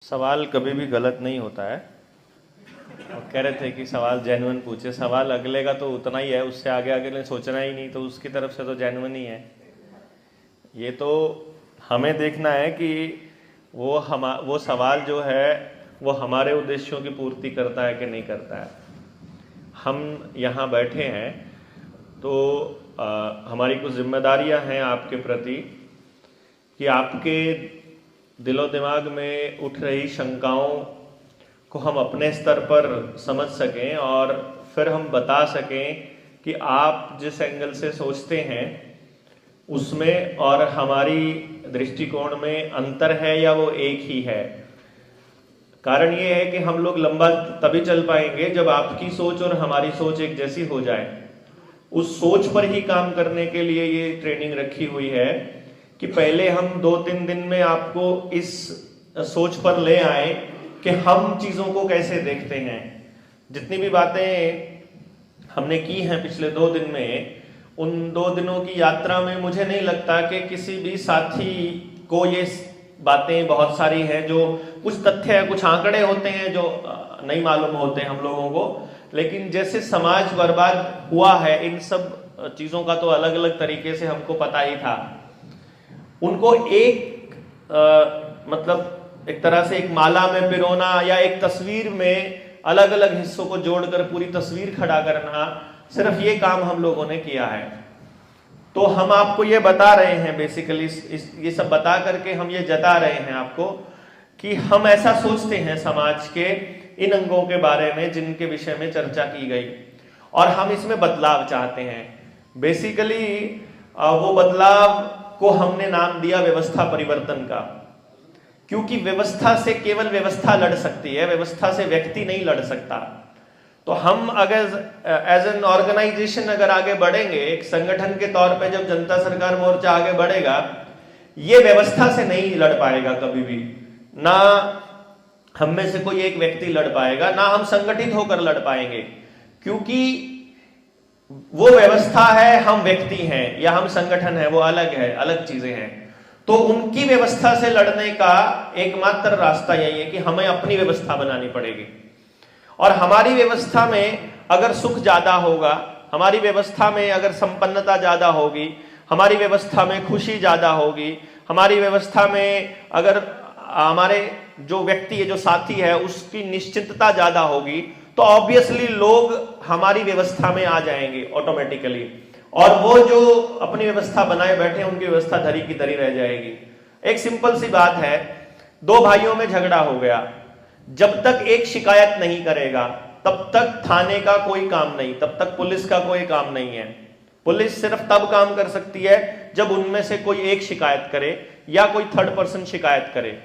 सवाल कभी भी गलत नहीं होता है। और कह रहे थे कि सवाल जेन्युइन पूछे, सवाल अगले का तो उतना ही है, उससे आगे आगे ने सोचना ही नहीं, तो उसकी तरफ से तो जेन्युइन ही है। ये तो हमें देखना है कि वो सवाल जो है वो हमारे उद्देश्यों की पूर्ति करता है कि नहीं करता है। हम यहाँ बैठे हैं तो हमारी कुछ जिम्मेदारियाँ हैं आपके प्रति कि आपके दिलो दिमाग में उठ रही शंकाओं को हम अपने स्तर पर समझ सकें और फिर हम बता सकें कि आप जिस एंगल से सोचते हैं उसमें और हमारी दृष्टिकोण में अंतर है या वो एक ही है। कारण ये है कि हम लोग लंबा तभी चल पाएंगे जब आपकी सोच और हमारी सोच एक जैसी हो जाए। उस सोच पर ही काम करने के लिए ये ट्रेनिंग रखी हुई है कि पहले हम 2-3 दिन में आपको इस सोच पर ले आए कि हम चीज़ों को कैसे देखते हैं। जितनी भी बातें हमने की हैं पिछले 2 दिन में, उन 2 दिनों की यात्रा में मुझे नहीं लगता कि किसी भी साथी को ये बातें बहुत सारी हैं, जो कुछ तथ्य है, कुछ आंकड़े होते हैं जो नहीं मालूम होते हम लोगों को, लेकिन जैसे समाज बर्बाद हुआ है इन सब चीज़ों का तो अलग अलग तरीके से हमको पता ही था। उनको एक मतलब एक तरह से एक माला में पिरोना या एक तस्वीर में अलग अलग हिस्सों को जोड़कर पूरी तस्वीर खड़ा करना, सिर्फ ये काम हम लोगों ने किया है। तो हम आपको ये बता रहे हैं बेसिकली, ये सब बता करके हम ये जता रहे हैं आपको कि हम ऐसा सोचते हैं समाज के इन अंगों के बारे में जिनके विषय में चर्चा की गई, और हम इसमें बदलाव चाहते हैं। बेसिकली वो बदलाव को हमने नाम दिया व्यवस्था परिवर्तन का, क्योंकि व्यवस्था से केवल व्यवस्था लड़ सकती है, व्यवस्था से व्यक्ति नहीं लड़ सकता। तो हम अगर एज एन ऑर्गेनाइजेशन अगर आगे बढ़ेंगे, एक संगठन के तौर पे जब जनता सरकार मोर्चा आगे बढ़ेगा, ये व्यवस्था से नहीं लड़ पाएगा कभी भी। ना हम में से कोई एक व्यक्ति लड़ पाएगा, ना हम संगठित होकर लड़ पाएंगे, क्योंकि वो व्यवस्था है, हम व्यक्ति हैं, या हम संगठन है, वो अलग है, अलग चीजें हैं। तो उनकी व्यवस्था से लड़ने का एकमात्र रास्ता यही है कि हमें अपनी व्यवस्था बनानी पड़ेगी। और हमारी व्यवस्था में अगर सुख ज्यादा होगा, हमारी व्यवस्था में अगर संपन्नता ज्यादा होगी, हमारी व्यवस्था में खुशी ज्यादा होगी, हमारी व्यवस्था में अगर हमारे जो व्यक्ति है, जो साथी है, उसकी निश्चितता ज्यादा होगी, तो ऑब्वियसली लोग हमारी व्यवस्था में आ जाएंगे ऑटोमेटिकली, और वो जो अपनी व्यवस्था बनाए बैठे उनकी व्यवस्था धरी की धरी रह जाएगी। एक सिंपल सी बात है, 2 भाइयों में झगड़ा हो गया, जब तक एक शिकायत नहीं करेगा तब तक थाने का कोई काम नहीं, तब तक पुलिस का कोई काम नहीं है। पुलिस सिर्फ तब काम कर सकती है जब उनमें से कोई एक शिकायत करे या कोई थर्ड पर्सन शिकायत करे।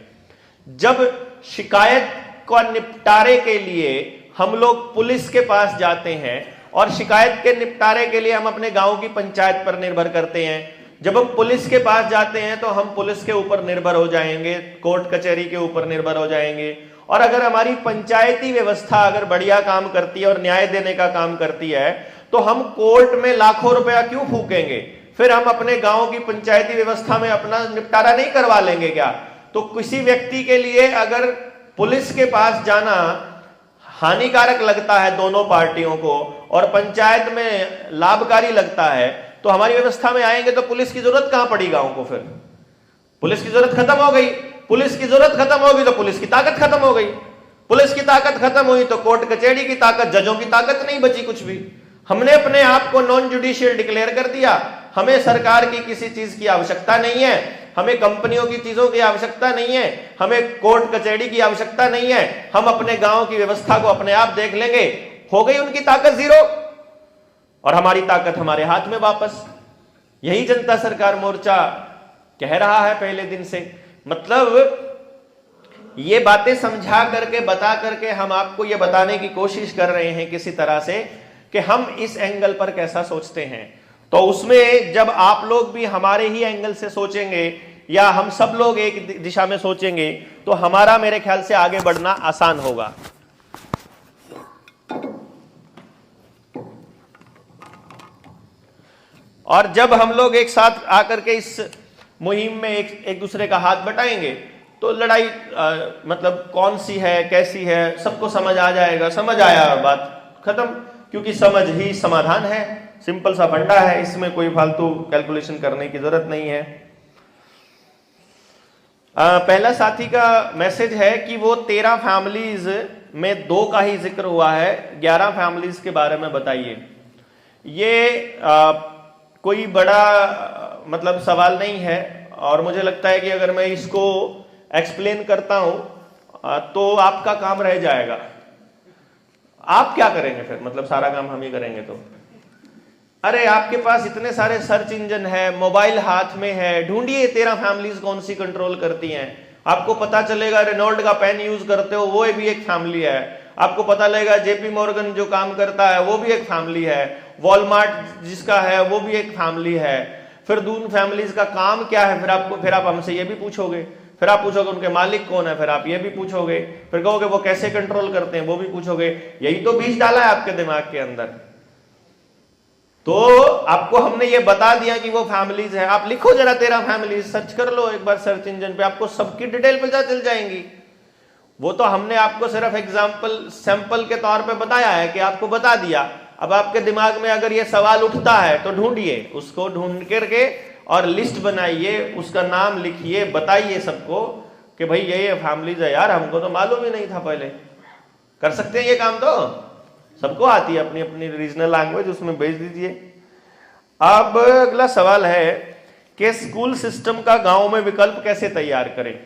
जब शिकायत का निपटारे के लिए हम लोग पुलिस के पास जाते हैं और शिकायत के निपटारे के लिए हम अपने गांव की पंचायत पर निर्भर करते हैं, जब हम पुलिस के पास जाते हैं तो हम पुलिस के ऊपर निर्भर हो जाएंगे, कोर्ट कचहरी के ऊपर निर्भर हो जाएंगे। और अगर हमारी पंचायती व्यवस्था अगर बढ़िया काम करती है और न्याय देने का काम करती है, तो हम कोर्ट में लाखों रुपया क्यों फूकेंगे? फिर हम अपने गांव की पंचायती व्यवस्था में अपना निपटारा नहीं करवा लेंगे क्या? तो किसी व्यक्ति के लिए अगर पुलिस के पास जाना हानिकारक लगता है दोनों पार्टियों को, और पंचायत में लाभकारी लगता है, तो हमारी व्यवस्था में आएंगे तो पुलिस की जरूरत कहां पड़ी गांव को? फिर पुलिस की जरूरत खत्म हो गई। पुलिस की जरूरत खत्म होगी तो पुलिस की ताकत खत्म हो गई। पुलिस की ताकत खत्म हुई तो कोर्ट कचहरी की ताकत, जजों की ताकत नहीं बची कुछ भी। हमने अपने आप को नॉन जुडिशियल डिक्लेयर कर दिया। हमें सरकार की किसी चीज की आवश्यकता नहीं है, हमें कंपनियों की चीजों की आवश्यकता नहीं है, हमें कोर्ट कचहरी की आवश्यकता नहीं है। हम अपने गांव की व्यवस्था को अपने आप देख लेंगे। हो गई उनकी ताकत जीरो और हमारी ताकत हमारे हाथ में वापस। यही जनता सरकार मोर्चा कह रहा है पहले दिन से। मतलब ये बातें समझा करके, बता करके हम आपको ये बताने की कोशिश कर रहे हैं किसी तरह से कि हम इस एंगल पर कैसा सोचते हैं। तो उसमें जब आप लोग भी हमारे ही एंगल से सोचेंगे या हम सब लोग एक दिशा में सोचेंगे, तो हमारा मेरे ख्याल से आगे बढ़ना आसान होगा। और जब हम लोग एक साथ आकर के इस मुहिम में एक दूसरे का हाथ बटाएंगे, तो लड़ाई मतलब कौन सी है कैसी है सबको समझ आ जाएगा, समझ आया बात खत्म, क्योंकि समझ ही समाधान है, सिंपल सा फंडा है, इसमें कोई फालतू कैलकुलेशन करने की जरूरत नहीं है। पहला साथी का मैसेज है कि वो 13 फैमिलीज में 2 का ही जिक्र हुआ है, 11 फैमिलीज के बारे में बताइए। ये कोई बड़ा मतलब सवाल नहीं है, और मुझे लगता है कि अगर मैं इसको एक्सप्लेन करता हूं तो आपका काम रह जाएगा। आप क्या करेंगे फिर, मतलब सारा काम हम ही करेंगे तो? अरे आपके पास इतने सारे सर्च इंजन है, मोबाइल हाथ में है, ढूंढिए 13 फैमिलीज कौन सी कंट्रोल करती हैं। आपको पता चलेगा रेनॉल्ड का पेन यूज करते हो, वो भी एक फैमिली है। आपको पता लगेगा जेपी मॉर्गन जो काम करता है वो भी एक फैमिली है, वॉलमार्ट जिसका है वो भी एक फैमिली है। फिर दून फैमिलीज का काम क्या है, फिर आप हमसे ये भी पूछोगे, फिर आप पूछोगे उनके मालिक कौन है, फिर आप ये भी पूछोगे, फिर कहोगे वो कैसे कंट्रोल करते हैं, वो भी पूछोगे। यही तो बीज डाला है आपके दिमाग के अंदर। तो आपको हमने ये बता दिया कि वो फैमिलीज है, आप लिखो जरा 13 फैमिलीज, सर्च कर लो एक बार सर्च इंजन पे, आपको सबकी डिटेल पता चल जाएंगी। वो तो हमने आपको सिर्फ एग्जाम्पल सैंपल के तौर पे बताया है कि आपको बता दिया। अब आपके दिमाग में अगर ये सवाल उठता है तो ढूंढिए उसको, ढूंढ करके और लिस्ट बनाइए, उसका नाम लिखिए, बताइए सबको कि भाई ये फैमिलीज है यार, हमको तो मालूम ही नहीं था पहले। कर सकते हैं ये काम, तो सबको आती है अपनी अपनी रीजनल लैंग्वेज, उसमें भेज दीजिए। अब अगला सवाल है कि स्कूल सिस्टम का गांव में विकल्प कैसे तैयार करें,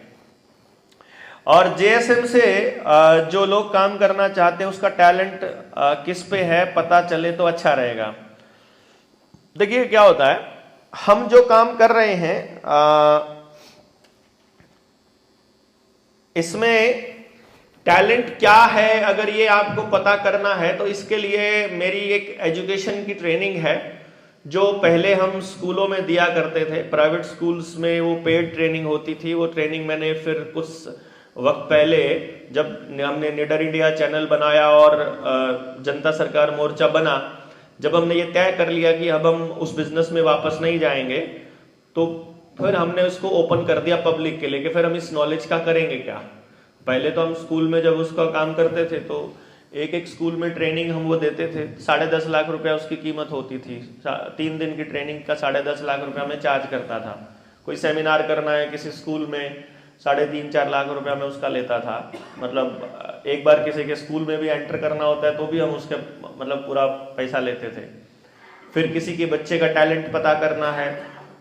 और जेएसएम से जो लोग काम करना चाहते हैं उसका टैलेंट किस पे है पता चले तो अच्छा रहेगा। देखिए क्या होता है, हम जो काम कर रहे हैं इसमें टैलेंट क्या है, अगर ये आपको पता करना है तो इसके लिए मेरी एक एजुकेशन की ट्रेनिंग है जो पहले हम स्कूलों में दिया करते थे। प्राइवेट स्कूल्स में वो पेड ट्रेनिंग होती थी। वो ट्रेनिंग मैंने फिर कुछ वक्त पहले जब हमने निडर इंडिया चैनल बनाया और जनता सरकार मोर्चा बना, जब हमने ये तय कर लिया कि अब हम उस बिजनेस में वापस नहीं जाएंगे, तो फिर हमने उसको ओपन कर दिया पब्लिक के लिए कि फिर हम इस नॉलेज का करेंगे क्या। पहले तो हम स्कूल में जब उसका काम करते थे तो एक एक स्कूल में ट्रेनिंग हम वो देते थे, 10.5 लाख रुपया उसकी कीमत होती थी। 3 दिन की ट्रेनिंग का 10.5 लाख रुपया मैं चार्ज करता था। कोई सेमिनार करना है किसी स्कूल में 3.5-4 लाख रुपया मैं उसका लेता था। मतलब एक बार किसी के स्कूल में भी एंटर करना होता है तो भी हम उसके मतलब पूरा पैसा लेते थे। फिर किसी के बच्चे का टैलेंट पता करना है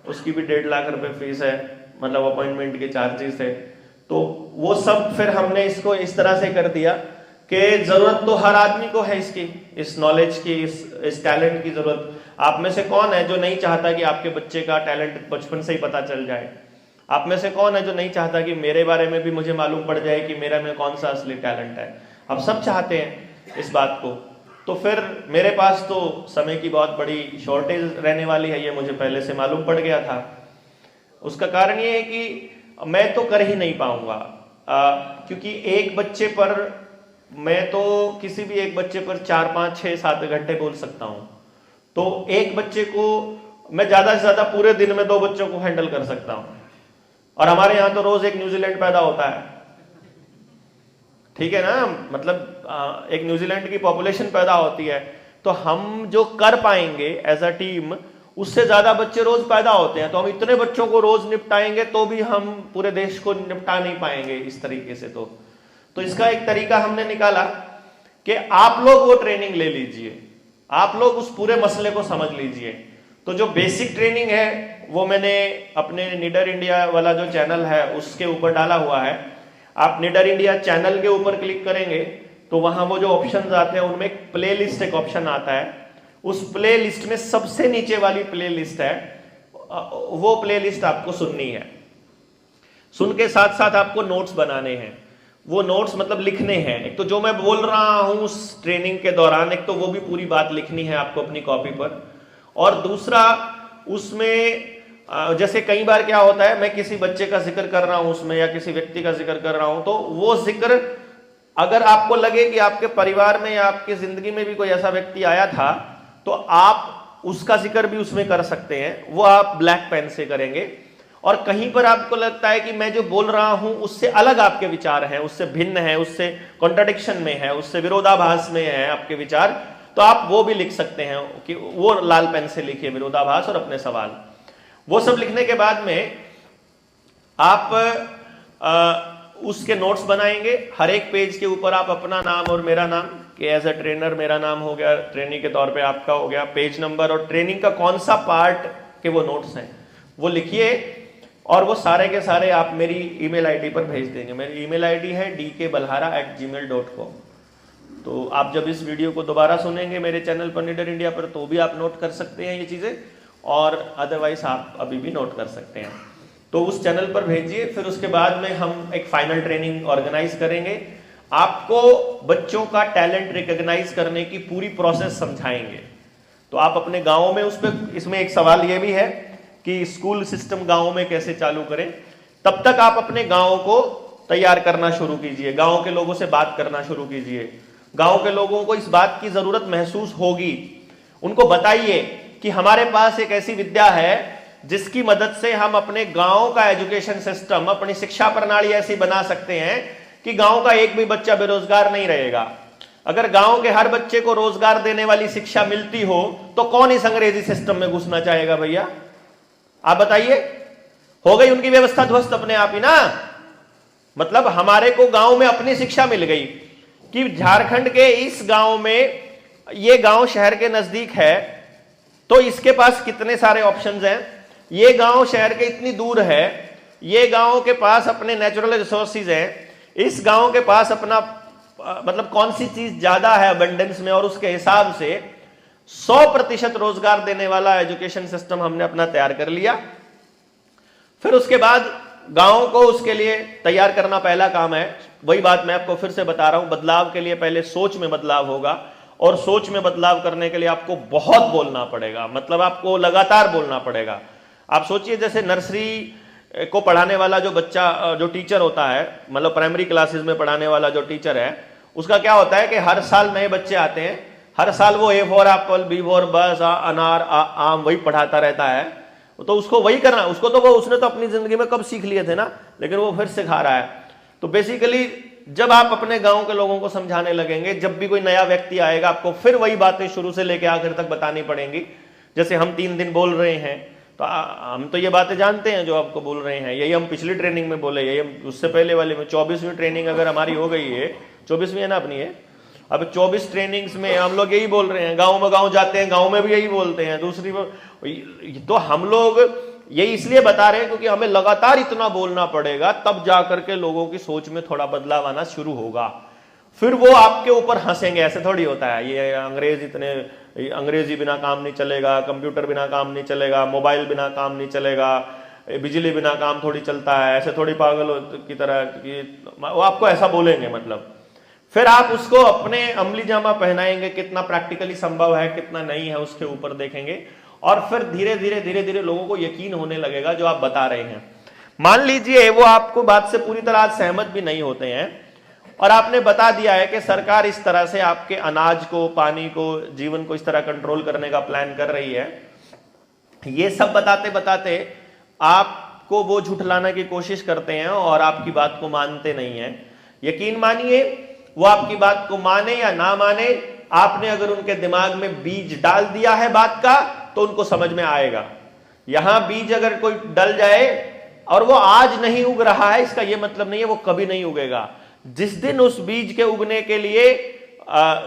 उसकी भी 1.5 लाख रुपए फीस है, मतलब अपॉइंटमेंट के चार्जेस है। तो वो सब फिर हमने इसको इस तरह से कर दिया कि जरूरत तो हर आदमी को है इसकी, इस नॉलेज की, इस टैलेंट की जरूरत। आप में से कौन है जो नहीं चाहता कि आपके बच्चे का टैलेंट बचपन से ही पता चल जाए? आप में से कौन है जो नहीं चाहता कि मेरे बारे में भी मुझे मालूम पड़ जाए कि मेरा में कौन सा असली टैलेंट है? आप सब चाहते हैं इस बात को। तो फिर मेरे पास तो समय की बहुत बड़ी शॉर्टेज रहने वाली है, ये मुझे पहले से मालूम पड़ गया था। उसका कारण ये है कि मैं तो कर ही नहीं पाऊंगा, क्योंकि एक बच्चे पर मैं तो किसी भी एक बच्चे पर 4, 5, 6, 7 घंटे बोल सकता हूं। तो एक बच्चे को मैं ज्यादा से ज्यादा पूरे दिन में 2 बच्चों को हैंडल कर सकता हूं, और हमारे यहां तो रोज एक न्यूजीलैंड पैदा होता है, ठीक है ना? मतलब एक न्यूजीलैंड की पॉपुलेशन पैदा होती है, तो हम जो कर पाएंगे एज अ टीम उससे ज्यादा बच्चे रोज पैदा होते हैं। तो हम इतने बच्चों को रोज निपटाएंगे तो भी हम पूरे देश को निपटा नहीं पाएंगे इस तरीके से। तो इसका एक तरीका हमने निकाला कि आप लोग वो ट्रेनिंग ले लीजिए, आप लोग उस पूरे मसले को समझ लीजिए। तो जो बेसिक ट्रेनिंग है वो मैंने अपने निडर इंडिया वाला जो चैनल है उसके ऊपर डाला हुआ है। आप निडर इंडिया चैनल के ऊपर क्लिक करेंगे तो वहां वो जो ऑप्शंस आते हैं उनमें एक प्ले लिस्ट एक ऑप्शन आता है। उस प्ले लिस्ट में सबसे नीचे वाली प्ले लिस्ट है, वो प्ले लिस्ट आपको सुननी है। सुन के साथ साथ आपको नोट्स बनाने हैं। वो नोट्स मतलब लिखने हैं। एक तो जो मैं बोल रहा हूं उस ट्रेनिंग के दौरान, एक तो वो भी पूरी बात लिखनी है आपको अपनी कॉपी पर, और दूसरा उसमें जैसे कई बार क्या होता है मैं किसी बच्चे का जिक्र कर रहा हूं उसमें या किसी व्यक्ति का जिक्र कर रहा हूं, तो वो जिक्र अगर आपको लगे कि आपके परिवार में या आपकी जिंदगी में भी कोई ऐसा व्यक्ति आया था तो आप उसका जिक्र भी उसमें कर सकते हैं। वो आप ब्लैक पेन से करेंगे और कहीं पर आपको लगता है कि मैं जो बोल रहा हूं उससे अलग आपके विचार हैं, उससे भिन्न है, उससे कॉन्ट्राडिक्शन में है, उससे विरोधाभास में है आपके विचार, तो आप वो भी लिख सकते हैं कि वो लाल पेन से लिखिए विरोधाभास और अपने सवाल। वो सब लिखने के बाद में आप उसके नोट्स बनाएंगे। हर एक पेज के ऊपर आप अपना नाम और मेरा नाम, कि एज अ ट्रेनर मेरा नाम हो गया, ट्रेनिंग के तौर पे आपका हो गया, पेज नंबर और ट्रेनिंग का कौन सा पार्ट के वो नोट्स हैं वो लिखिए, और वो सारे के सारे आप मेरी ईमेल आईडी पर भेज देंगे। मेरी ईमेल आईडी है dkbalhara@gmail.com। तो आप जब इस वीडियो को दोबारा सुनेंगे मेरे चैनल पर लीडर इंडिया पर, तो भी आप नोट कर सकते हैं ये चीज़ें, और अदरवाइज आप अभी भी नोट कर सकते हैं। तो उस चैनल पर भेजिए। फिर उसके बाद में हम एक फाइनल ट्रेनिंग ऑर्गेनाइज करेंगे, आपको बच्चों का टैलेंट रिकॉग्नाइज करने की पूरी प्रोसेस समझाएंगे। तो आप अपने गाँव में उस पर, इसमें एक सवाल ये भी है कि स्कूल सिस्टम गाँव में कैसे चालू करें। तब तक आप अपने गाँव को तैयार करना शुरू कीजिए, गाँव के लोगों से बात करना शुरू कीजिए। गाँव के लोगों को इस बात की जरूरत महसूस होगी, उनको बताइए कि हमारे पास एक ऐसी विद्या है जिसकी मदद से हम अपने गांव का एजुकेशन सिस्टम, अपनी शिक्षा प्रणाली ऐसी बना सकते हैं कि गांव का एक भी बच्चा बेरोजगार नहीं रहेगा। अगर गांव के हर बच्चे को रोजगार देने वाली शिक्षा मिलती हो तो कौन इस अंग्रेजी सिस्टम में घुसना चाहेगा भैया? आप बताइए। हो गई उनकी व्यवस्था ध्वस्त अपने आप ही ना। मतलब हमारे को गांव में अपनी शिक्षा मिल गई कि झारखंड के इस गांव में, ये गांव शहर के नजदीक है तो इसके पास कितने सारे ऑप्शंस हैं, ये गांव शहर के इतनी दूर है, ये गांव के पास अपने नेचुरल रिसोर्सेज हैं, इस गांव के पास अपना मतलब कौन सी चीज ज्यादा है अबंडेंस में, और उसके हिसाब से 100% रोजगार देने वाला एजुकेशन सिस्टम हमने अपना तैयार कर लिया। फिर उसके बाद गांव को उसके लिए तैयार करना पहला काम है। वही बात मैं आपको फिर से बता रहा हूं, बदलाव के लिए पहले सोच में बदलाव होगा, और सोच में बदलाव करने के लिए आपको बहुत बोलना पड़ेगा, मतलब आपको लगातार बोलना पड़ेगा। आप सोचिए जैसे नर्सरी को पढ़ाने वाला जो बच्चा, जो टीचर होता है, मतलब प्राइमरी क्लासेस में पढ़ाने वाला जो टीचर है, उसका क्या होता है कि हर साल नए बच्चे आते हैं, हर साल वो A for Apple, B for बस, अनार, आम वही पढ़ाता रहता है। तो उसको वही करना, उसको तो वो, उसने तो अपनी जिंदगी में कब सीख लिए थे ना, लेकिन वो फिर सिखा रहा है। तो बेसिकली जब आप अपने गांव के लोगों को समझाने लगेंगे, जब भी कोई नया व्यक्ति आएगा आपको फिर वही बातें शुरू से लेकर आखिर तक बतानी पड़ेंगी। जैसे हम 3 दिन बोल रहे हैं तो हम तो ये बातें जानते हैं जो आपको बोल रहे हैं, यही हम पिछली ट्रेनिंग में बोले, यही हम उससे पहले वाले में 24वीं ट्रेनिंग अगर हमारी हो गई है, 24वीं है ना अपनी है, अब 24 ट्रेनिंग्स में हम लोग यही बोल रहे हैं। गांव में गांव जाते हैं, गांव में भी यही बोलते हैं। दूसरी तो हम लोग यही इसलिए बता रहे हैं क्योंकि हमें लगातार इतना बोलना पड़ेगा, तब जाकर के लोगों की सोच में थोड़ा बदलाव आना शुरू होगा। फिर वो आपके ऊपर हंसेंगे। ऐसे थोड़ी होता है, ये अंग्रेजी बिना काम नहीं चलेगा, कंप्यूटर बिना काम नहीं चलेगा, मोबाइल बिना काम नहीं चलेगा, बिजली बिना काम थोड़ी चलता है, ऐसे थोड़ी पागल की तरह कि वो आपको ऐसा बोलेंगे। मतलब फिर आप उसको अपने अमली जामा पहनाएंगे, कितना प्रैक्टिकली संभव है कितना नहीं है उसके ऊपर देखेंगे, और फिर धीरे धीरे लोगों को यकीन होने लगेगा जो आप बता रहे हैं। मान लीजिए वो आपको बात से पूरी तरह सहमत भी नहीं होते हैं, और आपने बता दिया है कि सरकार इस तरह से आपके अनाज को, पानी को, जीवन को इस तरह कंट्रोल करने का प्लान कर रही है। ये सब बताते बताते आपको वो झुठलाने की कोशिश करते हैं और आपकी बात को मानते नहीं है। यकीन मानिए, वो आपकी बात को माने या ना माने, आपने अगर उनके दिमाग में बीज डाल दिया है बात का तो उनको समझ में आएगा। यहां बीज अगर कोई डल जाए और वो आज नहीं उग रहा है, इसका यह मतलब नहीं है वो कभी नहीं उगेगा। जिस दिन उस बीज के उगने के लिए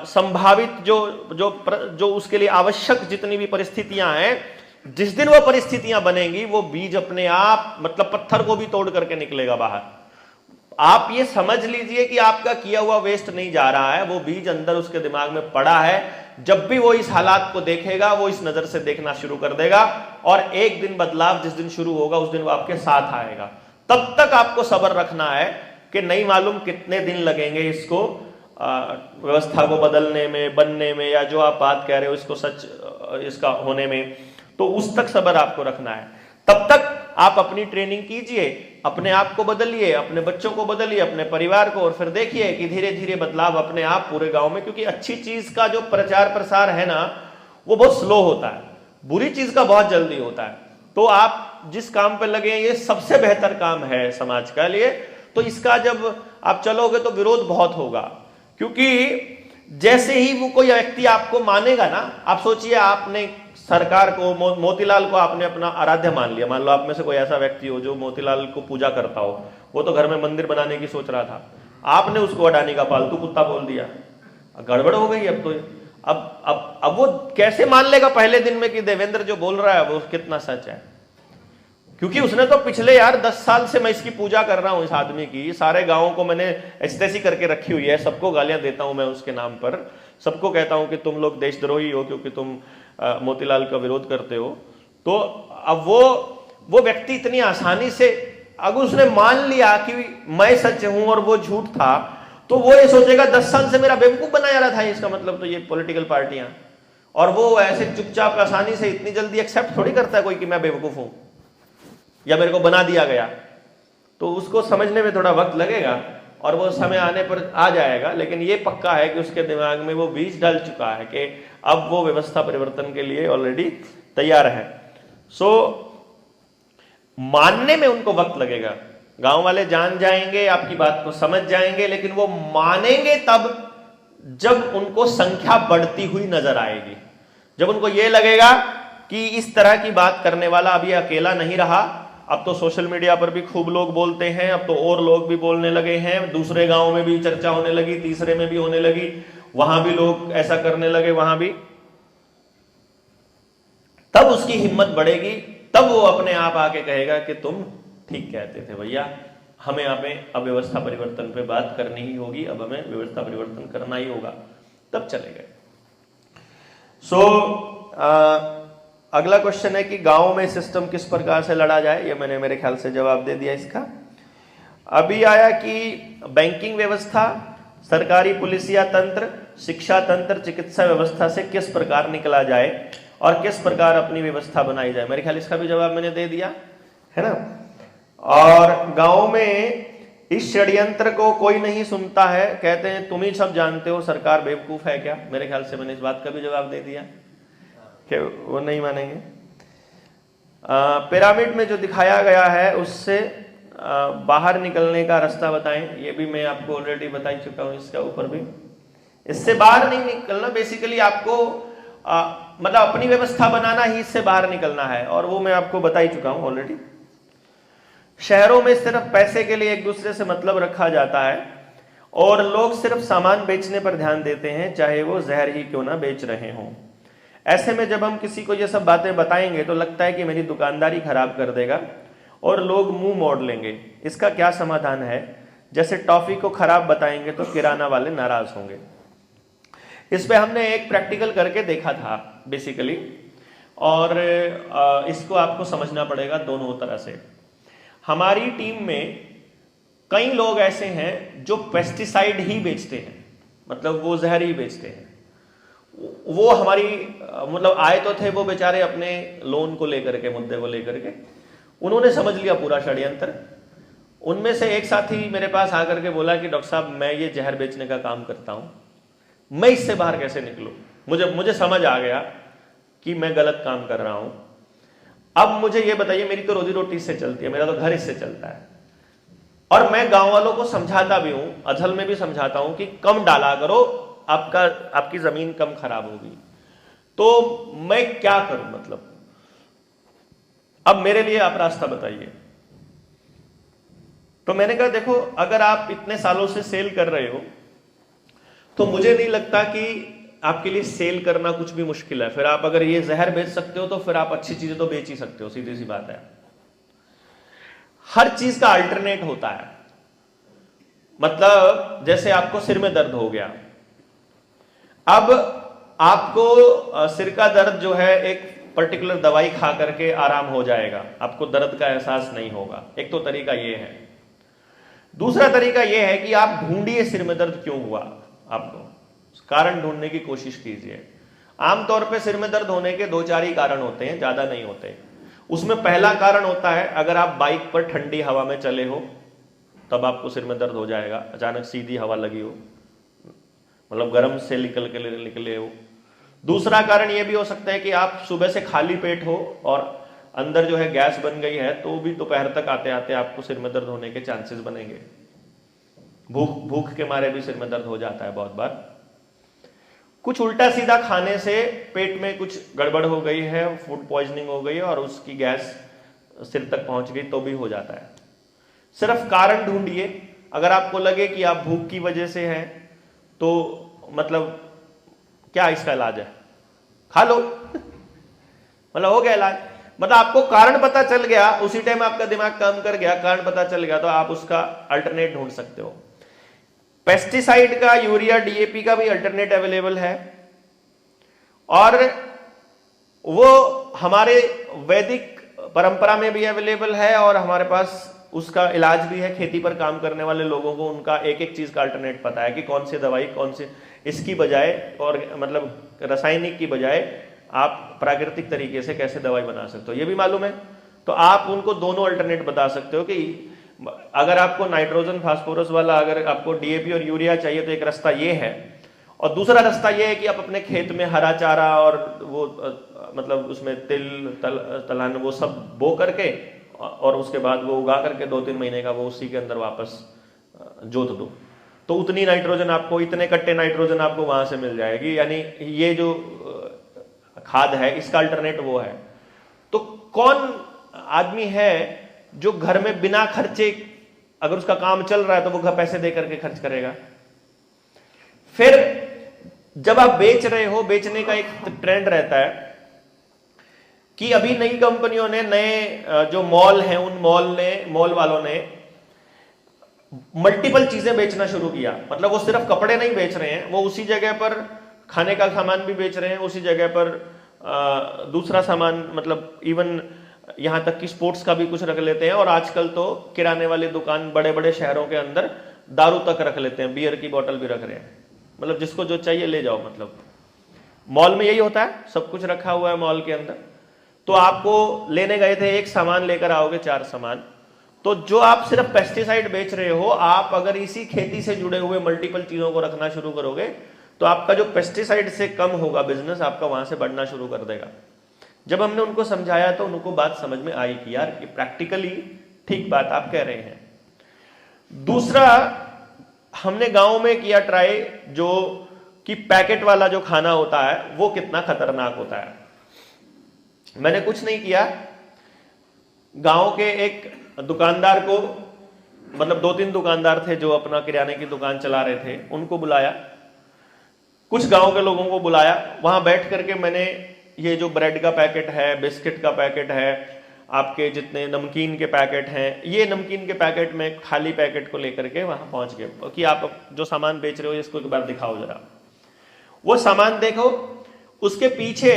संभावित जो उसके लिए आवश्यक जितनी भी परिस्थितियां हैं, जिस दिन वो परिस्थितियां बनेंगी, वो बीज अपने आप, मतलब पत्थर को भी तोड़ करके निकलेगा बाहर। आप ये समझ लीजिए कि आपका किया हुआ वेस्ट नहीं जा रहा है, वो बीज अंदर उसके दिमाग में पड़ा है। जब भी वो इस हालात को देखेगा, वो इस नजर से देखना शुरू कर देगा, और एक दिन बदलाव जिस दिन शुरू होगा उस दिन वो आपके साथ आएगा। तब तक आपको सब्र रखना है कि नहीं मालूम कितने दिन लगेंगे इसको व्यवस्था को बदलने में, बनने में, या जो आप बात कह रहे हो इसको सच इसका होने में, तो उस तक सब्र आपको रखना है। तब तक आप अपनी ट्रेनिंग कीजिए, अपने आप को बदलिए, अपने बच्चों को बदलिए, अपने परिवार को, और फिर देखिए कि धीरे धीरे बदलाव अपने आप पूरे गांव में। क्योंकि अच्छी चीज का जो प्रचार प्रसार है ना, वो बहुत स्लो होता है, बुरी चीज का बहुत जल्दी होता है। तो आप आप जिस काम पे लगे हैं ये सबसे बेहतर काम है समाज के लिए, तो इसका जब आप चलोगे तो विरोध बहुत होगा। क्योंकि जैसे ही वो कोई व्यक्ति आपको मानेगा ना, आप सोचिए आपने सरकार को, मोतीलाल को आपने अपना आराध्य मान लिया। मान लो आप में से कोई ऐसा व्यक्ति हो जो मोतीलाल को पूजा करता हो, वो तो घर में मंदिर बनाने की सोच रहा था, आपने उसको अडानी का पालतू कुत्ता बोल दिया, गड़बड़ हो गई। अब तो अब वो कैसे मान लेगा पहले दिन में कि देवेंद्र जो बोल रहा है वो कितना सच है? क्योंकि उसने तो पिछले 10 साल से मैं इसकी पूजा कर रहा हूं, इस आदमी की, सारे गांवों को मैंने ऐसी करके रखी हुई है, सबको गालियां देता हूं मैं उसके नाम पर, सबको कहता हूं कि तुम लोग देशद्रोही हो क्योंकि तुम मोतीलाल का विरोध करते हो। तो अब वो व्यक्ति इतनी आसानी से, अगर उसने मान लिया कि मैं सच हूं और वो झूठ था, तो वो ये सोचेगा 10 साल से मेरा बेवकूफ बनाया रहा था इसका मतलब तो ये पॉलिटिकल पार्टियां, और वो ऐसे चुपचाप आसानी से इतनी जल्दी एक्सेप्ट थोड़ी करता है कोई कि मैं बेवकूफ हूं या मेरे को बना दिया गया। तो उसको समझने में थोड़ा वक्त लगेगा और वो समय आने पर आ जाएगा, लेकिन ये पक्का है कि उसके दिमाग में वो बीज डल चुका है कि अब वो व्यवस्था परिवर्तन के लिए ऑलरेडी तैयार है। सो मानने में उनको वक्त लगेगा, गांव वाले जान जाएंगे, आपकी बात को समझ जाएंगे, लेकिन वो मानेंगे तब जब उनको संख्या बढ़ती हुई नजर आएगी, जब उनको ये लगेगा कि इस तरह की बात करने वाला अब ये अकेला नहीं रहा, अब तो सोशल मीडिया पर भी खूब लोग बोलते हैं, अब तो और लोग भी बोलने लगे हैं, दूसरे गांव में भी चर्चा होने लगी, तीसरे में भी होने लगी, वहां भी लोग ऐसा करने लगे, वहां भी, तब उसकी हिम्मत बढ़ेगी, तब वो अपने आप आके कहेगा कि तुम ठीक कहते थे भैया, हमें अब व्यवस्था परिवर्तन पे बात करनी ही होगी, अब हमें व्यवस्था परिवर्तन करना ही होगा, तब चले गए। अगला क्वेश्चन है कि गांव में सिस्टम किस प्रकार से लड़ा जाए, ये मैंने मेरे ख्याल से जवाब दे दिया इसका। अभी आया कि बैंकिंग व्यवस्था, सरकारी पुलिसिया तंत्र, शिक्षा तंत्र, चिकित्सा व्यवस्था से किस प्रकार निकला जाए और किस प्रकार अपनी व्यवस्था बनाई जाए, मेरे ख्याल इसका भी जवाब मैंने दे दिया है ना। और गांव में इस षड्यंत्र को कोई नहीं सुनता है, कहते हैं तुम ही सब जानते हो, सरकार बेवकूफ है क्या, मेरे ख्याल से मैंने इस बात का भी जवाब दे दिया कि वो नहीं मानेंगे। पिरामिड में जो दिखाया गया है उससे बाहर निकलने का रास्ता बताएं, ये भी मैं आपको ऑलरेडी बता चुका हूं, इसका ऊपर भी। इससे बाहर नहीं निकलना, बेसिकली आपको मतलब अपनी व्यवस्था बनाना ही इससे बाहर निकलना है, और वो मैं आपको बता ही चुका हूं ऑलरेडी। शहरों में सिर्फ पैसे के लिए एक दूसरे से मतलब रखा जाता है और लोग सिर्फ सामान बेचने पर ध्यान देते हैं, चाहे वो जहर ही क्यों ना बेच रहे हों। ऐसे में जब हम किसी को ये सब बातें बताएंगे तो लगता है कि मेरी दुकानदारी खराब कर देगा और लोग मुंह मोड़ लेंगे। इसका क्या समाधान है? जैसे टॉफी को खराब बताएंगे तो किराना वाले नाराज होंगे। इस पे हमने एक प्रैक्टिकल करके देखा था बेसिकली, और इसको आपको समझना पड़ेगा दोनों तरह से। हमारी टीम में कई लोग ऐसे हैं जो पेस्टिसाइड ही बेचते हैं, मतलब वो जहर ही बेचते हैं। वो हमारी मतलब आए तो थे वो बेचारे अपने लोन को लेकर के, मुद्दे को लेकर के, उन्होंने समझ लिया पूरा षड्यंत्र। उनमें से एक साथी मेरे पास आकर के बोला कि डॉक्टर साहब मैं ये जहर बेचने का काम करता हूं, मैं इससे बाहर कैसे निकलूं? मुझे समझ आ गया कि मैं गलत काम कर रहा हूं। अब मुझे ये बताइए, मेरी तो रोजी रोटी इससे चलती है, मेरा तो घर इससे चलता है, और मैं गांव वालों को समझाता भी हूं, अधल में भी समझाता हूं कि कम डाला करो, आपकी जमीन कम खराब होगी। तो मैं क्या करूं? मतलब अब मेरे लिए आप रास्ता बताइए। तो मैंने कहा देखो, अगर आप इतने सालों से सेल कर रहे हो तो मुझे नहीं लगता कि आपके लिए सेल करना कुछ भी मुश्किल है। फिर आप अगर ये जहर बेच सकते हो तो फिर आप अच्छी चीजें तो बेच ही सकते हो, सीधी सी बात है। हर चीज का अल्टरनेट होता है। मतलब जैसे आपको सिर में दर्द हो गया, अब आपको सिर का दर्द जो है एक पर्टिकुलर दवाई खा करके आराम हो जाएगा, आपको दर्द का एहसास नहीं होगा। एक तो तरीका ये है। दूसरा तरीका ये है कि आप ढूंढिए सिर में दर्द क्यों हुआ, आपको कारण ढूंढने की कोशिश कीजिए। आमतौर पे सिर में दर्द होने के 2-4 ही कारण होते हैं, ज्यादा नहीं होते। उसमें पहला कारण होता है अगर आप बाइक पर ठंडी हवा में चले हो तब आपको सिर में दर्द हो जाएगा, अचानक सीधी हवा लगी हो, मतलब गर्म से निकले हो। दूसरा कारण यह भी हो सकता है कि आप सुबह से खाली पेट हो और अंदर जो है गैस बन गई है तो भी दोपहर तक आते आते आपको सिर में दर्द होने के चांसेस बनेंगे। भूख के मारे भी सिर में दर्द हो जाता है बहुत बार। कुछ उल्टा सीधा खाने से पेट में कुछ गड़बड़ हो गई है, फूड पॉइजनिंग हो गई है और उसकी गैस सिर तक पहुंच गई तो भी हो जाता है। सिर्फ कारण ढूंढिए। अगर आपको लगे कि आप भूख की वजह से हैं तो मतलब क्या इसका इलाज है, खा लो मतलब हो गया इलाज। मतलब आपको कारण पता चल गया, उसी टाइम आपका दिमाग काम कर गया, कारण पता चल गया तो आप उसका अल्टरनेट ढूंढ सकते हो। पेस्टिसाइड का, यूरिया डीएपी का भी अल्टरनेट अवेलेबल है और वो हमारे वैदिक परंपरा में भी अवेलेबल है और हमारे पास उसका इलाज भी है। खेती पर काम करने वाले लोगों को उनका एक एक चीज का अल्टरनेट पता है कि कौन सी दवाई, कौन से इसकी बजाय और मतलब रासायनिक की बजाय आप प्राकृतिक तरीके से कैसे दवाई बना सकते हो ये भी मालूम है। तो आप उनको दोनों अल्टरनेट बता सकते हो कि अगर आपको नाइट्रोजन फास्फोरस वाला, अगर आपको डीएपी और यूरिया चाहिए तो एक रास्ता ये है और दूसरा रास्ता ये है कि आप अपने खेत में हरा चारा और वो मतलब उसमें तिल वो सब बो करके और उसके बाद वो उगा करके 2-3 महीने का वो उसी के अंदर वापस जोत दो, तो उतनी नाइट्रोजन आपको, इतने कट्टे नाइट्रोजन आपको वहां से मिल जाएगी। यानी ये जो खाद है इसका अल्टरनेट वो है। तो कौन आदमी है जो घर में बिना खर्चे, अगर उसका काम चल रहा है तो वो घर पैसे दे करके खर्च करेगा। फिर जब आप बेच रहे हो, बेचने का एक ट्रेंड रहता है कि अभी नई कंपनियों ने, नए जो मॉल हैं उन मॉल वालों ने मल्टीपल चीजें बेचना शुरू किया। मतलब वो सिर्फ कपड़े नहीं बेच रहे हैं, वो उसी जगह पर खाने का सामान भी बेच रहे हैं, उसी जगह पर दूसरा सामान, मतलब इवन यहां तक कि स्पोर्ट्स का भी कुछ रख लेते हैं। और आजकल तो किराने वाली दुकान बड़े बड़े शहरों के अंदर दारू तक रख लेते हैं, बियर की बोतल भी रख रहे हैं। मतलब जिसको जो चाहिए ले जाओ। मतलब मॉल में यही होता है, सब कुछ रखा हुआ है मॉल के अंदर। तो आपको लेने गए थे एक सामान, लेकर आओगे 4 सामान। तो जो आप सिर्फ पेस्टिसाइड बेच रहे हो, आप अगर इसी खेती से जुड़े हुए मल्टीपल चीजों को रखना शुरू करोगे तो आपका जो पेस्टिसाइड से कम होगा बिजनेस, आपका वहां से बढ़ना शुरू कर देगा। जब हमने उनको समझाया तो उनको बात समझ में आई कि यार ये प्रैक्टिकली ठीक बात आप कह रहे हैं। दूसरा, हमने गांव में किया ट्राई, जो कि पैकेट वाला जो खाना होता है वो कितना खतरनाक होता है। मैंने कुछ नहीं किया, गांव के एक दुकानदार को, मतलब 2-3 दुकानदार थे जो अपना किराने की दुकान चला रहे थे, उनको बुलाया, कुछ गांव के लोगों को बुलाया। वहां बैठ करके मैंने ये जो ब्रेड का पैकेट है, बिस्किट का पैकेट है, आपके जितने नमकीन के पैकेट हैं, ये नमकीन के पैकेट में खाली पैकेट को लेकर के वहां पहुंच गए कि आप जो सामान बेच रहे हो इसको एक बार दिखाओ जरा। वो सामान देखो, उसके पीछे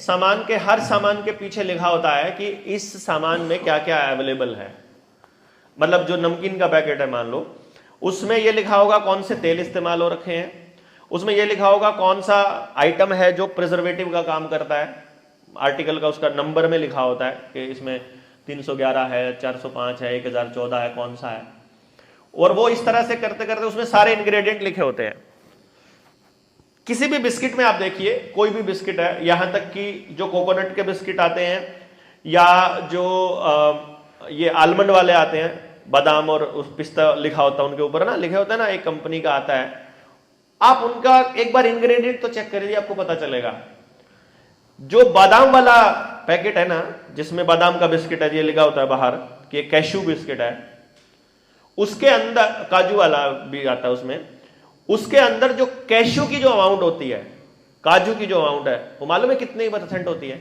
सामान के, हर सामान के पीछे लिखा होता है कि इस सामान में क्या क्या अवेलेबल है। मतलब जो नमकीन का पैकेट है मान लो, उसमें यह लिखा होगा कौन से तेल इस्तेमाल हो रखे हैं, उसमें यह लिखा होगा कौन सा आइटम है जो प्रिजर्वेटिव का काम करता है, आर्टिकल का उसका नंबर में लिखा होता है कि इसमें 311 है, 405 है, 1014 है, कौन सा है। और वो इस तरह से करते करते उसमें सारे इंग्रेडिएंट लिखे होते हैं। किसी भी बिस्किट में आप देखिए, कोई भी बिस्किट है, यहां तक कि जो कोकोनट के बिस्किट आते हैं या जो ये आलमंड वाले आते हैं, बादाम और उस पिस्ता लिखा होता है उनके ऊपर ना, लिखे होता है ना, एक कंपनी का आता है, आप उनका एक बार इंग्रेडिएंट तो चेक करिए, आपको पता चलेगा। जो बादाम वाला पैकेट है ना, जिसमें बादाम का बिस्किट है, ये लिखा होता है बाहर कि कैशू बिस्किट है, उसके अंदर काजू वाला भी आता है उसमें, उसके अंदर जो कैशू की जो अमाउंट होती है, काजू की जो अमाउंट है, वो मालूम है कितने % होती है?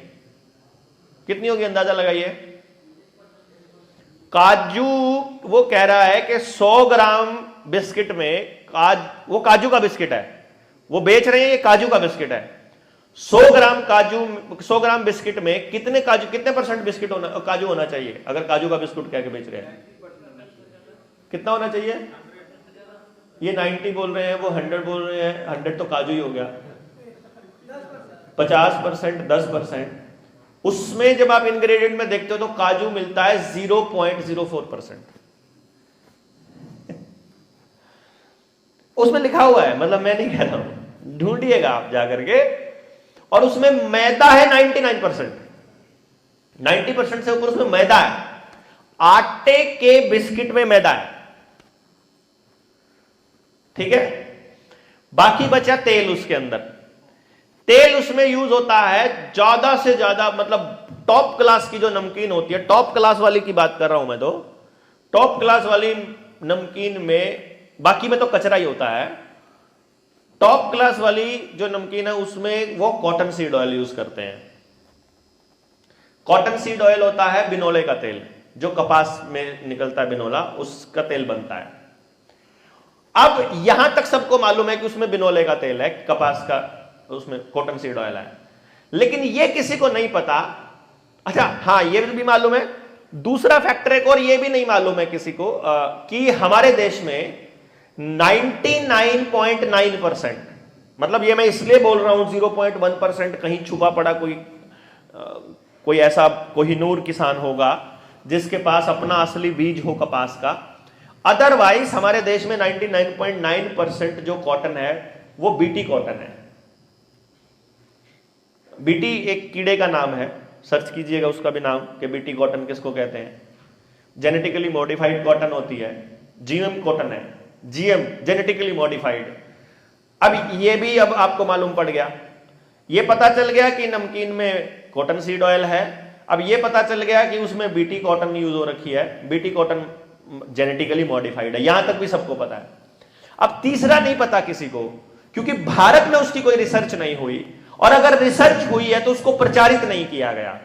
कितनी होगी, अंदाजा लगाइए। काजू, वो कह रहा है कि 100 ग्राम बिस्किट में, वो काजू का बिस्किट है, वो बेच रहे हैं, ये काजू का बिस्किट है। 100 ग्राम काजू, 100 ग्राम बिस्किट में कितने काजू, कितने % बिस्किट होना, काजू होना चाहिए? अगर काजू का बिस्कुट कह के बेच रहे हैं, कितना होना चाहिए? ये 90 बोल रहे हैं, वो 100 बोल रहे हैं। 100 तो काजू ही हो गया। 50%, 10%। उसमें जब आप इंग्रेडिएंट में देखते हो तो काजू मिलता है 0.04%। उसमें लिखा हुआ है, मतलब मैं नहीं कह रहा हूं, ढूंढिएगा आप जाकर के। और उसमें मैदा है 99%। 90% से ऊपर उसमें मैदा है। आटे के बिस्किट में मैदा है, ठीक है। बाकी बचा तेल उसके अंदर। तेल उसमें यूज होता है ज्यादा से ज्यादा, मतलब टॉप क्लास की जो नमकीन होती है, टॉप क्लास वाली की बात कर रहा हूं मैं, तो टॉप क्लास वाली नमकीन में, बाकी में तो कचरा ही होता है, टॉप क्लास वाली जो नमकीन है उसमें वो कॉटन सीड ऑयल यूज करते हैं। कॉटन सीड ऑयल होता है बिनोले का तेल, जो कपास में निकलता है बिनोला, उसका तेल बनता है। अब यहां तक सबको मालूम है कि उसमें बिनोले का तेल है, कपास का, उसमें कॉटन सीड ऑयल है, लेकिन यह किसी को नहीं पता। अच्छा हां, यह भी मालूम है, दूसरा फैक्टर एक और यह भी नहीं मालूम है किसी को कि हमारे देश में 99.9%, मतलब ये मैं इसलिए बोल रहा हूं 0.1% कहीं छुपा पड़ा कोई ऐसा कोहिनूर किसान होगा जिसके पास अपना असली बीज हो कपास का। अदरवाइज हमारे देश में 99.9% जो कॉटन है वो बीटी कॉटन है। बीटी एक कीड़े का नाम है, सर्च कीजिएगा उसका भी नाम कि बीटी कॉटन किसको कहते हैं। जेनेटिकली मॉडिफाइड कॉटन होती है, जीएम कॉटन है, जीएम जेनेटिकली मॉडिफाइड। अब ये भी अब आपको मालूम पड़ गया, ये पता चल गया कि नमकीन में कॉटन सीड ऑयल है। अब ये पता चल गया कि उसमें बीटी कॉटन यूज हो रखी है, बीटी कॉटन जेनेटिकली मॉडिफाइड है, यहां तक भी सबको पता है। अब तीसरा नहीं पता किसी को, क्योंकि भारत में उसकी कोई रिसर्च नहीं हुई, और अगर रिसर्च हुई है तो उसको प्रचारित नहीं किया गया।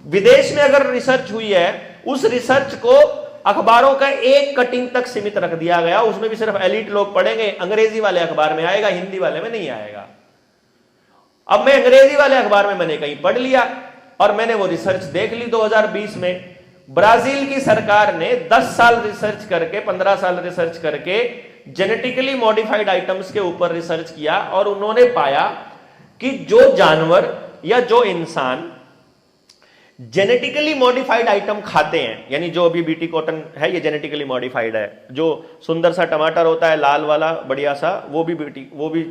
विदेश में अगर रिसर्च हुई है, उस रिसर्च को अखबारों का एक कटिंग तक सीमित रख दिया गया, उसमें भी सिर्फ एलिट लोग पढ़ेंगे, अंग्रेजी वाले अखबार में आएगा, हिंदी वाले में नहीं आएगा। अब मैं अंग्रेजी वाले अखबार में मैंने कहीं पढ़ लिया और मैंने वो रिसर्च देख ली 2020 में। ब्राजील की सरकार ने 10 साल रिसर्च करके, 15 साल रिसर्च करके जेनेटिकली मॉडिफाइड आइटम्स के ऊपर रिसर्च किया, और उन्होंने पाया कि जो जानवर या जो इंसान जेनेटिकली मॉडिफाइड आइटम खाते हैं, यानी जो अभी बीटी कॉटन है ये जेनेटिकली मॉडिफाइड है, जो सुंदर सा टमाटर होता है लाल वाला बढ़िया सा, वो भी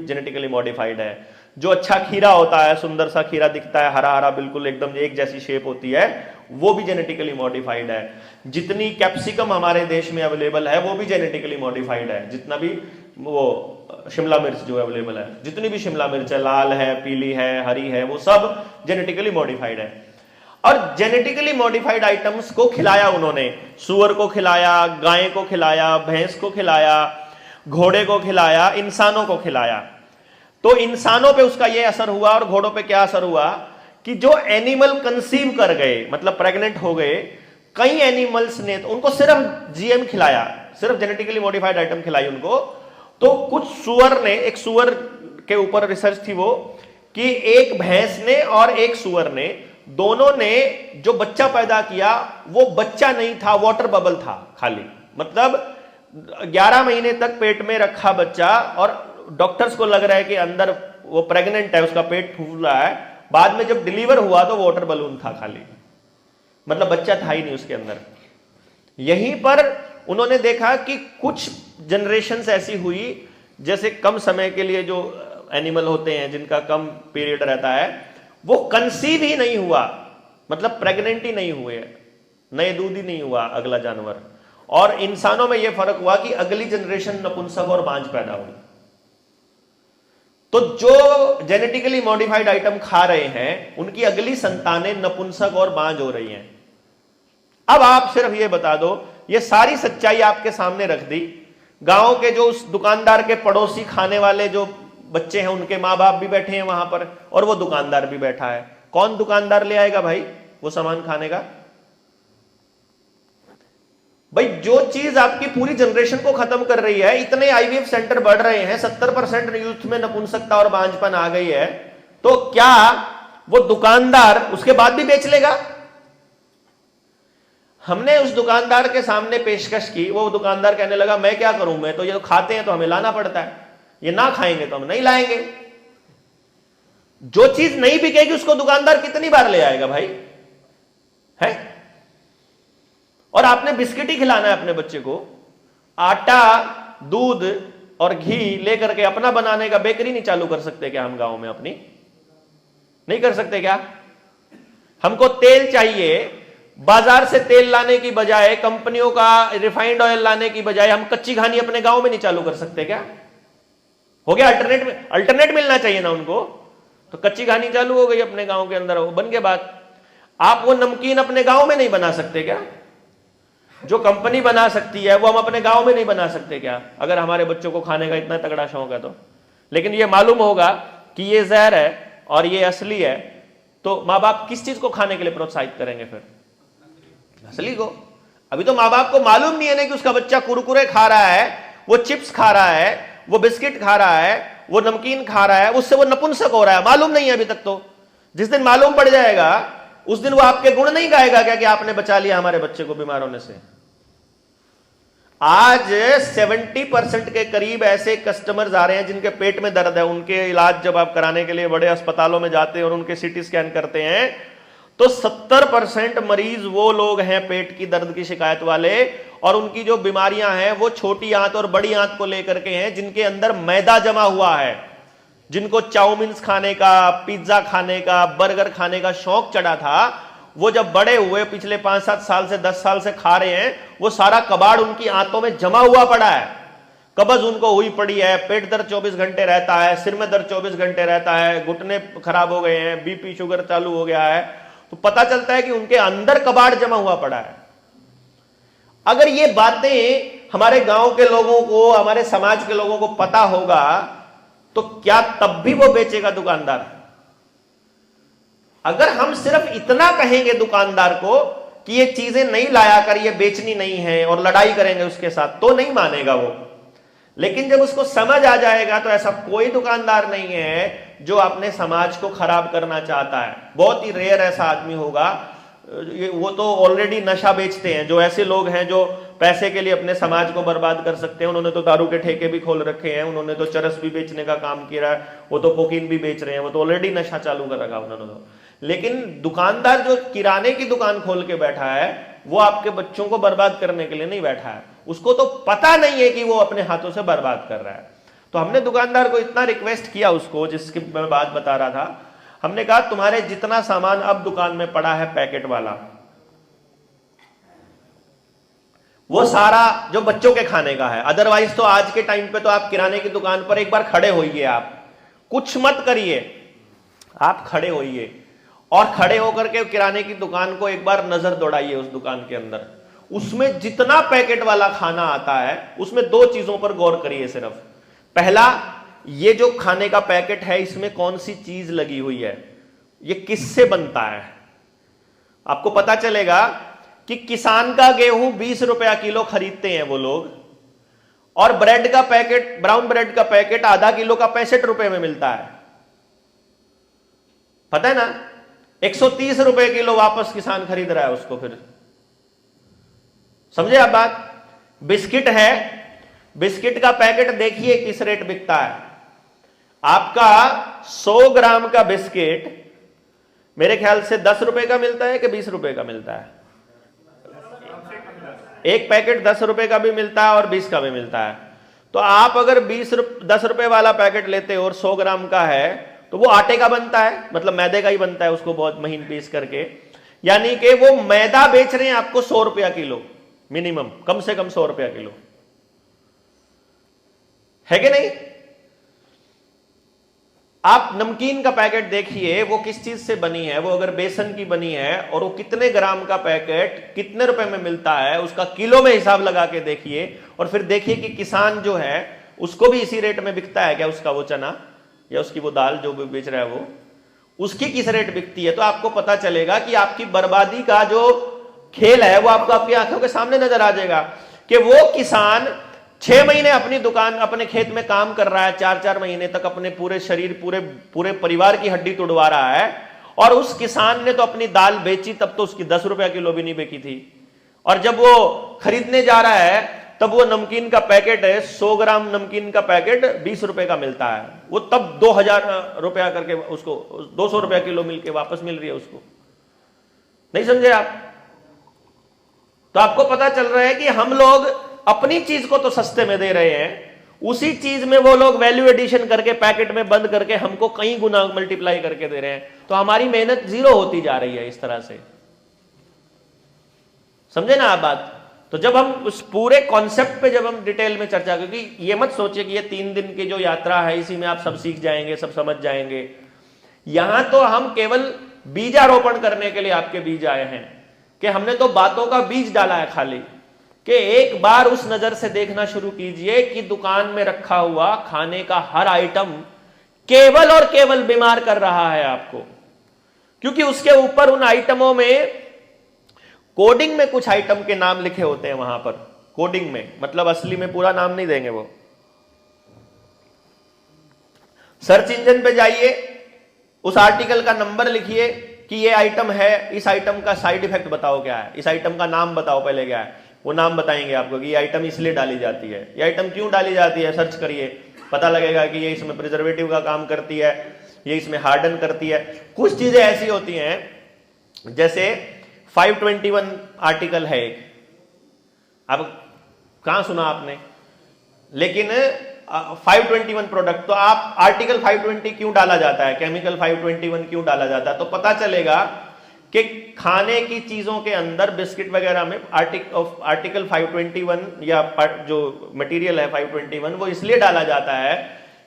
जेनेटिकली मॉडिफाइड है। जो अच्छा खीरा होता है, सुंदर सा खीरा दिखता है, हरा हरा बिल्कुल एकदम एक जैसी शेप होती है, वो भी जेनेटिकली मॉडिफाइड है। जितनी कैप्सिकम हमारे देश में अवेलेबल है वो भी जेनेटिकली मॉडिफाइड है। जितना भी वो शिमला मिर्च जो अवेलेबल है, जितनी भी शिमला मिर्च है, लाल है, पीली है, हरी है, वो सब जेनेटिकली मॉडिफाइड है। और जेनेटिकली मॉडिफाइड आइटम्स को खिलाया उन्होंने, सुअर को खिलाया, गाय को खिलाया, भैंस को खिलाया, घोड़े को खिलाया, इंसानों को खिलाया। तो इंसानों पे उसका यह असर हुआ, और घोड़ों पे क्या असर हुआ कि जो एनिमल कंसीव कर गए, मतलब प्रेग्नेंट हो गए, कई एनिमल्स ने तो उनको सिर्फ जीएम खिलाया, सिर्फ जेनेटिकली मॉडिफाइड आइटम खिलाई उनको। तो कुछ सुअर ने, एक सुअर के ऊपर रिसर्च थी वो, कि एक भैंस ने और एक सुअर ने, दोनों ने जो बच्चा पैदा किया वो बच्चा नहीं था, वाटर बबल था खाली। मतलब 11 महीने तक पेट में रखा बच्चा, और डॉक्टर्स को लग रहा है कि अंदर वो प्रेग्नेंट है, उसका पेट फूल रहा है, बाद में जब डिलीवर हुआ तो वाटर बलून था खाली, मतलब बच्चा था ही नहीं उसके अंदर। यहीं पर उन्होंने देखा कि कुछ जनरेशन्स ऐसी हुई, जैसे कम समय के लिए जो एनिमल होते हैं जिनका कम पीरियड रहता है, वो कंसीव ही नहीं हुआ, मतलब प्रेग्नेंट ही नहीं हुए, नए दूध ही नहीं हुआ अगला जानवर। और इंसानों में यह फर्क हुआ कि अगली जनरेशन नपुंसक और बांझ पैदा हुई। तो जो जेनेटिकली मॉडिफाइड आइटम खा रहे हैं उनकी अगली संतानें नपुंसक और बांझ हो रही हैं। अब आप सिर्फ ये बता दो, ये सारी सच्चाई आपके सामने रख दी, गांव के जो उस दुकानदार के पड़ोसी खाने वाले जो बच्चे हैं उनके माँ बाप भी बैठे हैं वहां पर, और वो दुकानदार भी बैठा है। कौन दुकानदार ले आएगा भाई वो सामान खाने का? भाई जो चीज आपकी पूरी जनरेशन को खत्म कर रही है, इतने आईवीएफ सेंटर बढ़ रहे हैं, 70% यूथ में नपुंसकता और बांझपन आ गई है, तो क्या वो दुकानदार उसके बाद भी बेच लेगा? हमने उस दुकानदार के सामने पेशकश की, वो दुकानदार कहने लगा मैं क्या करूं, मैं तो ये तो खाते हैं तो हमें लाना पड़ता है, ये ना खाएंगे तो हम नहीं लाएंगे। जो चीज नहीं बिकेगी उसको दुकानदार कितनी बार ले आएगा भाई, है? और आपने बिस्किट ही खिलाना है अपने बच्चे को, आटा, दूध और घी लेकर के अपना बनाने का बेकरी नहीं चालू कर सकते क्या हम गांव में अपनी? नहीं कर सकते क्या? हमको तेल चाहिए, बाजार से तेल लाने की बजाय, कंपनियों का रिफाइंड ऑयल लाने की बजाय हम कच्ची घानी अपने गांव में नहीं चालू कर सकते क्या? हो गया, अल्टरनेट मिलना चाहिए ना उनको। तो कच्ची घानी चालू हो गई अपने गांव के अंदर, वो बन के बात। आप वो नमकीन अपने गांव में नहीं बना सकते क्या? जो कंपनी बना सकती है वो हम अपने गांव में नहीं बना सकते क्या, अगर हमारे बच्चों को खाने का इतना तगड़ा शौक है तो? लेकिन ये मालूम होगा कि ये जहर है और ये असली है, तो माँ बाप किस चीज को खाने के लिए प्रोत्साहित करेंगे फिर? असली को। अभी तो माँ बाप को मालूम नहीं है ना कि उसका बच्चा कुरकुरे खा रहा है, वो चिप्स खा रहा है, वो बिस्किट खा रहा है, वो नमकीन खा रहा है, उससे वो नपुंसक हो रहा है, मालूम नहीं है अभी तक। तो जिस दिन मालूम पड़ जाएगा उस दिन वो आपके गुण नहीं गाएगा क्या कि आपने बचा लिया हमारे बच्चे को बीमार होने से। आज 70% के करीब ऐसे कस्टमर्स आ रहे हैं जिनके पेट में दर्द है, उनके इलाज जब आप कराने के लिए बड़े अस्पतालों में जाते हैं और उनके सीटी स्कैन करते हैं तो 70% मरीज वो लोग हैं पेट की दर्द की शिकायत वाले, और उनकी जो बीमारियां हैं वो छोटी आंत और बड़ी आंत को लेकर के हैं, जिनके अंदर मैदा जमा हुआ है, जिनको चाउमीन खाने का, पिज्जा खाने का, बर्गर खाने का शौक चढ़ा था, वो जब बड़े हुए पिछले 5-7 साल से 10 साल से खा रहे हैं, वो सारा कबाड़ उनकी आंतों में जमा हुआ पड़ा है, कब्ज उनको हुई पड़ी है, पेट दर्द 24 घंटे रहता है, सिर में दर्द 24 घंटे रहता है, घुटने खराब हो गए हैं, बीपी शुगर चालू हो गया है। तो पता चलता है कि उनके अंदर कबाड़ जमा हुआ पड़ा है। अगर ये बातें हमारे गांव के लोगों को, हमारे समाज के लोगों को पता होगा तो क्या तब भी वो बेचेगा दुकानदार? अगर हम सिर्फ इतना कहेंगे दुकानदार को कि ये चीजें नहीं लाया कर, ये बेचनी नहीं है, और लड़ाई करेंगे उसके साथ, तो नहीं मानेगा वो। लेकिन जब उसको समझ आ जाएगा तो ऐसा कोई दुकानदार नहीं है जो अपने समाज को खराब करना चाहता है। बहुत ही रेयर ऐसा आदमी होगा, वो तो ऑलरेडी नशा बेचते हैं। जो ऐसे लोग हैं जो पैसे के लिए अपने समाज को बर्बाद कर सकते हैं, उन्होंने तो दारू के ठेके भी खोल रखे हैं, उन्होंने तो चरस भी बेचने का काम किया है, वो तो कोकीन भी बेच रहे हैं, वो तो ऑलरेडी नशा चालू कर रखा उन्होंने तो। लेकिन दुकानदार जो किराने की दुकान खोल के बैठा है वो आपके बच्चों को बर्बाद करने के लिए नहीं बैठा है, उसको तो पता नहीं है कि वो अपने हाथों से बर्बाद कर रहा है। तो हमने दुकानदार को इतना रिक्वेस्ट किया, उसको जिसकी मैं बात बता रहा था, हमने कहा तुम्हारे जितना सामान अब दुकान में पड़ा है पैकेट वाला, वो सारा जो बच्चों के खाने का है, अदरवाइज तो आज के टाइम पे तो आप किराने की दुकान पर एक बार खड़े होइए, आप कुछ मत करिए, आप खड़े होइए और खड़े होकर के किराने की दुकान को एक बार नजर दौड़ाइए उस दुकान के अंदर। उसमें जितना पैकेट वाला खाना आता है उसमें 2 चीजों पर गौर करिए सिर्फ। पहला, ये जो खाने का पैकेट है इसमें कौन सी चीज लगी हुई है, ये किससे बनता है। आपको पता चलेगा कि किसान का गेहूं 20 रुपया किलो खरीदते हैं वो लोग, और ब्रेड का पैकेट, ब्राउन ब्रेड का पैकेट आधा किलो का 65 रुपए में मिलता है। पता है ना, 130 रुपए किलो वापस किसान खरीद रहा है उसको। फिर समझे आप बात? बिस्किट है, बिस्किट का पैकेट देखिए किस रेट बिकता है। आपका 100 ग्राम का बिस्किट मेरे ख्याल से 10 रुपए का मिलता है कि 20 रुपए का मिलता है। एक पैकेट 10 रुपए का भी मिलता है और 20 का भी मिलता है। तो आप अगर 10 रुपए वाला पैकेट लेते हो और 100 ग्राम का है तो वो आटे का बनता है, मतलब मैदे का ही बनता है, उसको बहुत महीन पीस करके। यानी कि वो मैदा बेच रहे हैं आपको 100 रुपया किलो, मिनिमम, कम से कम 100 रुपया किलो, है कि नहीं? आप नमकीन का पैकेट देखिए वो किस चीज से बनी है, वो अगर बेसन की बनी है और वो कितने ग्राम का पैकेट कितने रुपए में मिलता है, उसका किलो में हिसाब लगा के देखिए, और फिर देखिए कि किसान जो है उसको भी इसी रेट में बिकता है क्या, उसका वो चना या उसकी वो दाल जो बेच रहा है वो, उसकी किस रेट बिकती है। तो आपको पता चलेगा कि आपकी बर्बादी का जो खेल है वो आपको आपकी आंखों के सामने नजर आ जाएगा कि वो किसान 6 महीने अपनी दुकान, अपने खेत में काम कर रहा है, 4-4 महीने तक अपने पूरे शरीर, पूरे परिवार की हड्डी तोड़वा रहा है, और उस किसान ने तो अपनी दाल बेची तब तो उसकी 10 रुपया किलो भी नहीं बेची थी, और जब वो खरीदने जा रहा है तब वो नमकीन का पैकेट है, 100 ग्राम नमकीन का पैकेट 20 रुपए का मिलता है, वो तब 2000 रुपया करके उसको 200 रुपया किलो मिलके वापस मिल रही है उसको। नहीं समझे आप? तो आपको पता चल रहा है कि हम लोग अपनी चीज को तो सस्ते में दे रहे हैं, उसी चीज में वो लोग वैल्यू एडिशन करके पैकेट में बंद करके हमको कई गुना मल्टीप्लाई करके दे रहे हैं, तो हमारी मेहनत जीरो होती जा रही है इस तरह से। समझे ना आप बात? तो जब हम उस पूरे कॉन्सेप्ट पे जब हम डिटेल में चर्चा, क्योंकि ये मत सोचिए कि ये 3 दिन की जो यात्रा है इसी में आप सब सीख जाएंगे, सब समझ जाएंगे। यहां तो हम केवल बीजारोपण करने के लिए आपके बीच आए हैं, कि हमने तो बातों का बीज डाला है खाली, कि एक बार उस नजर से देखना शुरू कीजिए कि दुकान में रखा हुआ खाने का हर आइटम केवल और केवल बीमार कर रहा है आपको, क्योंकि उसके ऊपर उन आइटमों में कोडिंग में कुछ आइटम के नाम लिखे होते हैं। वहां पर कोडिंग में मतलब असली में पूरा नाम नहीं देंगे वो। सर्च इंजन पे जाइए, उस आर्टिकल का नंबर लिखिए कि ये आइटम है, इस आइटम का साइड इफेक्ट बताओ क्या है, इस आइटम का नाम बताओ पहले क्या है, वो नाम बताएंगे आपको कि ये आइटम इसलिए डाली जाती है, ये आइटम क्यों डाली जाती है, सर्च करिए, पता लगेगा कि ये इसमें प्रिजर्वेटिव का काम करती है, ये इसमें हार्डन करती है। कुछ चीजें ऐसी होती हैं, जैसे 521 आर्टिकल है एक, अब कहां सुना आपने, लेकिन 521 प्रोडक्ट, तो आप आर्टिकल 520 क्यों डाला जाता है, केमिकल 521 क्यों डाला जाता है, तो पता चलेगा कि खाने की चीजों के अंदर बिस्किट वगैरह में आर्टिकल 521 या जो मटेरियल है 521 वो इसलिए डाला जाता है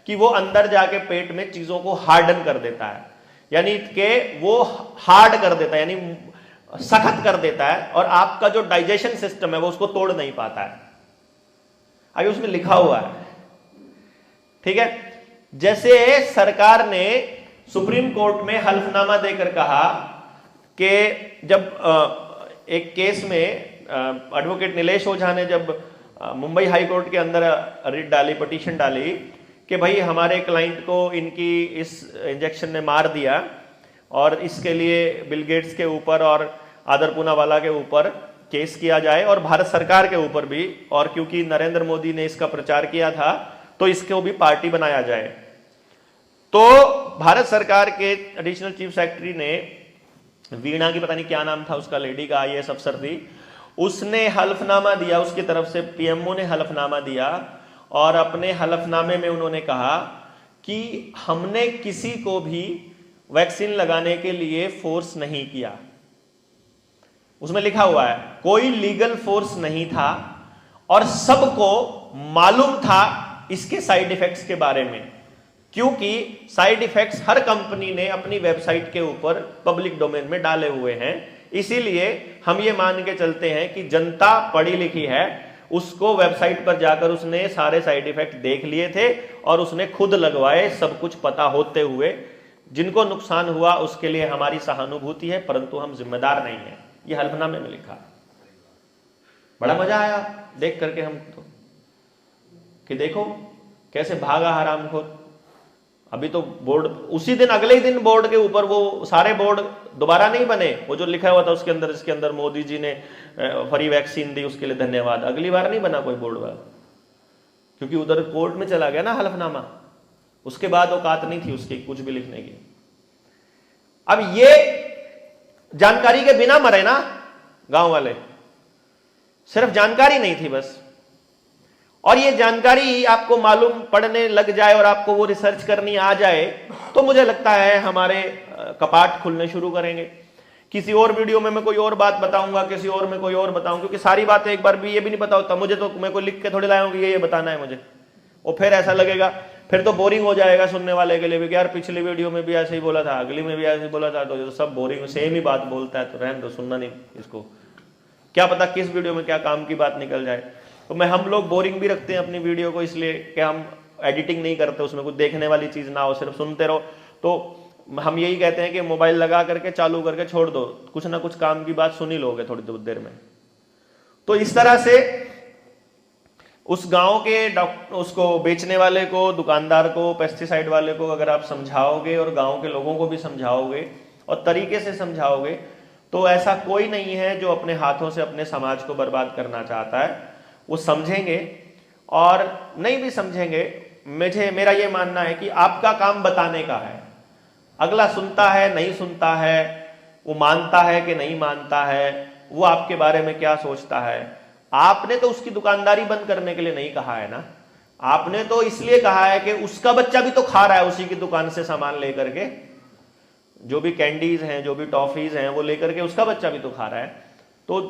कि वो अंदर जाके पेट में चीजों को हार्डन कर देता है, यानी कि वो हार्ड कर देता है, यानी सख्त कर देता है, और आपका जो डाइजेशन सिस्टम है वो उसको तोड़ नहीं पाता है। अभी उसमें लिखा हुआ है, ठीक है। जैसे सरकार ने सुप्रीम कोर्ट में हल्फनामा देकर कहा कि जब एक केस में एडवोकेट नीलेश ओझा ने जब मुंबई हाई कोर्ट के अंदर रिट डाली, पिटीशन डाली कि भाई हमारे क्लाइंट को इनकी इस इंजेक्शन ने मार दिया और इसके लिए बिल गेट्स के ऊपर और आदर पूनावाला के ऊपर केस किया जाए और भारत सरकार के ऊपर भी, और क्योंकि नरेंद्र मोदी ने इसका प्रचार किया था तो इसको भी पार्टी बनाया जाए। तो भारत सरकार के एडिशनल चीफ सेक्रेटरी ने, वीणा की पता नहीं क्या नाम था उसका, लेडी का IAS अफसर थी, उसने हल्फनामा दिया, उसकी तरफ से PMO ने हल्फनामा दिया, और अपने हल्फनामे में उन्होंने कहा कि हमने किसी को भी वैक्सीन लगाने के लिए फोर्स नहीं किया। उसमें लिखा हुआ है कोई लीगल फोर्स नहीं था और सबको मालूम था इसके साइड इफेक्ट्स के बारे में, क्योंकि साइड इफेक्ट्स हर कंपनी ने अपनी वेबसाइट के ऊपर पब्लिक डोमेन में डाले हुए हैं। इसीलिए हम ये मान के चलते हैं कि जनता पढ़ी लिखी है, उसको वेबसाइट पर जाकर उसने सारे साइड इफेक्ट देख लिए थे और उसने खुद लगवाए, सब कुछ पता होते हुए। जिनको नुकसान हुआ उसके लिए हमारी सहानुभूति है, परंतु हम जिम्मेदार नहीं है। ये हल्फनामे में लिखा। बड़ा मजा आया देख करके हमको कि देखो कैसे भागा हरामखोर। अभी तो बोर्ड उसी दिन, अगले ही दिन बोर्ड के ऊपर वो सारे बोर्ड दोबारा नहीं बने, वो जो लिखा हुआ था उसके अंदर, इसके अंदर मोदी जी ने फ्री वैक्सीन दी उसके लिए धन्यवाद, अगली बार नहीं बना कोई बोर्ड वाला, क्योंकि उधर कोर्ट में चला गया ना हल्फनामा। उसके बाद औकात नहीं थी उसकी कुछ भी लिखने की। अब ये जानकारी के बिना मरे ना गांव वाले, सिर्फ जानकारी नहीं थी बस। और ये जानकारी आपको मालूम पड़ने लग जाए और आपको वो रिसर्च करनी आ जाए तो मुझे लगता है हमारे कपाट खुलने शुरू करेंगे। किसी और वीडियो में मैं कोई और बात बताऊंगा, किसी और में कोई और बताऊंगा, क्योंकि सारी बातें एक बार भी ये भी नहीं पता होता मुझे, तो मैं कोई लिख के थोड़ी लाया हूं कि ये बताना है मुझे। और फिर ऐसा लगेगा, फिर तो बोरिंग हो जाएगा सुनने वाले के लिए भी, यार पिछली वीडियो में भी ऐसे ही बोला था, अगली में भी ऐसे ही बोला था, तो सब बोरिंग सेम ही बात बोलता है, तो रहने दो, सुनना नहीं इसको। क्या पता किस वीडियो में क्या काम की बात निकल जाए। तो हम लोग बोरिंग भी रखते हैं अपनी वीडियो को, इसलिए कि हम एडिटिंग नहीं करते, उसमें कुछ देखने वाली चीज ना हो, सिर्फ सुनते रहो। तो हम यही कहते हैं कि मोबाइल लगा करके चालू करके छोड़ दो, कुछ ना कुछ काम की बात सुन ही लोगे थोड़ी देर में। तो इस तरह से उस गांव के डॉक्टर, उसको बेचने वाले को, दुकानदार को, पेस्टिसाइड वाले को अगर आप समझाओगे और गांव के लोगों को भी समझाओगे और तरीके से समझाओगे, तो ऐसा कोई नहीं है जो अपने हाथों से अपने समाज को बर्बाद करना चाहता है। वो समझेंगे और नहीं भी समझेंगे, मेरा ये मानना है कि आपका काम बताने का है। अगला सुनता है नहीं सुनता है, वो मानता है कि नहीं मानता है, वो आपके बारे में क्या सोचता है, आपने तो उसकी दुकानदारी बंद करने के लिए नहीं कहा है ना। आपने तो इसलिए कहा है कि उसका बच्चा भी तो खा रहा है उसी की दुकान से सामान लेकर के, जो भी कैंडीज हैं, जो भी टॉफीज हैं, वो लेकर के उसका बच्चा भी तो खा रहा है। तो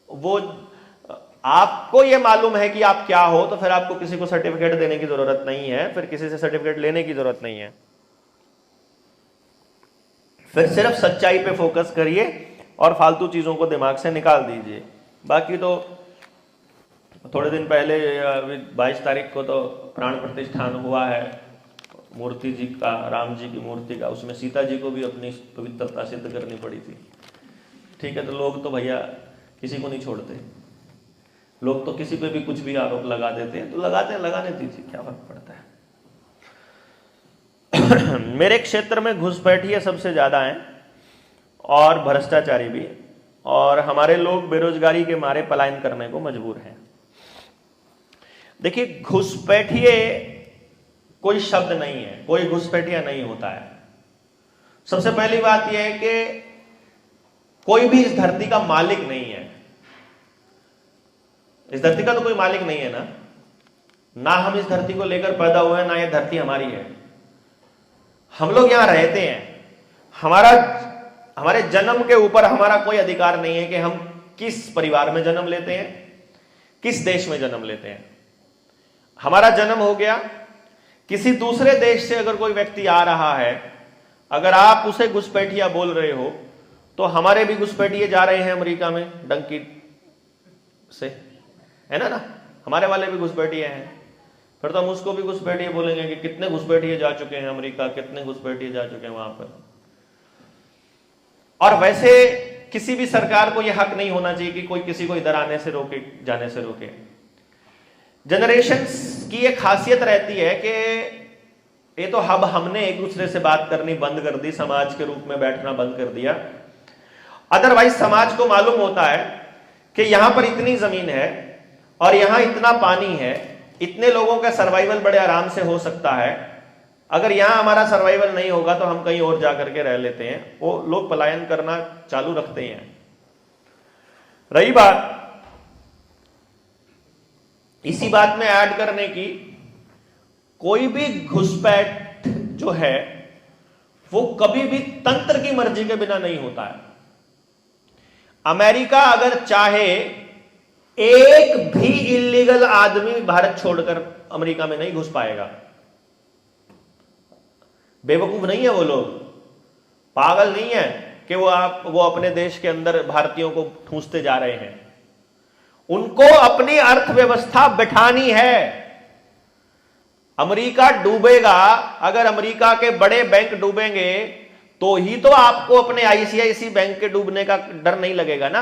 वो आपको ये मालूम है कि आप क्या हो, तो फिर आपको किसी को सर्टिफिकेट देने की जरूरत नहीं है, फिर किसी से सर्टिफिकेट लेने की जरूरत नहीं है। फिर सिर्फ सच्चाई पे फोकस करिए और फालतू चीजों को दिमाग से निकाल दीजिए। बाकी तो थोड़े दिन पहले 22 तारीख को तो प्राण प्रतिष्ठान हुआ है मूर्ति जी का, राम जी की मूर्ति का। उसमें सीता जी को भी अपनी पवित्रता सिद्ध करनी पड़ी थी। ठीक है, तो लोग तो भैया किसी को नहीं छोड़ते, लोग तो किसी पे भी कुछ भी आरोप लगा देते हैं, तो लगाते हैं, लगाने दीजिए, क्या फर्क पड़ता है। मेरे क्षेत्र में घुसपैठिए सबसे ज्यादा हैं और भ्रष्टाचारी भी, और हमारे लोग बेरोजगारी के मारे पलायन करने को मजबूर हैं। देखिए, घुसपैठिए कोई शब्द नहीं है, कोई घुसपैठिया नहीं होता है। सबसे पहली बात यह है कि कोई भी इस धरती का मालिक नहीं है। इस धरती का तो कोई मालिक नहीं है ना हम इस धरती को लेकर पैदा हुए हैं, ना ये धरती हमारी है। हम लोग यहां रहते हैं। हमारे जन्म के ऊपर हमारा कोई अधिकार नहीं है कि हम किस परिवार में जन्म लेते हैं, किस देश में जन्म लेते हैं। हमारा जन्म हो गया, किसी दूसरे देश से अगर कोई व्यक्ति आ रहा है, अगर आप उसे घुसपैठिया बोल रहे हो, तो हमारे भी घुसपैठिए जा रहे हैं अमेरिका में डंकी से, है ना हमारे वाले भी घुसपैठिए हैं। फिर तो हम उसको भी घुसपैठिए बोलेंगे कि कितने घुसपैठिए जा चुके हैं अमेरिका, कितने घुसपैठिए जा चुके हैं वहां पर। और वैसे किसी भी सरकार को यह हक नहीं होना चाहिए कि कोई किसी को इधर आने से रोके, जाने से रोके। जनरेशंस की एक खासियत रहती है कि ये तो अब हमने एक दूसरे से बात करनी बंद कर दी, समाज के रूप में बैठना बंद कर दिया। अदरवाइज समाज को मालूम होता है कि यहां पर इतनी जमीन है और यहां इतना पानी है, इतने लोगों का सर्वाइवल बड़े आराम से हो सकता है। अगर यहां हमारा सर्वाइवल नहीं होगा तो हम कहीं और जाकर के रह लेते हैं। वो लोग पलायन करना चालू रखते हैं। रही बात इसी बात में ऐड करने की, कोई भी घुसपैठ जो है वो कभी भी तंत्र की मर्जी के बिना नहीं होता है। अमेरिका अगर चाहे, एक भी इलीगल आदमी भारत छोड़कर अमेरिका में नहीं घुस पाएगा। बेवकूफ नहीं है वो लोग, पागल नहीं है कि वो अपने देश के अंदर भारतीयों को ठूंसते जा रहे हैं। उनको अपनी अर्थव्यवस्था बिठानी है। अमेरिका डूबेगा, अगर अमेरिका के बड़े बैंक डूबेंगे तो ही तो आपको अपने आईसीआईसी बैंक के डूबने का डर नहीं लगेगा ना,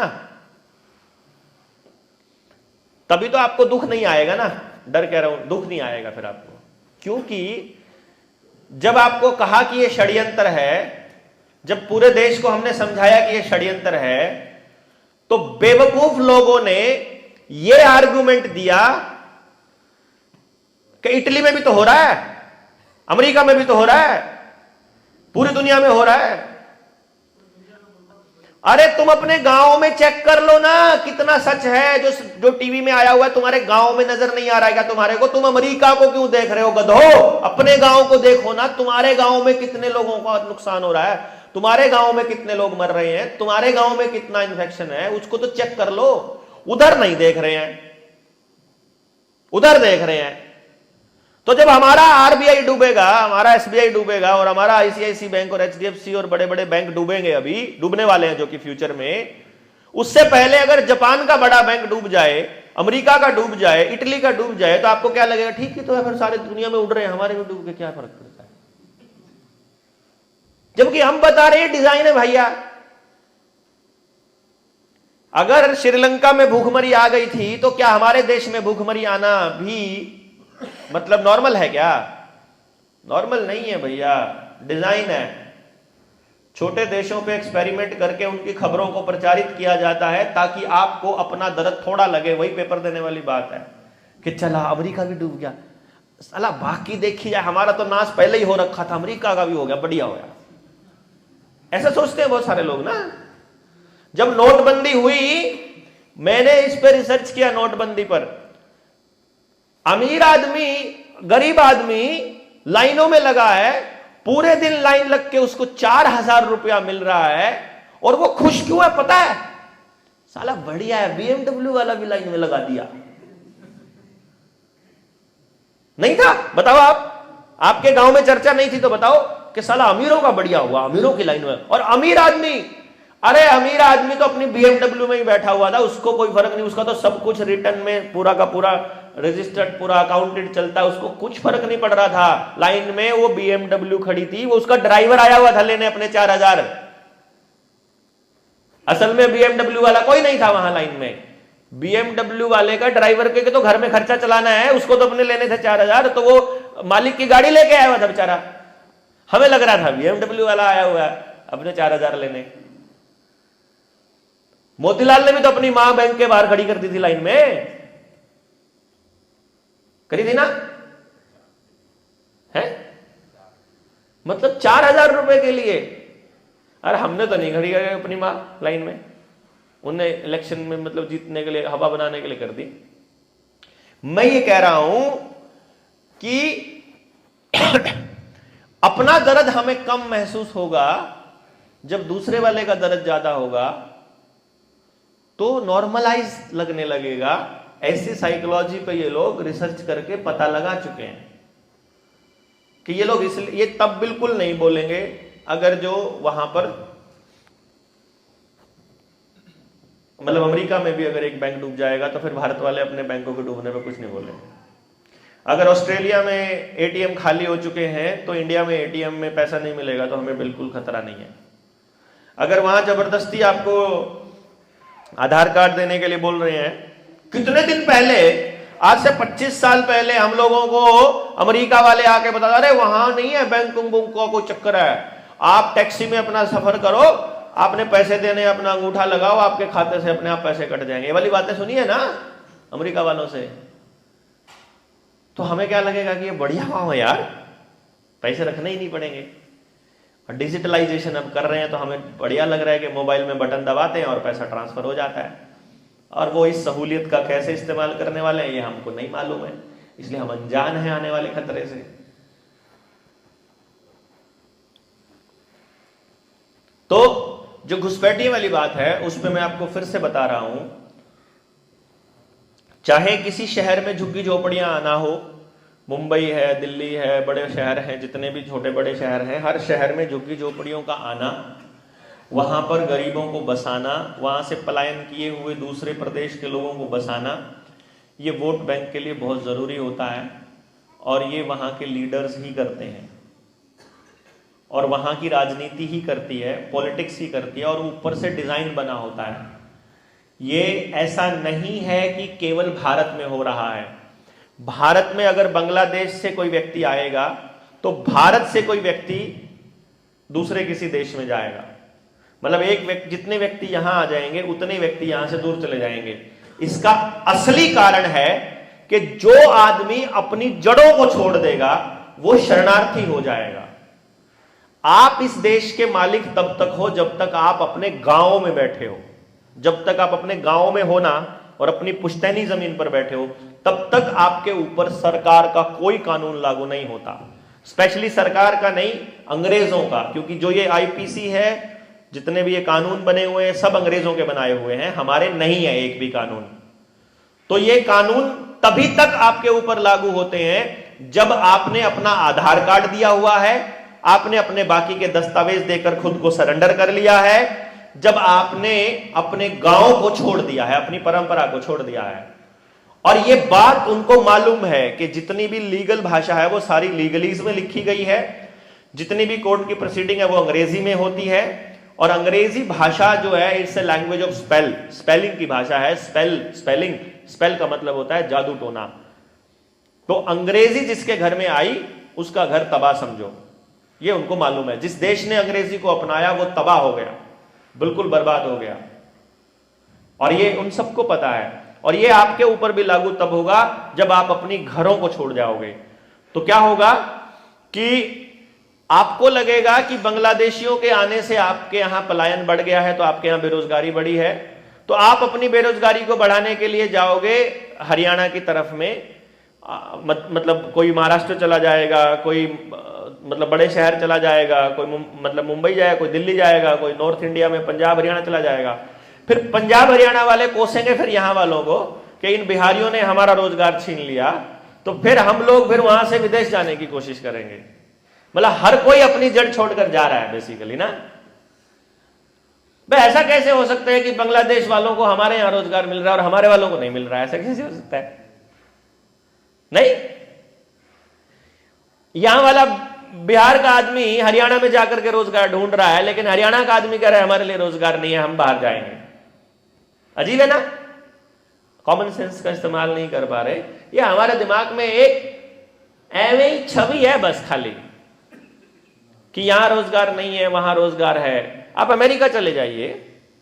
तभी तो आपको दुख नहीं आएगा ना। डर कह रहा हूं, दुख नहीं आएगा फिर आपको, क्योंकि जब आपको कहा कि यह षड्यंत्र है, जब पूरे देश को हमने समझाया कि यह षड्यंत्र है, तो बेवकूफ लोगों ने यह आर्गुमेंट दिया कि इटली में भी तो हो रहा है, अमेरिका में भी तो हो रहा है, पूरी दुनिया में हो रहा है। अरे तुम अपने गांव में चेक कर लो ना, कितना सच है जो टीवी में आया हुआ है तुम्हारे गांव में नजर नहीं आ रहा है क्या तुम्हारे को? तुम अमेरिका को क्यों देख रहे हो गधो? अपने गांव को देखो ना, तुम्हारे गांव में कितने लोगों का नुकसान हो रहा है, तुम्हारे गांव में कितने लोग मर रहे हैं, तुम्हारे गांव में कितना इन्फेक्शन है, उसको तो चेक कर लो। उधर नहीं देख रहे हैं, उधर देख रहे हैं। तो जब हमारा आरबीआई डूबेगा, हमारा एसबीआई डूबेगा और हमारा आईसीआईसी बैंक और एचडीएफसी और बड़े बड़े बैंक डूबेंगे, अभी डूबने वाले हैं जो कि फ्यूचर में, उससे पहले अगर जापान का बड़ा बैंक डूब जाए, अमेरिका का डूब जाए, इटली का डूब जाए, तो आपको क्या लगेगा? ठीक है, तो है, फिर सारे दुनिया में उड़ रहे हैं, हमारे में डूब के क्या फर्क पड़ता है? जबकि हम बता रहे हैं डिजाइन है भैया। अगर श्रीलंका में भूखमरी आ गई थी तो क्या हमारे देश में भूखमरी आना भी मतलब नॉर्मल है क्या? नॉर्मल नहीं है भैया, डिजाइन है। छोटे देशों पे एक्सपेरिमेंट करके उनकी खबरों को प्रचारित किया जाता है ताकि आपको अपना दर्द थोड़ा लगे। वही पेपर देने वाली बात है कि चला अमेरिका भी डूब गया, साला बाकी देखी जाए, हमारा तो नाश पहले ही हो रखा था, अमेरिका का भी हो गया, बढ़िया हो गया। ऐसा सोचते हैं बहुत सारे लोग ना। जब नोटबंदी हुई, मैंने इस पर रिसर्च किया, नोटबंदी पर। अमीर आदमी, गरीब आदमी लाइनों में लगा है, पूरे दिन लाइन लग के उसको 4,000 रुपया मिल रहा है, और वो खुश क्यों है पता है? साला बढ़िया है, BMW वाला भी लाइन में लगा दिया। नहीं था? बताओ आपके गांव में चर्चा नहीं थी तो बताओ कि साला अमीरों का बढ़िया हुआ, अमीरों की लाइन में। और अमीर आदमी, अरे अमीर आदमी तो अपनी BMW में ही बैठा हुआ था, उसको कोई फर्क नहीं, उसका तो सब कुछ रिटर्न में पूरा का पूरा रजिस्टर्ड, पूरा अकाउंटेड चलता है, उसको कुछ फर्क नहीं पड़ रहा था। लाइन में वो BMW खड़ी थी, वो उसका ड्राइवर आया हुआ था लेने अपने 4,000। असल में BMW वाला कोई नहीं था वहां लाइन में, BMW वाले का ड्राइवर के तो घर में खर्चा चलाना है, उसको तो अपने लेने थे 4,000, तो वो मालिक की गाड़ी लेके आया हुआ था बेचारा। हमें लग रहा था BMW वाला आया हुआ है अपने 4,000 लेने। मोतीलाल ने भी तो अपनी मां बैंक के बाहर खड़ी कर दी थी लाइन में, करी थी ना? है मतलब 4,000 रुपए के लिए। अरे हमने तो नहीं खड़ी कर अपनी मां लाइन में, उन्हें इलेक्शन में मतलब जीतने के लिए, हवा बनाने के लिए कर दी। मैं ये कह रहा हूं कि अपना दर्द हमें कम महसूस होगा जब दूसरे वाले का दर्द ज्यादा होगा, तो नॉर्मलाइज लगने लगेगा। ऐसी साइकोलॉजी पे ये लोग रिसर्च करके पता लगा चुके हैं कि ये लोग इसलिए, ये तब बिल्कुल नहीं बोलेंगे अगर जो वहां पर, मतलब अमेरिका में भी अगर एक बैंक डूब जाएगा तो फिर भारत वाले अपने बैंकों के डूबने पे कुछ नहीं बोलेंगे। अगर ऑस्ट्रेलिया में एटीएम खाली हो चुके हैं तो इंडिया में एटीएम में पैसा नहीं मिलेगा तो हमें बिल्कुल खतरा नहीं है। अगर वहां जबरदस्ती आपको आधार कार्ड देने के लिए बोल रहे हैं, कितने दिन पहले, आज से 25 साल पहले हम लोगों को अमेरिका वाले आके बता, अरे वहां नहीं है बैंक का कोई चक्कर है, आप टैक्सी में अपना सफर करो, आपने पैसे देने, अपना अंगूठा लगाओ, आपके खाते से अपने आप पैसे कट जाएंगे। ये वाली बातें सुनी है ना अमेरिका वालों से? तो हमें क्या लगेगा कि ये बढ़िया हुआ यार, पैसे रखने ही नहीं पड़ेंगे। और डिजिटलाइजेशन अब कर रहे हैं तो हमें बढ़िया लग रहा है कि मोबाइल में बटन दबाते हैं और पैसा ट्रांसफर हो जाता है। और वो इस सहूलियत का कैसे इस्तेमाल करने वाले हैं ये हमको नहीं मालूम है, इसलिए हम अनजान हैं आने वाले खतरे से। तो जो घुसपैठिए वाली बात है उस पर मैं आपको फिर से बता रहा हूं, चाहे किसी शहर में झुग्गी झोपड़ियां आना हो, मुंबई है, दिल्ली है, बड़े शहर हैं, जितने भी छोटे बड़े शहर हैं, हर शहर में झुग्गी झोपड़ियों का आना, वहां पर गरीबों को बसाना, वहां से पलायन किए हुए दूसरे प्रदेश के लोगों को बसाना, ये वोट बैंक के लिए बहुत ज़रूरी होता है। और ये वहाँ के लीडर्स ही करते हैं और वहाँ की राजनीति ही करती है, पॉलिटिक्स ही करती है, और ऊपर से डिज़ाइन बना होता है। ये ऐसा नहीं है कि केवल भारत में हो रहा है। भारत में अगर बांग्लादेश से कोई व्यक्ति आएगा तो भारत से कोई व्यक्ति दूसरे किसी देश में जाएगा, मतलब एक व्यक्ति, जितने व्यक्ति यहां आ जाएंगे उतने व्यक्ति यहां से दूर चले जाएंगे। इसका असली कारण है कि जो आदमी अपनी जड़ों को छोड़ देगा वो शरणार्थी हो जाएगा। आप इस देश के मालिक तब तक हो जब तक आप अपने गांवों में बैठे हो, जब तक आप अपने गांव में हो ना और अपनी पुश्तैनी जमीन पर बैठे हो, तब तक आपके ऊपर सरकार का कोई कानून लागू नहीं होता। स्पेशली सरकार का नहीं, अंग्रेजों का, क्योंकि जो ये आईपीसी है, जितने भी ये कानून बने हुए हैं सब अंग्रेजों के बनाए हुए हैं, हमारे नहीं है एक भी कानून। तो ये कानून तभी तक आपके ऊपर लागू होते हैं जब आपने अपना आधार कार्ड दिया हुआ है, आपने अपने बाकी के दस्तावेज देकर खुद को सरेंडर कर लिया है, जब आपने अपने गांव को छोड़ दिया है, अपनी परंपरा को छोड़ दिया है। और ये बात उनको मालूम है कि जितनी भी लीगल भाषा है वो सारी लीगलीज में लिखी गई है, जितनी भी कोर्ट की प्रोसीडिंग है वो अंग्रेजी में होती है, और अंग्रेजी भाषा जो है it's a language of spell, spelling की भाषा है। स्पेलिंग, स्पेल का मतलब होता है जादू टोना। तो अंग्रेजी जिसके घर में आई उसका घर तबाह समझो, ये उनको मालूम है। जिस देश ने अंग्रेजी को अपनाया वो तबाह हो गया, बिल्कुल बर्बाद हो गया, और ये उन सबको पता है। और ये आपके ऊपर भी लागू तब होगा जब आप अपनी घरों को छोड़ जाओगे। तो क्या होगा कि आपको लगेगा कि बांग्लादेशियों के आने से आपके यहां पलायन बढ़ गया है, तो आपके यहां बेरोजगारी बढ़ी है, तो आप अपनी बेरोजगारी को बढ़ाने के लिए जाओगे हरियाणा की तरफ में, मतलब कोई महाराष्ट्र चला जाएगा, कोई मतलब बड़े शहर चला जाएगा, कोई मतलब मुंबई जाएगा, कोई दिल्ली जाएगा, कोई नॉर्थ इंडिया में पंजाब हरियाणा चला जाएगा। फिर पंजाब हरियाणा वाले कोसेंगे फिर यहाँ वालों को कि इन बिहारियों ने हमारा रोजगार छीन लिया, तो फिर हम लोग फिर वहां से विदेश जाने की कोशिश करेंगे। मतलब हर कोई अपनी जड़ छोड़कर जा रहा है बेसिकली ना। भाई ऐसा कैसे हो सकता है कि बांग्लादेश वालों को हमारे यहां रोजगार मिल रहा है और हमारे वालों को नहीं मिल रहा है? ऐसा कैसे हो सकता है? नहीं, यहां वाला बिहार का आदमी हरियाणा में जाकर के रोजगार ढूंढ रहा है, लेकिन हरियाणा का आदमी कह रहा है हमारे लिए रोजगार नहीं है, हम बाहर जाएंगे। अजीब है ना, कॉमन सेंस का इस्तेमाल नहीं कर पा रहे। ये हमारे दिमाग में एक ऐवे ही छवि है बस खाली कि यहां रोजगार नहीं है, वहां रोजगार है। आप अमेरिका चले जाइए,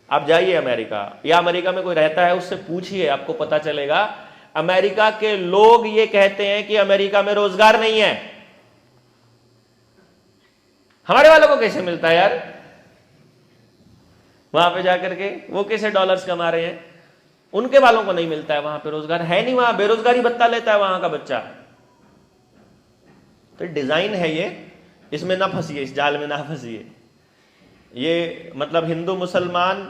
आप जाइए अमेरिका, या अमेरिका में कोई रहता है उससे पूछिए, आपको पता चलेगा अमेरिका के लोग ये कहते हैं कि अमेरिका में रोजगार नहीं है। हमारे वालों को कैसे मिलता है यार? वहां पे जाकर के वो कैसे डॉलर्स कमा रहे हैं? उनके वालों को नहीं मिलता है, वहां पे रोजगार है नहीं, वहां बेरोजगारी भत्ता लेता है वहां का बच्चा। तो डिजाइन है ये, इसमें ना फंसिए, इस जाल में ना फंसिए। ये मतलब हिंदू मुसलमान,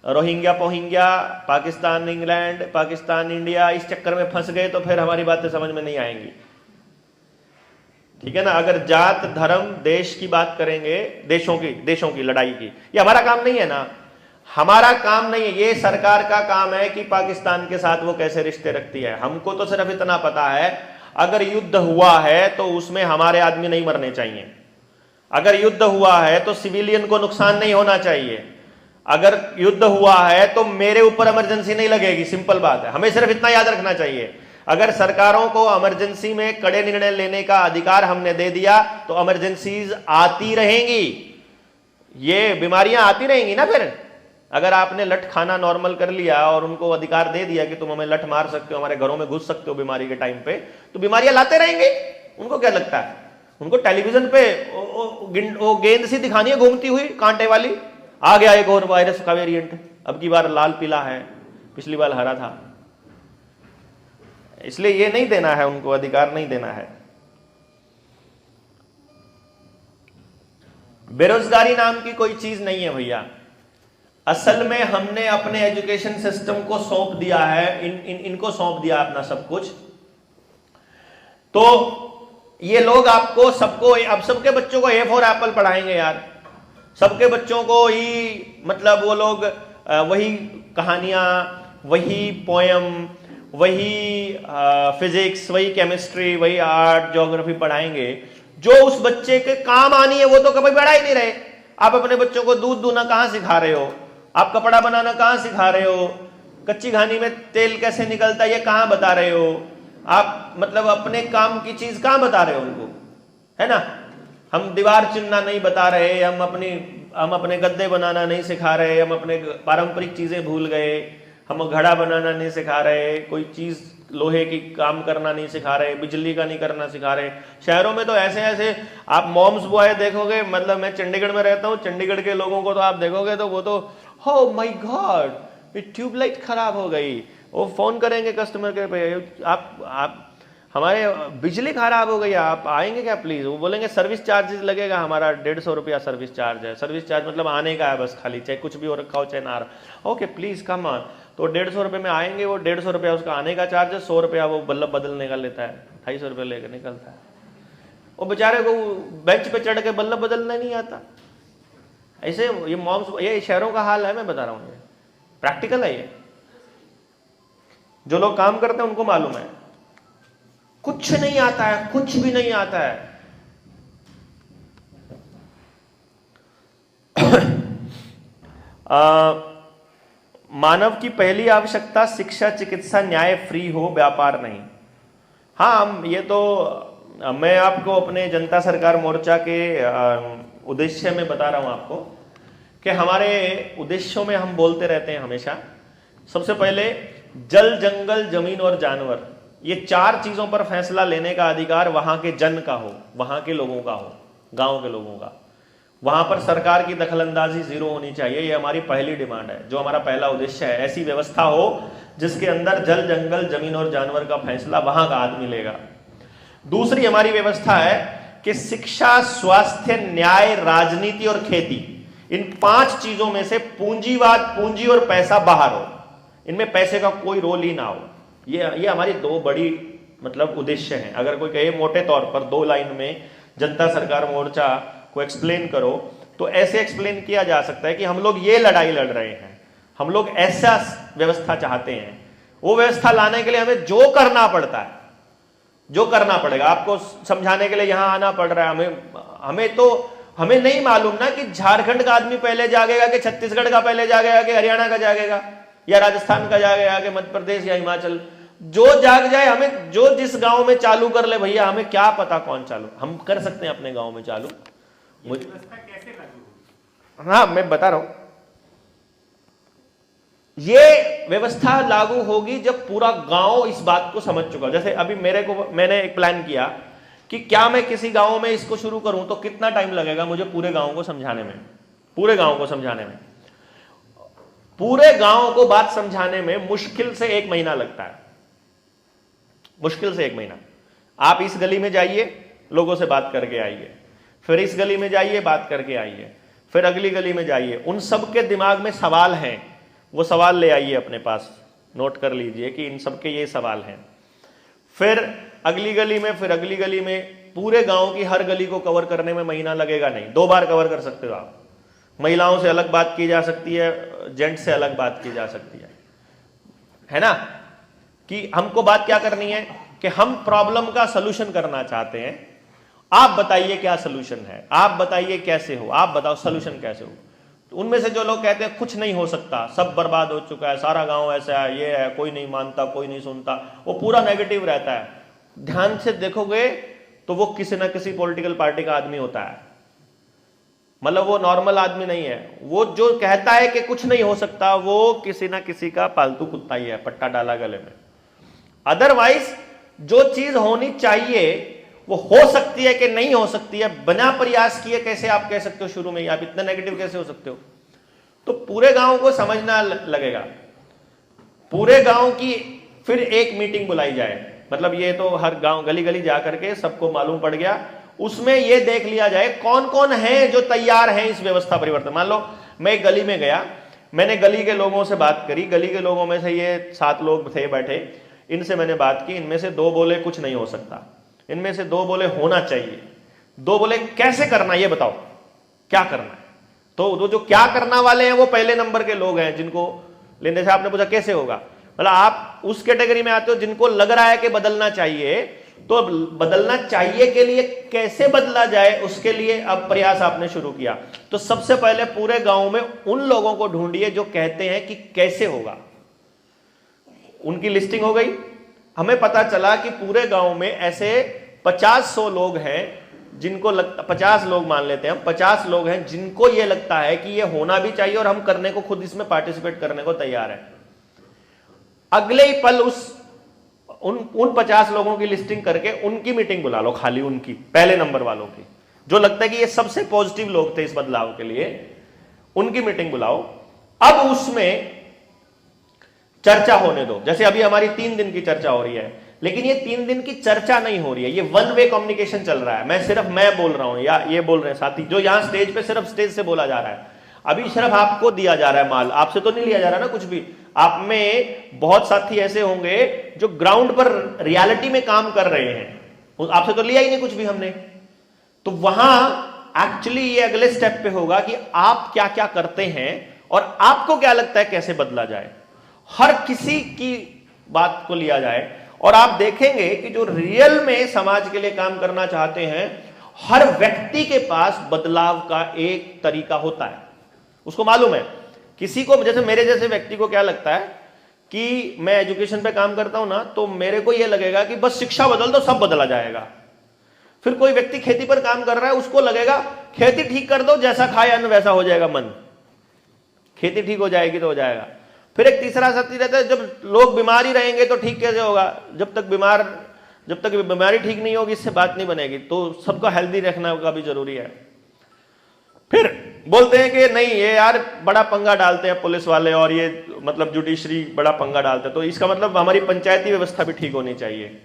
रोहिंग्या पोहिंग्या, पाकिस्तान इंग्लैंड, पाकिस्तान इंडिया, इस चक्कर में फंस गए तो फिर हमारी बातें समझ में नहीं आएंगी, ठीक है ना। अगर जात धर्म देश की बात करेंगे, देशों की लड़ाई की, ये हमारा काम नहीं है ना, हमारा काम नहीं है। ये सरकार का काम है कि पाकिस्तान के साथ वो कैसे रिश्ते रखती है। हमको तो सिर्फ इतना पता है, अगर युद्ध हुआ है तो उसमें हमारे आदमी नहीं मरने चाहिए। अगर युद्ध हुआ है तो सिविलियन को नुकसान नहीं होना चाहिए। अगर युद्ध हुआ है तो मेरे ऊपर इमरजेंसी नहीं लगेगी, सिंपल बात है। हमें सिर्फ इतना याद रखना चाहिए, अगर सरकारों को इमरजेंसी में कड़े निर्णय लेने का अधिकार हमने दे दिया तो इमरजेंसीज आती रहेंगी, ये बीमारियां आती रहेंगी ना। फिर अगर आपने लठ खाना नॉर्मल कर लिया और उनको अधिकार दे दिया कि तुम हमें लठ मार सकते हो, हमारे घरों में घुस सकते हो बीमारी के टाइम पे, तो बीमारियां लाते रहेंगे। उनको क्या लगता है? उनको टेलीविजन पे वो गेंद सी दिखानी है घूमती हुई कांटे वाली, आ गया एक और वायरस का वेरिएंट, अब की बार लाल पीला है, पिछली बार हरा था। इसलिए ये नहीं देना है, उनको अधिकार नहीं देना है। बेरोजगारी नाम की कोई चीज नहीं है भैया। असल में हमने अपने एजुकेशन सिस्टम को सौंप दिया है, इनको सौंप दिया अपना सब कुछ। तो ये लोग आपको सबको, अब सबके बच्चों को ए फॉर एप्पल पढ़ाएंगे यार, सबके बच्चों को ही, मतलब वो लोग वही कहानियां, वही पोयम, वही फिजिक्स, वही केमिस्ट्री, वही आर्ट, ज्योग्राफी पढ़ाएंगे जो उस बच्चे के काम आनी है, वो तो कभी पढ़ा ही नहीं रहे। आप अपने बच्चों को दूध दूना कहां सिखा रहे हो? आप कपड़ा बनाना कहां सिखा रहे हो? कच्ची घानी में तेल कैसे निकलता है ये कहां बता रहे हो? आप मतलब अपने काम की चीज कहां बता रहे हो उनको, है ना। हम दीवार चिनना नहीं बता रहे, हम अपने गद्दे बनाना नहीं सिखा रहे, हम अपने पारंपरिक चीजें भूल गए, हम घड़ा बनाना नहीं सिखा रहे, कोई चीज लोहे की काम करना नहीं सिखा रहे, बिजली का नहीं करना सिखा रहे। शहरों में तो ऐसे ऐसे आप मॉम्स बॉय देखोगे, मतलब मैं चंडीगढ़ में रहता हूँ, चंडीगढ़ के लोगों को तो आप देखोगे तो वो तो हो माय गॉड ये ट्यूबलाइट खराब हो गई, वो फोन करेंगे कस्टमर केयर पे, आप हमारे बिजली खराब हो गई, आप आएंगे क्या प्लीज? वो बोलेंगे सर्विस चार्जेस लगेगा हमारा 150 रुपया सर्विस चार्ज है। सर्विस चार्ज मतलब आने का है बस खाली, चाहे कुछ भी हो रखा हो चाहे ना रहा। Okay please come on. तो 150 रुपये में आएंगे, वो 150 रुपया उसका आने का चार्ज है, 100 रुपया वो बल्ब बदलने का लेता है, 250 रुपये लेकर निकलता है। वो बेचारे को बेंच पे चढ़ के बल्ब बदलना नहीं आता। ऐसे ये मॉम्स, ये शहरों का हाल है, मैं बता रहा हूँ, ये प्रैक्टिकल है। ये जो लोग काम करते हैं उनको मालूम है, कुछ नहीं आता है, कुछ भी नहीं आता है। मानव की पहली आवश्यकता शिक्षा, चिकित्सा, न्याय फ्री हो, व्यापार नहीं। हाँ, ये तो मैं आपको अपने जनता सरकार मोर्चा के उद्देश्य में बता रहा हूं आपको कि हमारे उद्देश्यों में हम बोलते रहते हैं हमेशा। सबसे पहले जल, जंगल, जमीन और जानवर, ये 4 चीजों पर फैसला लेने का अधिकार वहां के जन का हो, वहां के लोगों का हो, गांव के लोगों का। वहां पर सरकार की दखलंदाजी जीरो होनी चाहिए। ये हमारी पहली डिमांड है, जो हमारा पहला उद्देश्य है। ऐसी व्यवस्था हो जिसके अंदर जल जंगल जमीन और जानवर का फैसला वहां का आदमी लेगा। दूसरी हमारी व्यवस्था है कि शिक्षा, स्वास्थ्य, न्याय, राजनीति और खेती, इन 5 चीजों में से पूंजीवाद, पूंजी और पैसा बाहर हो, इनमें पैसे का कोई रोल ही ना हो। ये हमारी 2 बड़ी मतलब उद्देश्य हैं। अगर कोई कहे मोटे तौर पर 2 लाइन में जनता सरकार मोर्चा को एक्सप्लेन करो, तो ऐसे एक्सप्लेन किया जा सकता है कि हम लोग ये लड़ाई लड़ रहे हैं, हम लोग ऐसा व्यवस्था चाहते हैं। वो व्यवस्था लाने के लिए हमें जो करना पड़ता है, जो करना पड़ेगा, आपको समझाने के लिए यहां आना पड़ रहा है। हमें नहीं मालूम ना कि झारखंड का आदमी पहले जागेगा कि छत्तीसगढ़ का पहले जागेगा कि हरियाणा का जागेगा या राजस्थान का जागेगा कि मध्य प्रदेश या हिमाचल। जो जाग जाए, हमें जो जिस गांव में चालू कर ले भैया, हमें क्या पता कौन चालू, हम कर सकते हैं अपने गांव में चालू। कैसे लागू? हाँ, मैं बता रहा हूं, ये व्यवस्था लागू होगी जब पूरा गांव इस बात को समझ चुका। जैसे अभी मैंने एक प्लान किया कि क्या मैं किसी गांव में इसको शुरू करूं तो कितना टाइम लगेगा मुझे पूरे गांव को समझाने में। पूरे गांव को बात समझाने में मुश्किल से 1 महीना लगता है, मुश्किल से 1 महीना। आप इस गली में जाइए, लोगों से बात करके आइए, फिर इस गली में जाइए, बात करके आइए, फिर अगली गली में जाइए। उन सबके दिमाग में सवाल हैं, वो सवाल ले आइए अपने पास, नोट कर लीजिए कि इन सबके ये सवाल हैं। फिर अगली गली में, फिर अगली गली में, पूरे गांव की हर गली को कवर करने में महीना लगेगा नहीं, 2 बार कवर कर सकते हो आप। महिलाओं से अलग बात की जा सकती है, जेंट्स से अलग बात की जा सकती है ना। कि हमको बात क्या करनी है कि हम प्रॉब्लम का सलूशन करना चाहते हैं। आप बताइए क्या सलूशन है, आप बताइए कैसे हो, आप बताओ सलूशन कैसे हो। तो उनमें से जो लोग कहते हैं कुछ नहीं हो सकता, सब बर्बाद हो चुका है, सारा गांव ऐसा है, ये है, कोई नहीं मानता, कोई नहीं सुनता, वो पूरा नेगेटिव रहता है। ध्यान से देखोगे तो वो किसी ना किसी पॉलिटिकल पार्टी का आदमी होता है, मतलब वो नॉर्मल आदमी नहीं है। वो जो कहता है कि कुछ नहीं हो सकता, वो किसी ना किसी का पालतू कुत्ता ही है, पट्टा डाला गले में। अदरवाइज जो चीज होनी चाहिए वो हो सकती है कि नहीं हो सकती है, बिना प्रयास किए कैसे आप कह सकते हो शुरू में ही, आप इतना नेगेटिव कैसे हो सकते हो। तो पूरे गांव को समझना लगेगा, पूरे गांव की फिर एक मीटिंग बुलाई जाए। मतलब ये तो हर गांव गली गली जा करके सबको मालूम पड़ गया, उसमें ये देख लिया जाए कौन कौन है जो तैयार है इस व्यवस्था परिवर्तन। मान लो मैं एक गली में गया, मैंने गली के लोगों से बात करी, गली के लोगों में से ये 7 लोग थे बैठे, इनसे मैंने बात की, इनमें से 2 बोले कुछ नहीं हो सकता, इनमें से 2 बोले होना चाहिए, 2 बोले कैसे करना ये बताओ, क्या करना है। तो जो क्या करना वाले हैं वो पहले नंबर के लोग हैं, जिनको लेने से आपने पूछा कैसे होगा, मतलब आप उस कैटेगरी में आते हो जिनको लग रहा है कि बदलना चाहिए। तो बदलना चाहिए के लिए कैसे बदला जाए, उसके लिए अब प्रयास आपने शुरू किया। तो सबसे पहले पूरे गांव में उन लोगों को ढूंढिए जो कहते हैं कि कैसे होगा, उनकी लिस्टिंग हो गई। हमें पता चला कि पूरे गांव में ऐसे 50-100 लोग हैं जिनको लगता, 50 लोग मान लेते हैं हम, 50 लोग हैं जिनको यह लगता है कि यह होना भी चाहिए और हम करने को, खुद इसमें पार्टिसिपेट करने को तैयार है। अगले ही पल उन 50 लोगों की लिस्टिंग करके उनकी मीटिंग बुला लो, खाली उनकी, पहले नंबर वालों की, जो लगता है कि ये सबसे पॉजिटिव लोग थे इस बदलाव के लिए, उनकी मीटिंग बुलाओ। अब उसमें चर्चा होने दो। जैसे अभी हमारी 3 दिन की चर्चा हो रही है, लेकिन ये 3 दिन की चर्चा नहीं हो रही है, ये 1 वे कम्युनिकेशन चल रहा है। मैं बोल रहा हूं या ये बोल रहे हैं साथी, जो यहां स्टेज पे सिर्फ स्टेज से बोला जा रहा है। अभी सिर्फ आपको दिया जा रहा है माल, आपसे तो नहीं लिया जा रहा ना कुछ भी। आप में बहुत साथी ऐसे होंगे जो ग्राउंड पर रियलिटी में काम कर रहे हैं, आपसे तो लिया ही नहीं कुछ भी हमने। तो वहां एक्चुअली ये अगले स्टेप पे होगा कि आप क्या क्या करते हैं और आपको क्या लगता है कैसे बदला जाए। हर किसी की बात को लिया जाए और आप देखेंगे कि जो रियल में समाज के लिए काम करना चाहते हैं, हर व्यक्ति के पास बदलाव का एक तरीका होता है, उसको मालूम है। किसी को, जैसे मेरे जैसे व्यक्ति को क्या लगता है कि मैं एजुकेशन पे काम करता हूं ना, तो मेरे को यह लगेगा कि बस शिक्षा बदल दो सब बदला जाएगा। फिर कोई व्यक्ति खेती पर काम कर रहा है, उसको लगेगा खेती ठीक कर दो, जैसा खाए अन्न वैसा हो जाएगा मन, खेती ठीक हो जाएगी तो हो जाएगा। फिर एक तीसरा साथी रहता है, जब लोग बीमार ही रहेंगे तो ठीक कैसे होगा, जब तक बीमारी ठीक नहीं होगी इससे बात नहीं बनेगी। तो सबको हेल्दी रखना का भी जरूरी है। फिर बोलते हैं कि नहीं ये यार बड़ा पंगा डालते हैं पुलिस वाले और ये मतलब जुडिशरी बड़ा पंगा डालते हैं, तो इसका मतलब हमारी पंचायती व्यवस्था भी ठीक होनी चाहिए।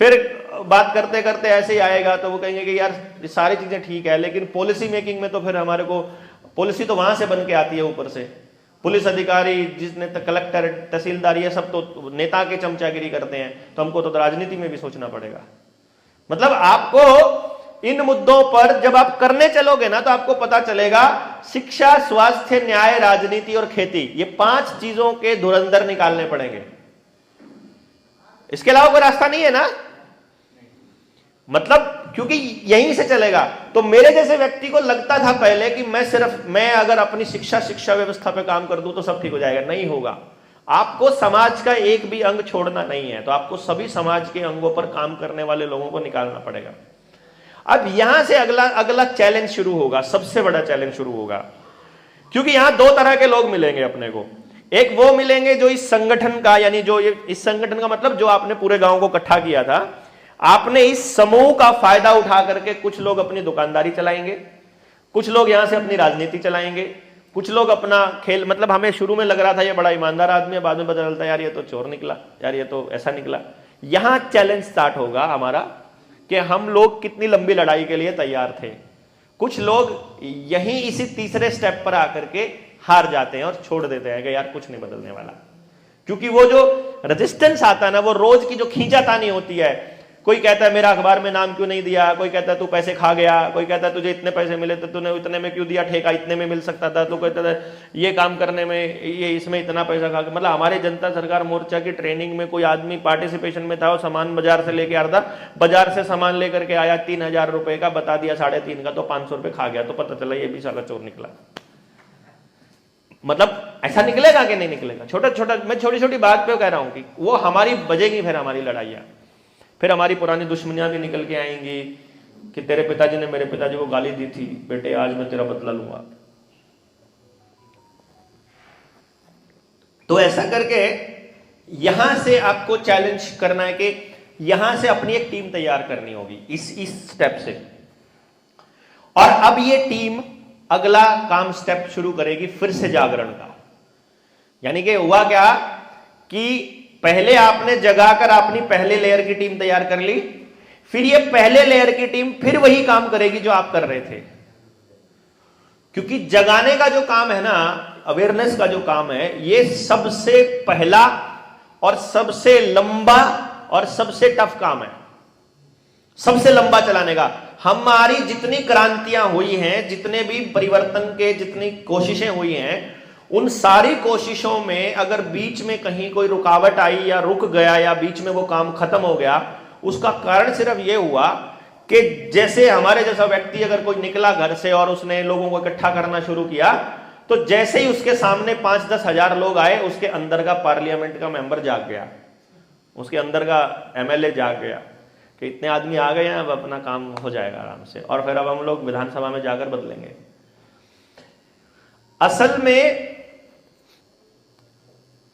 फिर बात करते करते ऐसे ही आएगा तो वो कहेंगे कि यार ये सारी चीजें ठीक है, लेकिन पॉलिसी मेकिंग में तो फिर हमारे को पॉलिसी तो वहां से बन के आती है ऊपर से। पुलिस अधिकारी जिसने कलेक्टर तहसीलदार ये सब तो नेता के चमचागिरी करते हैं, तो हमको तो राजनीति में भी सोचना पड़ेगा। मतलब आपको इन मुद्दों पर जब आप करने चलोगे ना तो आपको पता चलेगा शिक्षा, स्वास्थ्य, न्याय, राजनीति और खेती, ये 5 चीजों के धुरंधर निकालने पड़ेंगे। इसके अलावा कोई रास्ता नहीं है ना, मतलब क्योंकि यहीं से चलेगा। तो मेरे जैसे व्यक्ति को लगता था पहले कि मैं अगर अपनी शिक्षा व्यवस्था पे काम कर दूं तो सब ठीक हो जाएगा। नहीं होगा। आपको समाज का एक भी अंग छोड़ना नहीं है, तो आपको सभी समाज के अंगों पर काम करने वाले लोगों को निकालना पड़ेगा। अब यहां से अगला चैलेंज शुरू होगा, सबसे बड़ा चैलेंज शुरू होगा, क्योंकि यहां 2 तरह के लोग मिलेंगे अपने को। एक वो मिलेंगे जो इस संगठन का, यानी जो इस संगठन का मतलब जो आपने पूरे गांव को इकट्ठा किया था, आपने इस समूह का फायदा उठा करके कुछ लोग अपनी दुकानदारी चलाएंगे, कुछ लोग यहां से अपनी राजनीति चलाएंगे, कुछ लोग अपना खेल, मतलब हमें शुरू में लग रहा था ये बड़ा ईमानदार आदमी है, बाद में पता चलता है यार ये तो चोर निकला, यार ये तो ऐसा निकला। यहां चैलेंज स्टार्ट होगा हमारा कि हम लोग कितनी लंबी लड़ाई के लिए तैयार थे। कुछ लोग यहीं इसी तीसरे स्टेप पर आकर के हार जाते हैं और छोड़ देते हैं कि यार कुछ नहीं बदलने वाला, क्योंकि वो जो रेजिस्टेंस आता है ना, वो रोज की जो खींचातानी होती है। कोई कहता है मेरा अखबार में नाम क्यों नहीं दिया, कोई कहता है तू पैसे खा गया, कोई कहता है तुझे इतने पैसे मिले तो तूने इतने में क्यों दिया, ठेका इतने में मिल सकता था, तो कहता है ये काम करने में ये इसमें इतना पैसा खा। मतलब हमारे जनता सरकार मोर्चा की ट्रेनिंग में कोई आदमी पार्टिसिपेशन में था, वो सामान बाजार से लेके आ रहा था, बाजार से सामान लेकर के आया 3000 रुपए का, बता दिया 3.5 का, तो 500 रुपए खा गया, तो पता चला ये भी साला चोर निकला। मतलब ऐसा निकलेगा कि नहीं निकलेगा? मैं छोटी छोटी बात पे कह रहा हूं कि वो हमारी बजेगी, फिर हमारी लड़ाइयां, फिर हमारी पुरानी दुश्मनियां भी निकल के आएंगी कि तेरे पिताजी ने मेरे पिताजी को गाली दी थी, बेटे आज मैं तेरा बदला लूंगा। तो ऐसा करके यहां से आपको चैलेंज करना है कि यहां से अपनी एक टीम तैयार करनी होगी इस स्टेप से। और अब ये टीम अगला काम स्टेप शुरू करेगी फिर से जागरण का। यानी कि हुआ क्या कि पहले आपने जगाकर अपनी पहले लेयर की टीम तैयार कर ली, फिर ये पहले लेयर की टीम फिर वही काम करेगी जो आप कर रहे थे। क्योंकि जगाने का जो काम है ना, अवेयरनेस का जो काम है, ये सबसे पहला और सबसे लंबा और सबसे टफ काम है, सबसे लंबा चलाने का। हमारी जितनी क्रांतियां हुई हैं, जितने भी परिवर्तन के जितनी कोशिशें हुई हैं, उन सारी कोशिशों में अगर बीच में कहीं कोई रुकावट आई या रुक गया या बीच में वो काम खत्म हो गया, उसका कारण सिर्फ ये हुआ कि जैसे हमारे जैसा व्यक्ति अगर कोई निकला घर से और उसने लोगों को इकट्ठा करना शुरू किया, तो जैसे ही उसके सामने 5-10 हजार लोग आए, उसके अंदर का पार्लियामेंट का मेंबर जाग गया, उसके अंदर का एमएलए जाग गया कि इतने आदमी आ गए हैं, अब अपना काम हो जाएगा आराम से, और फिर अब हम लोग विधानसभा में जाकर बदलेंगे। असल में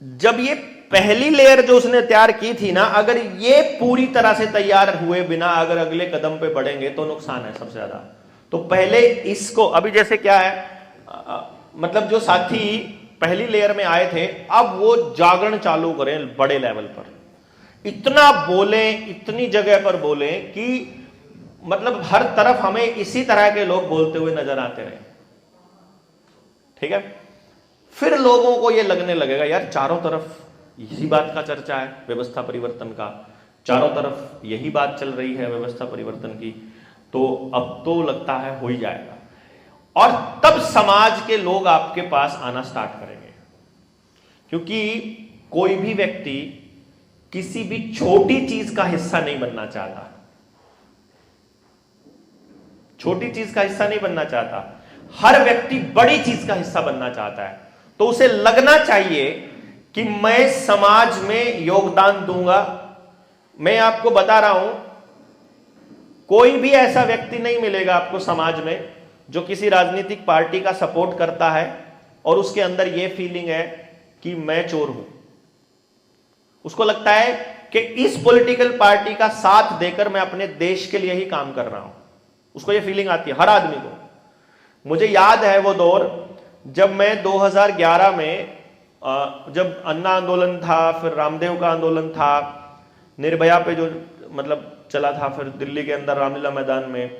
जब ये पहली लेयर जो उसने तैयार की थी ना, अगर ये पूरी तरह से तैयार हुए बिना अगर अगले कदम पे बढ़ेंगे तो नुकसान है सबसे ज्यादा। तो पहले इसको, अभी जैसे क्या है, मतलब जो साथी पहली लेयर में आए थे, अब वो जागरण चालू करें बड़े लेवल पर, इतना बोले, इतनी जगह पर बोले कि मतलब हर तरफ हमें इसी तरह के लोग बोलते हुए नजर आते रहे। ठीक है, फिर लोगों को ये लगने लगेगा यार चारों तरफ इसी बात का चर्चा है, व्यवस्था परिवर्तन का, चारों तरफ यही बात चल रही है व्यवस्था परिवर्तन की, तो अब तो लगता है हो ही जाएगा। और तब समाज के लोग आपके पास आना स्टार्ट करेंगे, क्योंकि कोई भी व्यक्ति किसी भी छोटी चीज का हिस्सा नहीं बनना चाहता, छोटी चीज का हिस्सा नहीं बनना चाहता। हर व्यक्ति बड़ी चीज का हिस्सा बनना चाहता है। तो उसे लगना चाहिए कि मैं समाज में योगदान दूंगा। मैं आपको बता रहा हूं, कोई भी ऐसा व्यक्ति नहीं मिलेगा आपको समाज में जो किसी राजनीतिक पार्टी का सपोर्ट करता है और उसके अंदर यह फीलिंग है कि मैं चोर हूं। उसको लगता है कि इस पॉलिटिकल पार्टी का साथ देकर मैं अपने देश के लिए ही काम कर रहा हूं। उसको यह फीलिंग आती है हर आदमी को। मुझे याद है वो दौर जब मैं 2011 में जब अन्ना आंदोलन था, फिर रामदेव का आंदोलन था, निर्भया पे जो मतलब चला था, फिर दिल्ली के अंदर रामलीला मैदान में,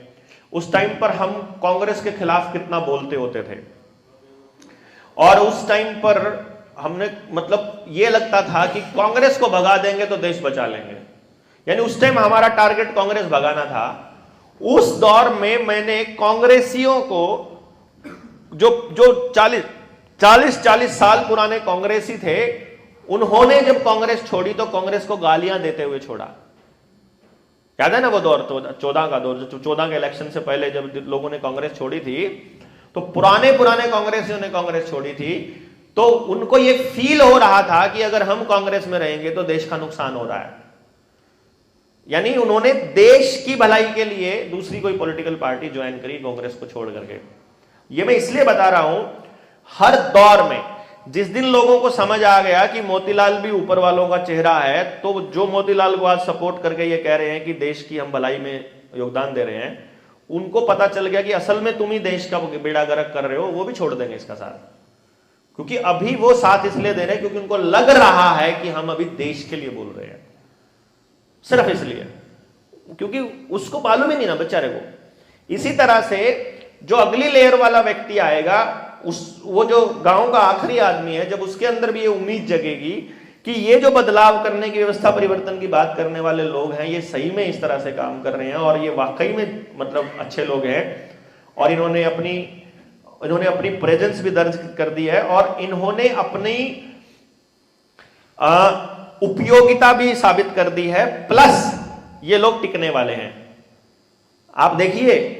उस टाइम पर हम कांग्रेस के खिलाफ कितना बोलते होते थे। और उस टाइम पर हमने मतलब ये लगता था कि कांग्रेस को भगा देंगे तो देश बचा लेंगे, यानी उस टाइम हमारा टारगेट कांग्रेस भगाना था। उस दौर में मैंने कांग्रेसियों को जो 40 साल पुराने कांग्रेसी थे, उन्होंने जब कांग्रेस छोड़ी तो कांग्रेस को गालियां देते हुए छोड़ा। याद है ना वो दौर, 14 का दौर, जो 14 के इलेक्शन से पहले जब लोगों ने कांग्रेस छोड़ी थी, तो पुराने कांग्रेसियों ने कांग्रेस छोड़ी थी, तो उनको ये फील हो रहा था कि अगर हम कांग्रेस में रहेंगे तो देश का नुकसान हो रहा है। यानी उन्होंने देश की भलाई के लिए दूसरी कोई पॉलिटिकल पार्टी ज्वाइन करी कांग्रेस को छोड़ करके। ये मैं इसलिए बता रहा हूं, हर दौर में जिस दिन लोगों को समझ आ गया कि मोतीलाल भी ऊपर वालों का चेहरा है, तो जो मोतीलाल को आज सपोर्ट करके ये कह रहे हैं कि देश की हम भलाई में योगदान दे रहे हैं, उनको पता चल गया कि असल में तुम ही देश का बेड़ा गर्क कर रहे हो, वो भी छोड़ देंगे इसका साथ। क्योंकि अभी वो साथ इसलिए दे रहे हैं क्योंकि उनको लग रहा है कि हम अभी देश के लिए बोल रहे हैं, सिर्फ इसलिए, क्योंकि उसको मालूम ही नहीं ना बेचारे को। इसी तरह से जो अगली लेयर वाला व्यक्ति आएगा, वो जो गांव का आखिरी आदमी है, जब उसके अंदर भी ये उम्मीद जगेगी कि ये जो बदलाव करने की, व्यवस्था परिवर्तन की बात करने वाले लोग हैं, ये सही में इस तरह से काम कर रहे हैं और ये वाकई में मतलब अच्छे लोग हैं, और इन्होंने अपनी प्रेजेंस भी दर्ज कर दी है, और इन्होंने अपनी उपयोगिता भी साबित कर दी है, प्लस ये लोग टिकने वाले हैं। आप देखिए,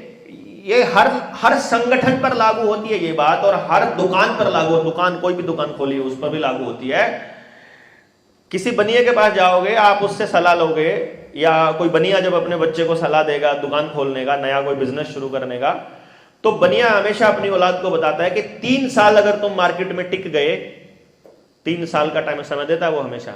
ये हर संगठन पर लागू होती है ये बात, और हर दुकान पर लागू, दुकान कोई भी दुकान खोली उस पर भी लागू होती है। किसी बनिया के पास जाओगे, आप उससे सलाह लोगे, या कोई बनिया जब अपने बच्चे को सलाह देगा दुकान खोलने का, नया कोई बिजनेस शुरू करने का, तो बनिया हमेशा अपनी औलाद को बताता है कि 3 साल अगर तुम मार्केट में टिक गए, 3 साल का टाइम समय देता है वो हमेशा।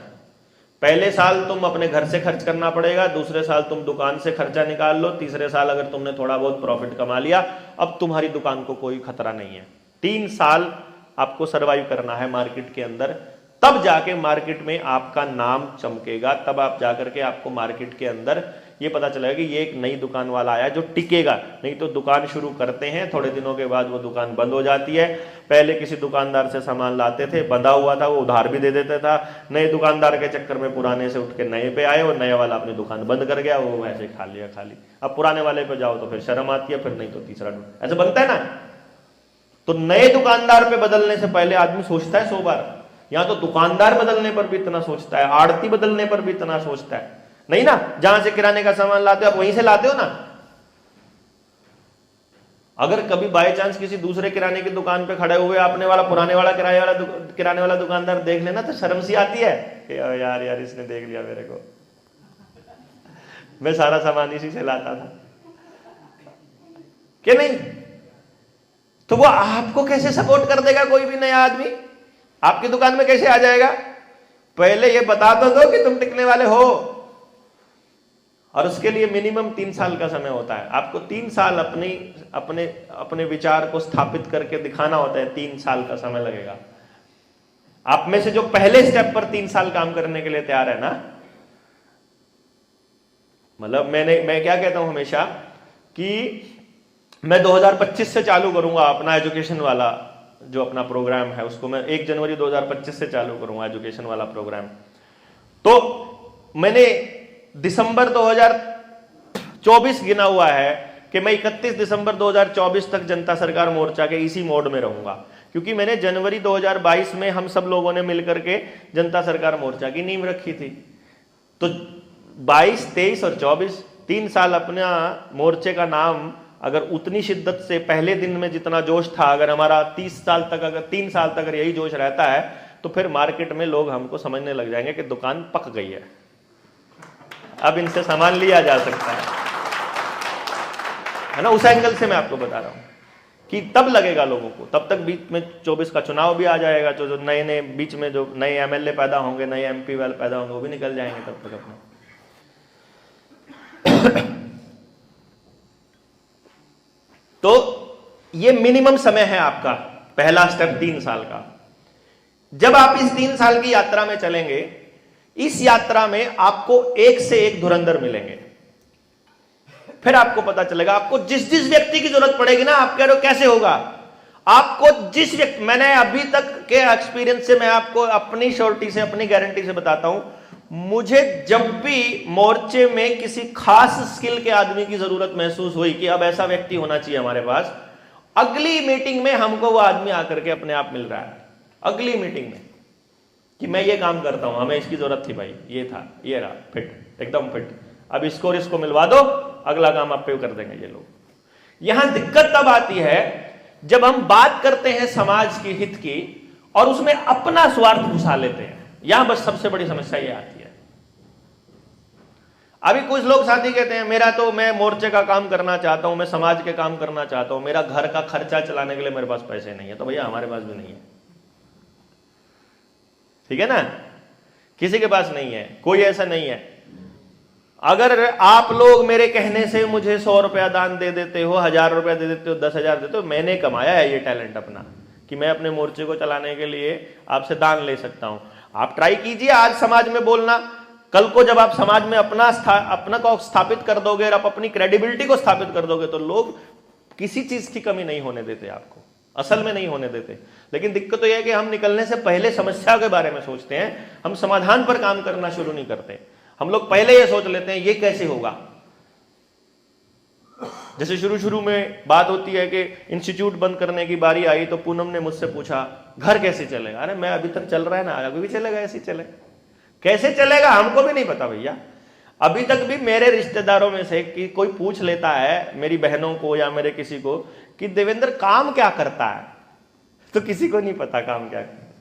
पहले साल तुम अपने घर से खर्च करना पड़ेगा, दूसरे साल तुम दुकान से खर्चा निकाल लो, तीसरे साल अगर तुमने थोड़ा बहुत प्रॉफिट कमा लिया, अब तुम्हारी दुकान को कोई खतरा नहीं है। 3 साल आपको सरवाइव करना है मार्केट के अंदर, तब जाके मार्केट में आपका नाम चमकेगा, तब आप जाकर के आपको मार्केट के अंदर ये पता चलेगा कि ये एक नई दुकान वाला आया जो टिकेगा। नहीं तो दुकान शुरू करते हैं, थोड़े दिनों के बाद वो दुकान बंद हो जाती है। पहले किसी दुकानदार से सामान लाते थे, बंधा हुआ था, वो उधार भी दे देता था, नए दुकानदार के चक्कर में पुराने से उठ के नए पे आए, और नया वाला अपनी दुकान बंद कर गया, वो वैसे खाली। अब पुराने वाले पे जाओ तो फिर शर्म आती है, फिर नहीं तो तीसरा, ऐसे बनता है ना। तो नए दुकानदार पे बदलने से पहले आदमी सोचता है 100 बार। यहां तो दुकानदार बदलने पर भी इतना सोचता है, आड़ती बदलने पर भी इतना सोचता है, नहीं ना। जहां से किराने का सामान लाते हो आप वहीं से लाते हो ना। अगर कभी बाय चांस किसी दूसरे किराने की दुकान पे खड़े हुए आपने वाला पुराने वाला किराने वाला दुकानदार देख लेना, तो शर्म सी आती है कि यार इसने देख लिया मेरे को, मैं सारा सामान इसी से लाता था कि नहीं। तो वो आपको कैसे सपोर्ट कर देगा? कोई भी नया आदमी आपकी दुकान में कैसे आ जाएगा? पहले ये बता तो दो कि तुम टिकने वाले हो, और उसके लिए मिनिमम 3 साल का समय होता है। आपको 3 साल अपने विचार को स्थापित करके दिखाना होता है, 3 साल का समय लगेगा। आप में से जो पहले स्टेप पर 3 साल काम करने के लिए तैयार है ना, मतलब मैं क्या कहता हूं हमेशा कि मैं 2025 से चालू करूंगा अपना एजुकेशन वाला जो अपना प्रोग्राम है, उसको मैं 1 जनवरी 2025 से चालू करूंगा एजुकेशन वाला प्रोग्राम। तो मैंने दिसंबर 2024 गिना हुआ है कि मैं 31 दिसंबर 2024 तक जनता सरकार मोर्चा के इसी मोड में रहूंगा, क्योंकि मैंने जनवरी 2022 में हम सब लोगों ने मिलकर के जनता सरकार मोर्चा की नींव रखी थी। तो 22, 23 और 24 3 साल अपना मोर्चे का नाम अगर उतनी शिद्दत से पहले दिन में जितना जोश था, अगर हमारा 3 साल तक अगर यही जोश रहता है, तो फिर मार्केट में लोग हमको समझने लग जाएंगे कि दुकान पक गई है, अब इनसे सामान लिया जा सकता है ना। उस एंगल से मैं आपको बता रहा हूं कि तब लगेगा लोगों को। तब तक बीच में 24 का चुनाव भी आ जाएगा, जो नए बीच में जो नए एमएलए पैदा होंगे, नए एमपी वाले पैदा होंगे, वो भी निकल जाएंगे तब तक अपना। तो ये मिनिमम समय है आपका, पहला स्टेप 3 साल का। जब आप इस 3 साल की यात्रा में चलेंगे, इस यात्रा में आपको एक से एक धुरंधर मिलेंगे। फिर आपको पता चलेगा, आपको जिस जिस व्यक्ति की जरूरत पड़ेगी ना, आप कह रहे हो कैसे होगा, आपको जिस व्यक्ति, मैंने अभी तक के एक्सपीरियंस से मैं आपको अपनी श्योरिटी से, अपनी गारंटी से बताता हूं, मुझे जब भी मोर्चे में किसी खास स्किल के आदमी की जरूरत महसूस हुई कि अब ऐसा व्यक्ति होना चाहिए हमारे पास, अगली मीटिंग में हमको वो आदमी आकर के अपने आप मिल रहा है। अगली मीटिंग में कि मैं ये काम करता हूं, हमें इसकी जरूरत थी भाई, ये था, ये रहा, फिट, एकदम फिट, अब इसको और इसको मिलवा दो, अगला काम आप पे कर देंगे ये लोग। यहां दिक्कत तब आती है जब हम बात करते हैं समाज के हित की और उसमें अपना स्वार्थ घुसा लेते हैं। यहां बस सबसे बड़ी समस्या ये आती है। अभी कुछ लोग साथी कहते हैं, मेरा तो, मैं मोर्चे का काम करना चाहता हूं, मैं समाज के काम करना चाहता हूं, मेरा घर का खर्चा चलाने के लिए मेरे पास पैसे नहीं है। तो भैया हमारे पास भी नहीं है, ठीक है ना, किसी के पास नहीं है, कोई ऐसा नहीं है। अगर आप लोग मेरे कहने से मुझे 100 रुपया दान दे देते हो, 1000 रुपया दे देते हो, 10,000 देते हो, मैंने कमाया है ये टैलेंट अपना कि मैं अपने मोर्चे को चलाने के लिए आपसे दान ले सकता हूं। आप ट्राई कीजिए आज समाज में बोलना, कल को जब आप समाज में अपना को स्थापित कर दोगे और आप अपनी क्रेडिबिलिटी को स्थापित कर दोगे तो लोग किसी चीज की कमी नहीं होने देते आपको, असल में नहीं होने देते। लेकिन दिक्कत तो यह है कि हम निकलने से पहले समस्या के बारे में सोचते हैं, हम समाधान पर काम करना शुरू नहीं करते। हम लोग पहले ये सोच लेते हैं ये कैसे होगा। जैसे शुरू में बात होती है कि इंस्टीट्यूट बंद करने की बारी आई तो पूनम ने मुझसे पूछा घर कैसे चलेगा। अरे मैं अभी तक चल रहा है ना, आगे भी चलेगा, ऐसे ही चलेगा। कैसे चलेगा हमको भी नहीं पता भैया। अभी तक भी मेरे रिश्तेदारों में से कि कोई पूछ लेता है, मेरी बहनों को या मेरे किसी को, कि देवेंद्र काम क्या करता है, तो किसी को नहीं पता काम क्या करता है।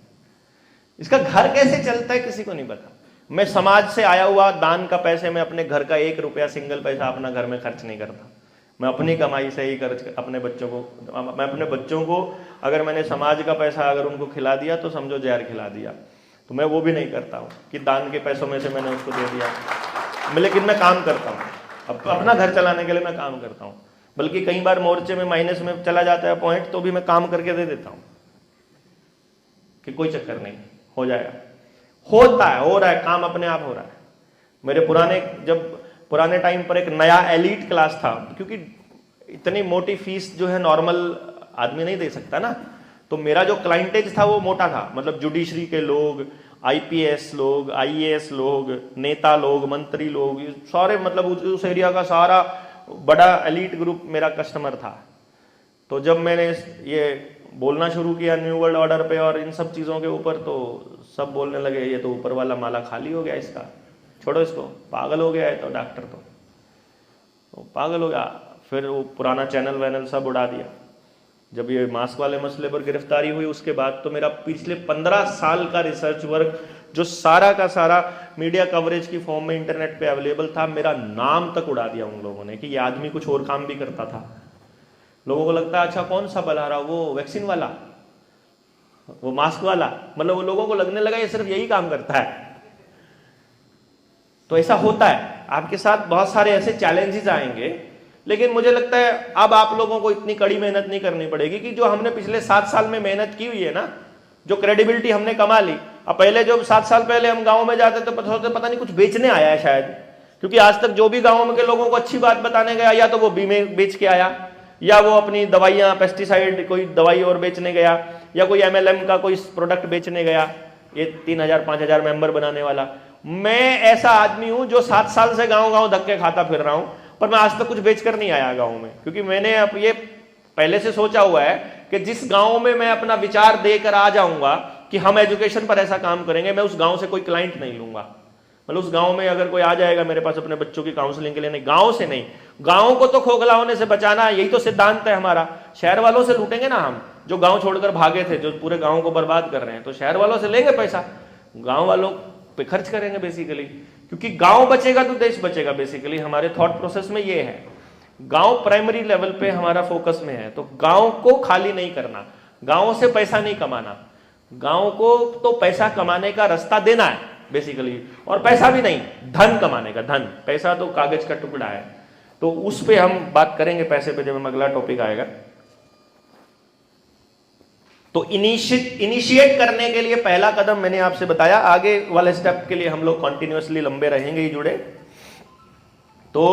इसका घर कैसे चलता है किसी को नहीं पता। मैं समाज से आया हुआ दान का पैसे में अपने घर का 1 रुपया सिंगल पैसा अपना घर में खर्च नहीं करता। मैं अपनी कमाई से ही अपने बच्चों को अगर मैंने समाज का पैसा अगर उनको खिला दिया तो समझो जहर खिला दिया। तो मैं वो भी नहीं करता हूँ कि दान के पैसों में से मैंने उसको दे दिया। लेकिन मैं काम करता हूँ, अपना घर चलाने के लिए मैं काम करता हूँ। बल्कि कई बार मोर्चे में माइनस में चला जाता है पॉइंट, तो भी मैं काम करके दे देता हूँ कि कोई चक्कर नहीं, हो जाएगा, होता है, हो रहा है, काम अपने आप हो रहा है। मेरे पुराने टाइम पर एक नया एलीट क्लास था, क्योंकि इतनी मोटी फीस जो है नॉर्मल आदमी नहीं दे सकता ना, तो मेरा जो क्लाइंटेज था वो मोटा था। मतलब जुडिशरी के लोग, आईपीएस लोग, आईएएस लोग, नेता लोग, मंत्री लोग, सारे, मतलब उस एरिया का सारा बड़ा एलीट ग्रुप मेरा कस्टमर था। तो जब मैंने ये बोलना शुरू किया न्यू वर्ल्ड ऑर्डर पे और इन सब चीज़ों के ऊपर, तो सब बोलने लगे ये तो ऊपर वाला माला खाली हो गया, इसका छोड़ो, इसको पागल हो गया है। तो डॉक्टर तो पागल हो गया। फिर वो पुराना चैनल वैनल सब उड़ा दिया। जब ये मास्क वाले मसले पर गिरफ्तारी हुई उसके बाद तो मेरा पिछले 15 साल का रिसर्च वर्क जो सारा का सारा मीडिया कवरेज की फॉर्म में इंटरनेट पे अवेलेबल था, मेरा नाम तक उड़ा दिया उन लोगों ने कि ये आदमी कुछ और काम भी करता था। लोगों को लगता है अच्छा कौन सा बला रहा, वो वैक्सीन वाला, वो मास्क वाला, मतलब वो लोगों को लगने लगा ये सिर्फ यही काम करता है। तो ऐसा होता है, आपके साथ बहुत सारे ऐसे चैलेंजेस आएंगे। लेकिन मुझे लगता है अब आप लोगों को इतनी कड़ी मेहनत नहीं करनी पड़ेगी कि जो हमने पिछले 7 साल में मेहनत की हुई है ना, जो क्रेडिबिलिटी हमने कमा ली। अब पहले जो 7 साल पहले हम गाँव में जाते तो पता नहीं कुछ बेचने आया है शायद, क्योंकि आज तक जो भी गाँव में के लोगों को अच्छी बात बताने गया, या तो वो बीमे बेच के आया, या वो अपनी दवाइयाँ, पेस्टिसाइड कोई दवाई और बेचने गया, या कोई MLM का कोई प्रोडक्ट बेचने गया, ये 3000-5000 मेंबर बनाने वाला। मैं ऐसा आदमी हूं जो 7 साल से गांव धक्के खाता फिर रहा हूं, पर मैं आज तक कुछ बेचकर नहीं आया गांव में, क्योंकि मैंने अब ये पहले से सोचा हुआ है कि जिस गांव में मैं अपना विचार देकर आ जाऊंगा कि हम एजुकेशन पर ऐसा काम करेंगे, मैं उस गांव से कोई क्लाइंट नहीं लूंगा। मतलब उस गांव में अगर कोई आ जाएगा मेरे पास अपने बच्चों की काउंसलिंग के लिए, नहीं, गांव से नहीं, गांव को तो खोखला होने से बचाना, यही तो सिद्धांत है हमारा। शहर वालों से लूटेंगे ना हम, जो गांव छोड़कर भागे थे, जो पूरे गांव को बर्बाद कर रहे हैं, तो शहर वालों से लेंगे पैसा, गांव वालों पे खर्च करेंगे बेसिकली, क्योंकि गांव बचेगा तो देश बचेगा। बेसिकली हमारे थॉट प्रोसेस में ये है, गांव प्राइमरी लेवल पे हमारा फोकस में है। तो गांव को खाली नहीं करना, गांव से पैसा नहीं कमाना, गांव को तो पैसा कमाने का रास्ता देना है बेसिकली, और पैसा भी नहीं, धन कमाने का, धन, पैसा तो कागज का टुकड़ा है। तो उस पे हम बात करेंगे पैसे पे, जब हम अगला टॉपिक आएगा। तो इनिशिएट करने के लिए पहला कदम मैंने आपसे बताया, आगे वाले स्टेप के लिए हम लोग कॉन्टिन्यूसली लंबे रहेंगे ही जुड़े। तो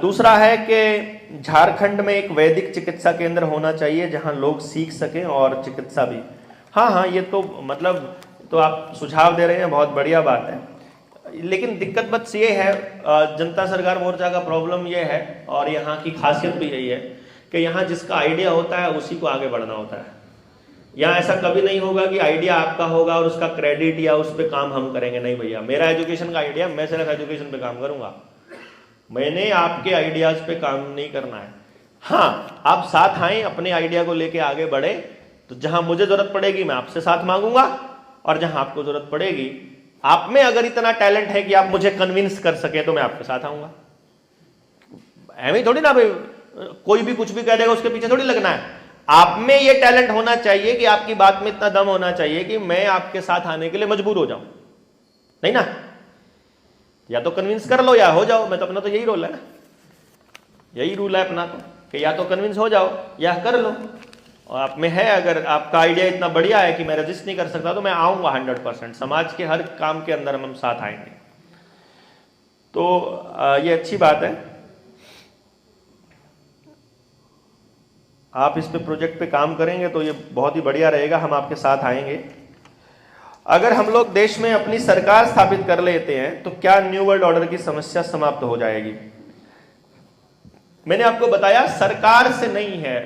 दूसरा है कि झारखंड में एक वैदिक चिकित्सा केंद्र होना चाहिए जहां लोग सीख सकें और चिकित्सा भी। हाँ, ये तो मतलब तो आप सुझाव दे रहे हैं, बहुत बढ़िया बात है। लेकिन दिक्कत बस ये है, जनता सरकार मोर्चा का प्रॉब्लम ये है और यहाँ की खासियत भी यही है कि यहाँ जिसका आइडिया होता है उसी को आगे बढ़ना होता है। यहाँ ऐसा कभी नहीं होगा कि आइडिया आपका होगा और उसका क्रेडिट या उस पर काम हम करेंगे। नहीं भैया, मेरा एजुकेशन का आइडिया, मैं सिर्फ एजुकेशन पे काम करूंगा, मैंने आपके आइडियाज पे काम नहीं करना है। हाँ, आप साथ आए, अपने आइडिया को लेके आगे बढ़े, तो जहां मुझे जरूरत पड़ेगी मैं आपसे साथ मांगूंगा, और जहां आपको जरूरत पड़ेगी, आप में अगर इतना टैलेंट है कि आप मुझे कन्विंस कर सके तो मैं आपके साथ आऊंगा। ऐਵੇਂ थोड़ी ना भाई कोई भी कुछ भी कह देगा उसके पीछे थोड़ी लगना है। आप में ये टैलेंट होना चाहिए कि आपकी बात में इतना दम होना चाहिए कि मैं आपके साथ आने के लिए मजबूर हो जाऊं, नहीं ना? या तो कन्विंस कर लो या हो जाओ। मैं तो अपना तो यही रोल है ना, यही रूल है अपना तो, कि या तो कन्विंस हो जाओ या कर लो। और आप में है, अगर आपका आइडिया इतना बढ़िया है कि मैं रजिस्ट नहीं कर सकता तो मैं आऊंगा 100%। समाज के हर काम के अंदर हम साथ आएंगे, तो ये अच्छी बात है। आप इस पे प्रोजेक्ट पे काम करेंगे तो ये बहुत ही बढ़िया रहेगा, हम आपके साथ आएंगे। अगर हम लोग देश में अपनी सरकार स्थापित कर लेते हैं तो क्या न्यू वर्ल्ड ऑर्डर की समस्या समाप्त हो जाएगी? मैंने आपको बताया, सरकार से नहीं है,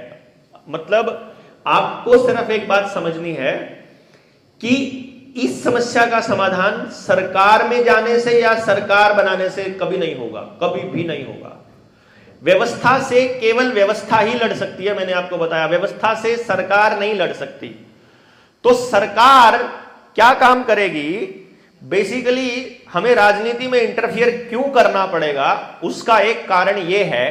मतलब आपको सिर्फ एक बात समझनी है कि इस समस्या का समाधान सरकार में जाने से या सरकार बनाने से कभी नहीं होगा, कभी भी नहीं होगा। व्यवस्था से केवल व्यवस्था ही लड़ सकती है। मैंने आपको बताया, व्यवस्था से सरकार नहीं लड़ सकती। तो सरकार क्या काम करेगी? बेसिकली हमें राजनीति में इंटरफियर क्यों करना पड़ेगा, उसका एक कारण यह है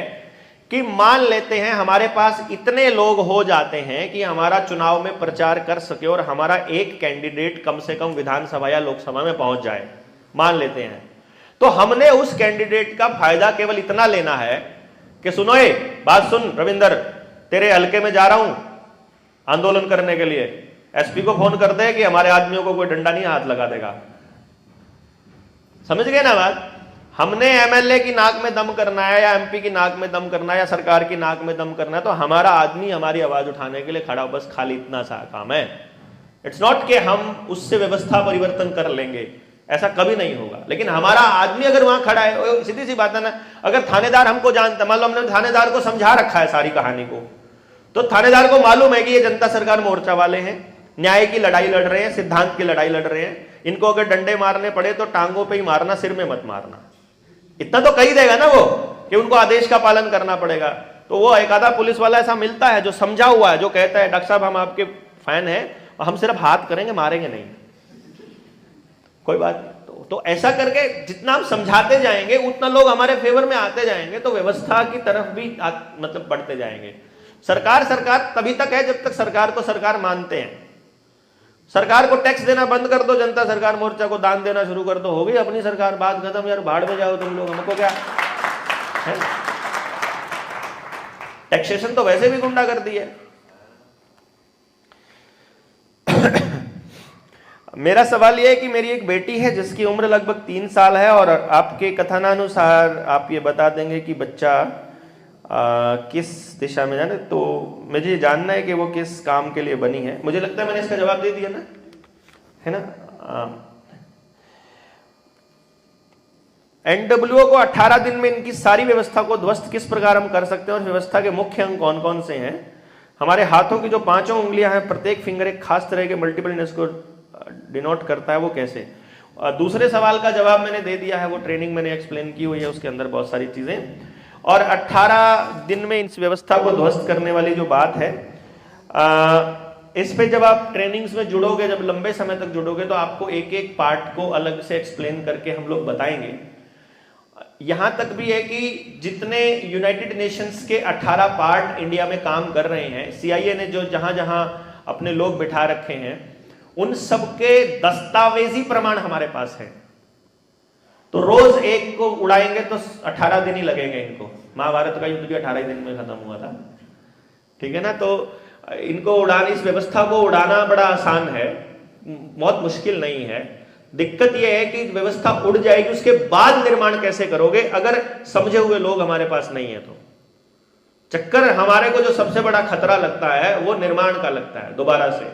कि मान लेते हैं हमारे पास इतने लोग हो जाते हैं कि हमारा चुनाव में प्रचार कर सके और हमारा एक कैंडिडेट कम से कम विधानसभा या लोकसभा में पहुंच जाए, मान लेते हैं, तो हमने उस कैंडिडेट का फायदा केवल इतना लेना है कि सुनो, बात सुन रविंदर, तेरे हल्के में जा रहा हूं आंदोलन करने के लिए, एसपी को फोन कर दे कि हमारे आदमियों को कोई डंडा नहीं हाथ लगा देगा। समझ गए ना बात? हमने एमएलए की नाक में दम करना है या एमपी की नाक में दम करना है या सरकार की नाक में दम करना है, तो हमारा आदमी हमारी आवाज उठाने के लिए खड़ा, बस खाली इतना सा काम है। इट्स नॉट कि हम उससे व्यवस्था परिवर्तन कर लेंगे, ऐसा कभी नहीं होगा। लेकिन हमारा आदमी अगर वहां खड़ा है, सीधी सी बात है ना, अगर थानेदार हमको जानता, मान लो हमने थानेदार को समझा रखा है सारी कहानी को, तो थानेदार को मालूम है कि ये जनता सरकार मोर्चा वाले हैं, न्याय की लड़ाई लड़ रहे हैं, सिद्धांत की लड़ाई लड़ रहे हैं, इनको अगर डंडे मारने पड़े तो टांगों पे ही मारना, सिर में मत मारना। इतना तो कही देगा ना वो कि उनको आदेश का पालन करना पड़ेगा। तो वो एक आधा पुलिस वाला ऐसा मिलता है जो समझा हुआ है, जो कहता है डॉक्टर साहब हम आपके फैन हैं और हम सिर्फ हाथ करेंगे, मारेंगे नहीं, कोई बात। तो ऐसा करके जितना हम समझाते जाएंगे उतना लोग हमारे फेवर में आते जाएंगे, तो व्यवस्था की तरफ भी मतलब बढ़ते जाएंगे। सरकार सरकार तभी तक है जब तक सरकार को सरकार मानते हैं। सरकार को टैक्स देना बंद कर दो, जनता सरकार मोर्चा को दान देना शुरू कर दो, हो गई अपनी सरकार, बात खत्म। यार भाड़ में जाओ तुम लोग, हमको क्या है? टैक्सेशन तो वैसे भी गुंडा कर दी है। मेरा सवाल यह है कि मेरी एक बेटी है जिसकी उम्र लगभग 3 साल है और आपके कथनानुसार आप ये बता देंगे कि बच्चा किस दिशा में जाने, तो मुझे ये जानना है कि वो किस काम के लिए बनी है। मुझे लगता है मैंने इसका जवाब दे दिया ना, है ना? एनडब्ल्यूओ को 18 दिन में इनकी सारी व्यवस्था को ध्वस्त किस प्रकार हम कर सकते हैं और व्यवस्था के मुख्य अंग कौन कौन से हैं? हमारे हाथों की जो 5 उंगलियां हैं, प्रत्येक फिंगर एक खास तरह के मल्टीपलनेस को डिनोट करता है, वो कैसे? दूसरे सवाल का जवाब मैंने दे दिया है, वो ट्रेनिंग मैंने एक्सप्लेन की हुई है, उसके अंदर बहुत सारी चीजें। और 18 दिन में इस व्यवस्था को ध्वस्त करने वाली जो बात है, इस पे जब आप ट्रेनिंग्स में जुड़ोगे, जब लंबे समय तक जुड़ोगे, तो आपको एक एक पार्ट को अलग से एक्सप्लेन करके हम लोग बताएंगे। यहां तक भी है कि जितने यूनाइटेड नेशंस के 18 पार्ट इंडिया में काम कर रहे हैं, CIA ने जो जहां जहां अपने लोग बिठा रखे हैं, उन सबके दस्तावेजी प्रमाण हमारे पास है। तो रोज एक को उड़ाएंगे तो 18 दिन ही लगेंगे इनको। महाभारत का युद्ध भी 18 दिन में खत्म हुआ था, ठीक है ना? तो इनको उड़ाने, इस व्यवस्था को उड़ाना बड़ा आसान है, बहुत मुश्किल नहीं है। दिक्कत यह है कि व्यवस्था उड़ जाएगी, उसके बाद निर्माण कैसे करोगे अगर समझे हुए लोग हमारे पास नहीं है तो। चक्कर हमारे को जो सबसे बड़ा खतरा लगता है वो निर्माण का लगता है दोबारा से,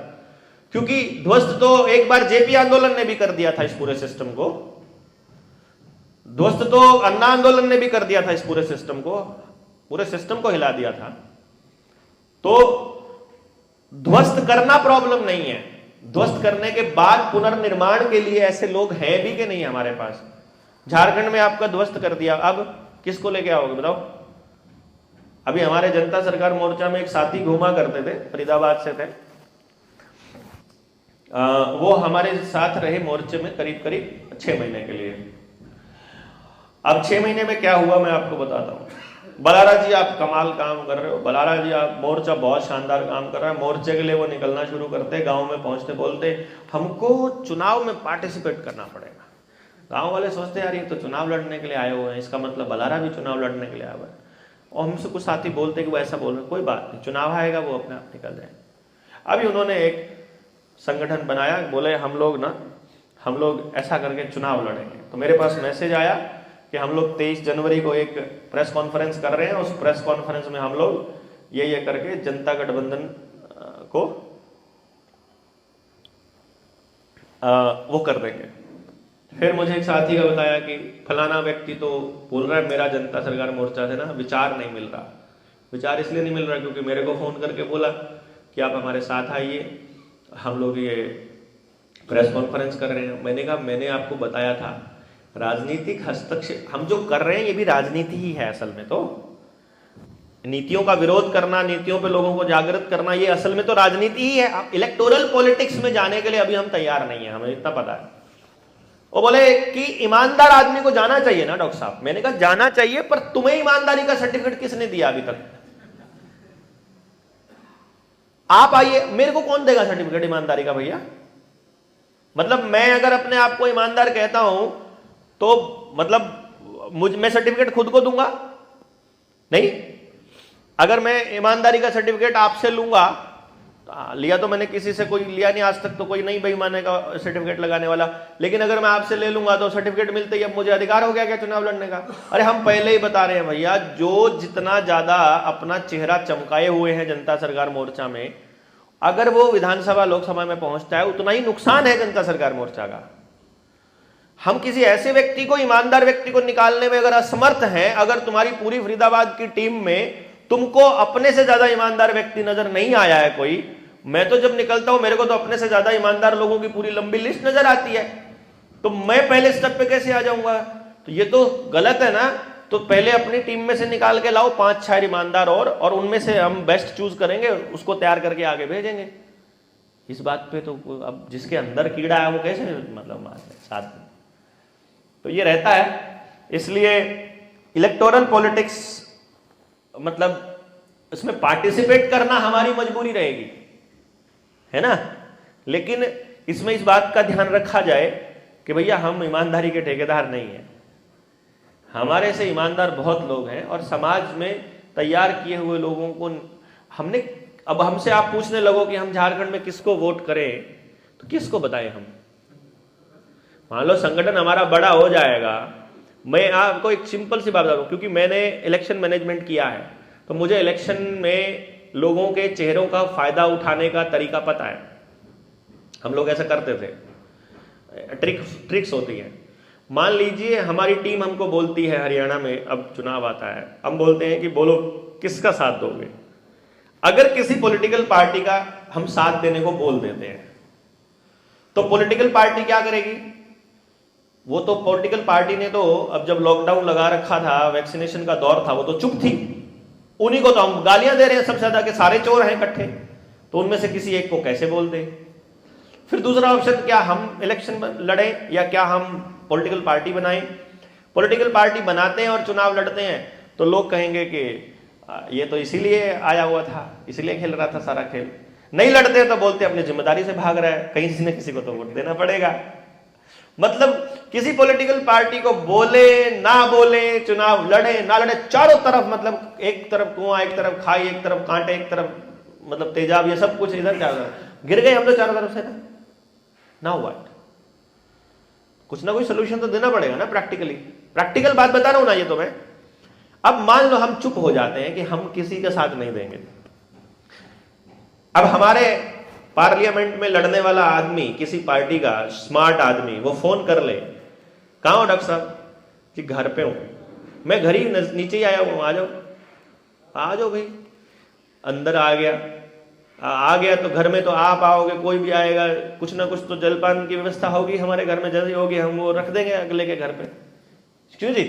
क्योंकि ध्वस्त तो एक बार जेपी आंदोलन ने भी कर दिया था इस पूरे सिस्टम को, ध्वस्त तो अन्ना आंदोलन ने भी कर दिया था इस पूरे सिस्टम को, पूरे सिस्टम को हिला दिया था। तो ध्वस्त करना प्रॉब्लम नहीं है, ध्वस्त करने के बाद पुनर्निर्माण के लिए ऐसे लोग हैं भी कि नहीं हमारे पास। झारखंड में आपका ध्वस्त कर दिया, अब किसको लेके आओगे बताओ? अभी हमारे जनता सरकार मोर्चा में एक साथी घूमा करते थे, फरीदाबाद से थे, वो हमारे साथ रहे मोर्चे में करीब करीब 6 महीने के लिए। अब 6 महीने में क्या हुआ मैं आपको बताता हूँ। बलारा जी आप कमाल काम कर रहे हो, बलारा जी आप, मोर्चा बहुत शानदार काम कर रहा है। मोर्चे के लिए वो निकलना शुरू करते, गांव में पहुंचते बोलते हमको चुनाव में पार्टिसिपेट करना पड़ेगा। गांव वाले सोचते यार ये तो चुनाव लड़ने के लिए आए हुए हैं, इसका मतलब बलारा भी चुनाव लड़ने के लिए आया हुआ है। और हमसे कुछ साथी बोलते कि वो ऐसा बोल रहे, कोई बात नहीं, चुनाव आएगा वो अपने आप निकल जाए। अभी उन्होंने एक संगठन बनाया, बोले हम लोग ऐसा करके चुनाव लड़ेंगे। तो मेरे पास मैसेज आया कि हम लोग 23 जनवरी को एक प्रेस कॉन्फ्रेंस कर रहे हैं, उस प्रेस कॉन्फ्रेंस में हम लोग ये करके जनता गठबंधन को वो कर देंगे। फिर मुझे एक साथी का बताया कि फलाना व्यक्ति तो बोल रहा है मेरा जनता सरकार मोर्चा से ना विचार नहीं मिल रहा। विचार इसलिए नहीं मिल रहा क्योंकि मेरे को फोन करके बोला कि आप हमारे साथ आइए, हम लोग ये प्रेस कॉन्फ्रेंस कर रहे हैं। मैंने कहा मैंने आपको बताया था राजनीतिक हस्तक्षेप हम जो कर रहे हैं ये भी राजनीति ही है असल में। तो नीतियों का विरोध करना, नीतियों पे लोगों को जागृत करना, ये असल में तो राजनीति ही है। इलेक्टोरल पॉलिटिक्स में जाने के लिए अभी हम तैयार नहीं है, हमें इतना पता है। वो बोले कि ईमानदार आदमी को जाना चाहिए ना डॉक्टर साहब। मैंने कहा जाना चाहिए, पर तुम्हें ईमानदारी का सर्टिफिकेट किसने दिया अभी तक? आप आइए, मेरे को कौन देगा सर्टिफिकेट ईमानदारी का भैया? मतलब मैं अगर अपने आप को ईमानदार कहता हूं तो मतलब मैं सर्टिफिकेट खुद को दूंगा? नहीं। अगर मैं ईमानदारी का सर्टिफिकेट आपसे लूंगा, लिया तो मैंने किसी से कोई लिया नहीं आज तक, तो कोई नहीं बेईमानी का सर्टिफिकेट लगाने वाला। लेकिन अगर मैं आपसे ले लूंगा तो सर्टिफिकेट मिलते ही अब मुझे अधिकार हो गया क्या चुनाव लड़ने का? अरे हम पहले ही बता रहे हैं भैया, जो जितना ज्यादा अपना चेहरा चमकाए हुए हैं जनता सरकार मोर्चा में, अगर वो विधानसभा लोकसभा में पहुंचता है उतना ही नुकसान है जनता सरकार मोर्चा का। हम किसी ऐसे व्यक्ति को, ईमानदार व्यक्ति को निकालने में अगर असमर्थ हैं, अगर तुम्हारी पूरी फरीदाबाद की टीम में तुमको अपने से ज्यादा ईमानदार व्यक्ति नजर नहीं आया है कोई, मैं तो जब निकलता हूं मेरे को तो अपने से ज्यादा ईमानदार लोगों की पूरी लंबी लिस्ट नजर आती है, तो मैं पहले स्टेप पे कैसे आ जाऊंगा? तो ये तो गलत है ना। तो पहले अपनी टीम में से निकाल के लाओ 5-6 ईमानदार और उनमें से हम बेस्ट चूज करेंगे, उसको तैयार करके आगे भेजेंगे। इस बात पे तो अब जिसके अंदर कीड़ा है वो कैसे मतलब साथ में, तो ये रहता है। इसलिए इलेक्टोरल पॉलिटिक्स मतलब इसमें पार्टिसिपेट करना हमारी मजबूरी रहेगी, है ना। लेकिन इसमें इस बात का ध्यान रखा जाए कि भैया हम ईमानदारी के ठेकेदार नहीं हैं, हमारे से ईमानदार बहुत लोग हैं और समाज में तैयार किए हुए लोगों को हमने, अब हमसे आप पूछने लगो कि हम झारखंड में किसको वोट करें, तो किसको बताएं हम? मान लो संगठन हमारा बड़ा हो जाएगा, मैं आपको एक सिंपल सी बात बता दूं, क्योंकि मैंने इलेक्शन मैनेजमेंट किया है तो मुझे इलेक्शन में लोगों के चेहरों का फायदा उठाने का तरीका पता है। हम लोग ऐसा करते थे, ट्रिक्स होती है। मान लीजिए हमारी टीम हमको बोलती है, हरियाणा में अब चुनाव आता है, हम बोलते हैं कि बोलो किसका साथ दोगे। अगर किसी पॉलिटिकल पार्टी का हम साथ देने को बोल देते हैं तो पॉलिटिकल पार्टी क्या करेगी? वो तो पॉलिटिकल पार्टी ने तो अब जब लॉकडाउन लगा रखा था, वैक्सीनेशन का दौर था, वो तो चुप थी। उन्हीं को तो हम गालियां दे रहे हैं सबसे ज्यादा कि सारे चोर हैं इकट्ठे, तो उनमें से किसी एक को कैसे बोल दे। फिर दूसरा ऑप्शन, क्या हम इलेक्शन लड़े या क्या हम पॉलिटिकल पार्टी बनाएं? पॉलिटिकल पार्टी बनाते हैं और चुनाव लड़ते हैं तो लोग कहेंगे कि ये तो इसीलिए आया हुआ था, इसीलिए खेल रहा था सारा खेल। नहीं लड़ते तो बोलते अपनी जिम्मेदारी से भाग रहा है, कहीं न किसी को तो वोट देना पड़ेगा। मतलब किसी पॉलिटिकल पार्टी को बोले ना बोले, चुनाव लड़े ना लड़े, चारों तरफ मतलब एक तरफ कुआं, एक तरफ खाई, एक तरफ कांटे, एक तरफ मतलब तेजाब, ये सब कुछ इधर चारों तरफ गिर गए हम लोग चारों तरफ से ना। Now what? कुछ ना कुछ सोल्यूशन तो देना पड़ेगा ना प्रैक्टिकली। प्रैक्टिकल बात बता रहा हूं ना ये तो मैं। अब मान लो हम चुप हो जाते हैं कि हम किसी का साथ नहीं देंगे। अब हमारे पार्लियामेंट में लड़ने वाला आदमी, किसी पार्टी का स्मार्ट आदमी, वो फोन कर ले, कहां हो डॉक्टर साहब? कि घर पे हूं, मैं घर ही नीचे ही आया हूं, आ जाओ। आ जाओ भाई। अंदर आ गया तो घर में तो आप आओगे, कोई भी आएगा, कुछ ना कुछ तो जलपान की व्यवस्था होगी हमारे घर में, जैसे होगी हम वो रख देंगे अगले के घर पे, क्यों जी,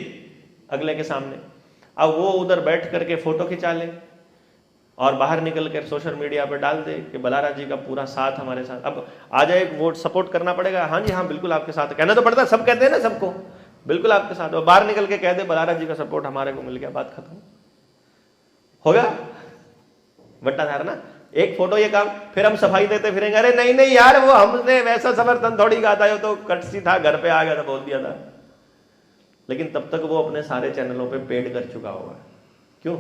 अगले के सामने। अब वो उधर बैठ करके फोटो खिंचा ले और बाहर निकल कर सोशल मीडिया पर डाल दे कि बलारा जी का पूरा साथ हमारे साथ। अब आ जाए, वोट सपोर्ट करना पड़ेगा, हाँ जी हाँ बिल्कुल आपके साथ, कहना तो पड़ता है, सब कहते हैं ना सबको, बिल्कुल आपके साथ। और बाहर निकल के कह दे बलारा जी का सपोर्ट हमारे को मिल गया, बात खत्म। होगा बट्टा धारना, एक फोटो ये काम। फिर हम सफाई देते फिरेंगे, अरे नहीं नहीं यार वो हमने वैसा समर्थन थोड़ी कहा था, तो कटसी था, घर पे आ गया था, बोल दिया था। लेकिन तब तक वो अपने सारे चैनलों पे पेड कर चुका होगा। क्यों?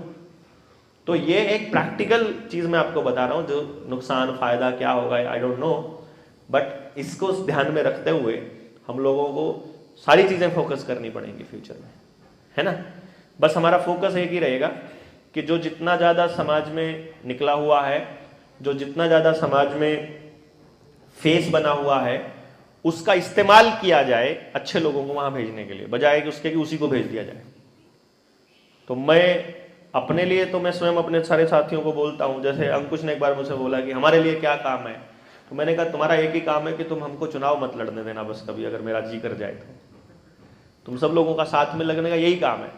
तो ये एक प्रैक्टिकल चीज मैं आपको बता रहा हूं, जो नुकसान फायदा क्या होगा आई डोंट नो, बट इसको ध्यान में रखते हुए हम लोगों को सारी चीजें फोकस करनी पड़ेंगी फ्यूचर में, है ना। बस हमारा फोकस एक ही रहेगा कि जो जितना ज्यादा समाज में निकला हुआ है, जो जितना ज्यादा समाज में फेस बना हुआ है, उसका इस्तेमाल किया जाए अच्छे लोगों को वहां भेजने के लिए, बजाय कि उसके कि उसी को भेज दिया जाए। तो मैं अपने लिए तो मैं स्वयं अपने सारे साथियों को बोलता हूं, जैसे अंकुश ने एक बार मुझसे बोला कि हमारे लिए क्या काम है, तो मैंने कहा तुम्हारा एक ही काम है कि तुम हमको चुनाव मत लड़ने देना बस कभी, अगर मेरा जी कर जाए तो। तुम सब लोगों का साथ में लगने का यही काम है,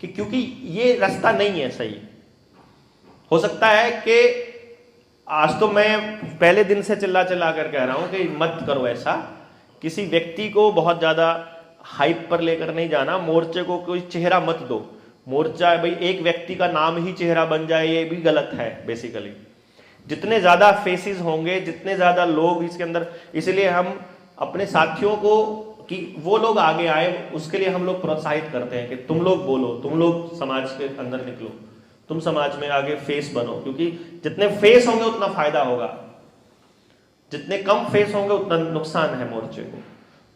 कि क्योंकि ये रास्ता नहीं है सही। हो सकता है कि आज तो मैं पहले दिन से चिल्ला चिल्ला कर कह रहा हूं कि मत करो ऐसा, किसी व्यक्ति को बहुत ज्यादा हाइप पर लेकर नहीं जाना, मोर्चे को कोई चेहरा मत दो। मोर्चा भाई एक व्यक्ति का नाम ही चेहरा बन जाए, ये भी गलत है बेसिकली। जितने ज्यादा फेसेस होंगे, जितने ज्यादा लोग इसके अंदर, इसलिए हम अपने साथियों को कि वो लोग आगे आए, उसके लिए हम लोग प्रोत्साहित करते हैं कि तुम लोग बोलो, तुम लोग समाज के अंदर निकलो, तुम समाज में आगे फेस बनो, क्योंकि जितने फेस होंगे उतना फायदा होगा, जितने कम फेस होंगे उतना नुकसान है मोर्चे को।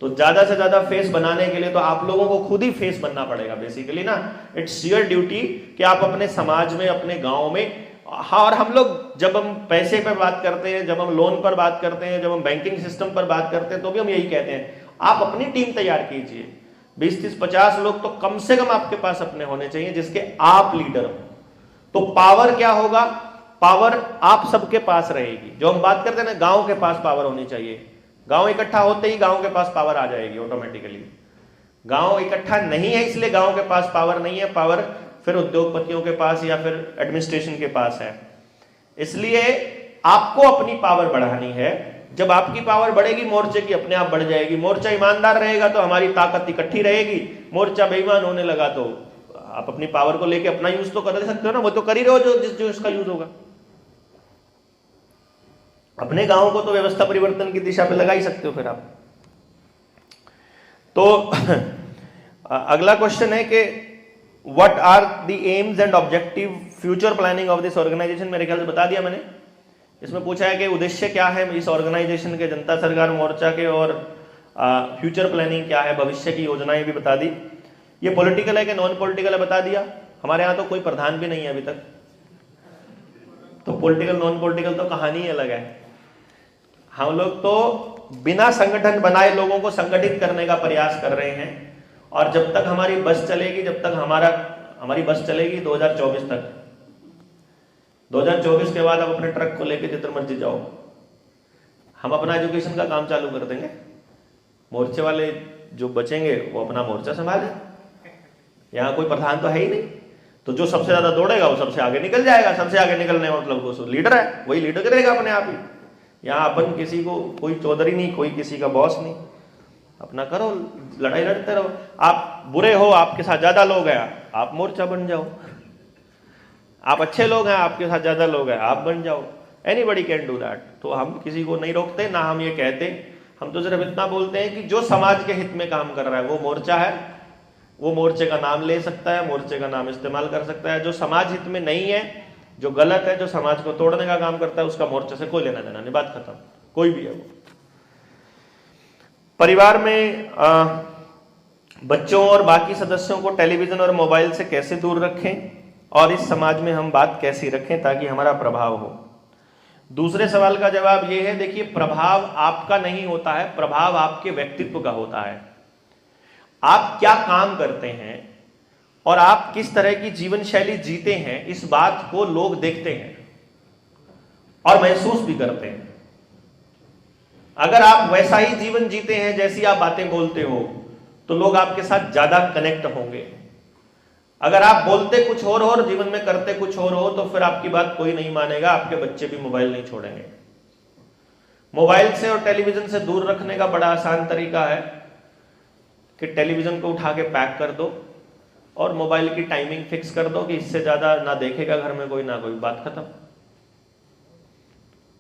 तो ज्यादा से ज्यादा फेस बनाने के लिए तो आप लोगों को खुद ही फेस बनना पड़ेगा बेसिकली ना। इट्स योर ड्यूटी कि आप अपने समाज में, अपने गांव में, हाँ। और हम लोग जब हम पैसे पर बात करते हैं, जब हम लोन पर बात करते हैं, जब हम बैंकिंग सिस्टम पर बात करते हैं, तो भी हम यही कहते हैं आप अपनी टीम तैयार कीजिए। 20, 30, 50 लोग तो कम से कम आपके पास अपने होने चाहिए, जिसके आप लीडर हो। तो पावर क्या होगा? पावर आप सबके पास रहेगी। जो हम बात करते हैं ना, गांव के पास पावर होनी चाहिए। गांव इकट्ठा होते ही गांव के पास पावर आ जाएगी ऑटोमेटिकली। गांव इकट्ठा नहीं है इसलिए गांव के पास पावर नहीं है, पावर फिर उद्योगपतियों के पास या फिर एडमिनिस्ट्रेशन के पास है। इसलिए आपको अपनी पावर बढ़ानी है। जब आपकी पावर बढ़ेगी, मोर्चे की अपने आप बढ़ जाएगी। मोर्चा ईमानदार रहेगा तो हमारी ताकत इकट्ठी रहेगी। मोर्चा बेईमान होने लगा तो आप अपनी पावर को लेके अपना यूज तो कर सकते हो ना, वो तो कर ही रहो जो इसका यूज होगा। अपने गांव को तो व्यवस्था परिवर्तन की दिशा पे लगा ही सकते हो फिर आप। तो अगला क्वेश्चन है कि what are the aims and objective future planning of this organisation. मेरे ख्याल से बता दिया मैंने। इसमें पूछा है कि उद्देश्य क्या है इस ऑर्गेनाइजेशन के, जनता सरकार मोर्चा के, और फ्यूचर प्लानिंग क्या है, भविष्य की योजनाएं भी बता दी। ये पॉलिटिकल है कि नॉन पॉलिटिकल है बता दिया। हमारे यहाँ तो कोई प्रधान भी नहीं है अभी तक, तो पॉलिटिकल नॉन पॉलिटिकल तो कहानी ही अलग है। हम लोग तो बिना संगठन बनाए लोगों को संगठित करने का प्रयास कर रहे हैं, और जब तक हमारी बस चलेगी, जब तक हमारी बस चलेगी 2024 तक। 2024 के बाद आप अपने ट्रक को लेके जितना मर्जी जाओ, हम अपना एजुकेशन का काम चालू कर देंगे। मोर्चे वाले जो बचेंगे वो अपना मोर्चा संभाले। यहाँ कोई प्रधान तो है ही नहीं, तो जो सबसे ज्यादा दौड़ेगा वो सबसे आगे निकल जाएगा। सबसे आगे निकलने मतलब वो लीडर है, वही लीडर करेगा अपने आप ही। यहाँ अपन किसी को कोई चौधरी नहीं, कोई किसी का बॉस नहीं, अपना करो, लड़ाई लड़ते रहो। आप बुरे हो, आपके साथ ज्यादा लोग हैं, आप मोर्चा बन जाओ। आप अच्छे लोग हैं, आपके साथ ज्यादा लोग हैं, आप बन जाओ। Anybody can do that. तो हम किसी को नहीं रोकते, ना हम ये कहते, हम तो सिर्फ इतना बोलते हैं कि जो समाज के हित में काम कर रहा है वो मोर्चा है, वो मोर्चे का नाम ले सकता है, मोर्चे का नाम इस्तेमाल कर सकता है। जो समाज हित में नहीं है जो गलत है, जो समाज को तोड़ने का काम करता है, उसका मोर्चे से कोई लेना देना नहीं, बात खत्म। कोई भी है वो। परिवार में बच्चों और बाकी सदस्यों को टेलीविजन और मोबाइल से कैसे दूर रखें और इस समाज में हम बात कैसी रखें ताकि हमारा प्रभाव हो। दूसरे सवाल का जवाब यह है, देखिए प्रभाव आपका नहीं होता है, प्रभाव आपके व्यक्तित्व का होता है। आप क्या काम करते हैं और आप किस तरह की जीवन शैली जीते हैं, इस बात को लोग देखते हैं और महसूस भी करते हैं। अगर आप वैसा ही जीवन जीते हैं जैसी आप बातें बोलते हो तो लोग आपके साथ ज्यादा कनेक्ट होंगे। अगर आप बोलते कुछ और जीवन में करते कुछ और हो तो फिर आपकी बात कोई नहीं मानेगा, आपके बच्चे भी मोबाइल नहीं छोड़ेंगे। मोबाइल से और टेलीविजन से दूर रखने का बड़ा आसान तरीका है कि टेलीविजन को उठा के पैक कर दो और मोबाइल की टाइमिंग फिक्स कर दो कि इससे ज्यादा ना देखेगा घर में कोई, ना कोई, बात खत्म।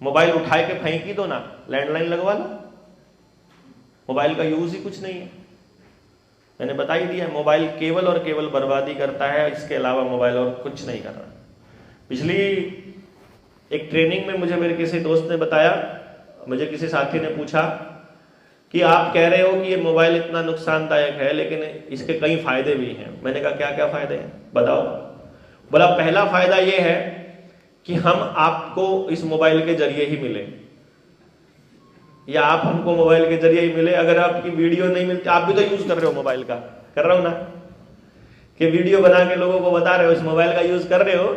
मोबाइल उठाए के फेंक ही दो ना, लैंडलाइन लगवा लो। मोबाइल का यूज ही कुछ नहीं है। मैंने बता ही दिया, मोबाइल केवल और केवल बर्बादी करता है, इसके अलावा मोबाइल और कुछ नहीं कर रहा। पिछली एक ट्रेनिंग में मुझे मेरे किसी दोस्त ने बताया, मुझे किसी साथी ने पूछा कि आप कह रहे हो कि ये मोबाइल इतना नुकसानदायक है लेकिन इसके कई फायदे भी हैं। मैंने कहा क्या क्या फायदे हैं बताओ। बोला पहला फायदा ये है कि हम आपको इस मोबाइल के जरिए ही मिले, या आप हमको मोबाइल के जरिए ही मिले। अगर आपकी वीडियो नहीं मिलती, आप भी तो यूज कर रहे हो मोबाइल का, कर रहा हूं ना, कि वीडियो बना के लोगों को बता रहे हो, इस मोबाइल का यूज कर रहे हो,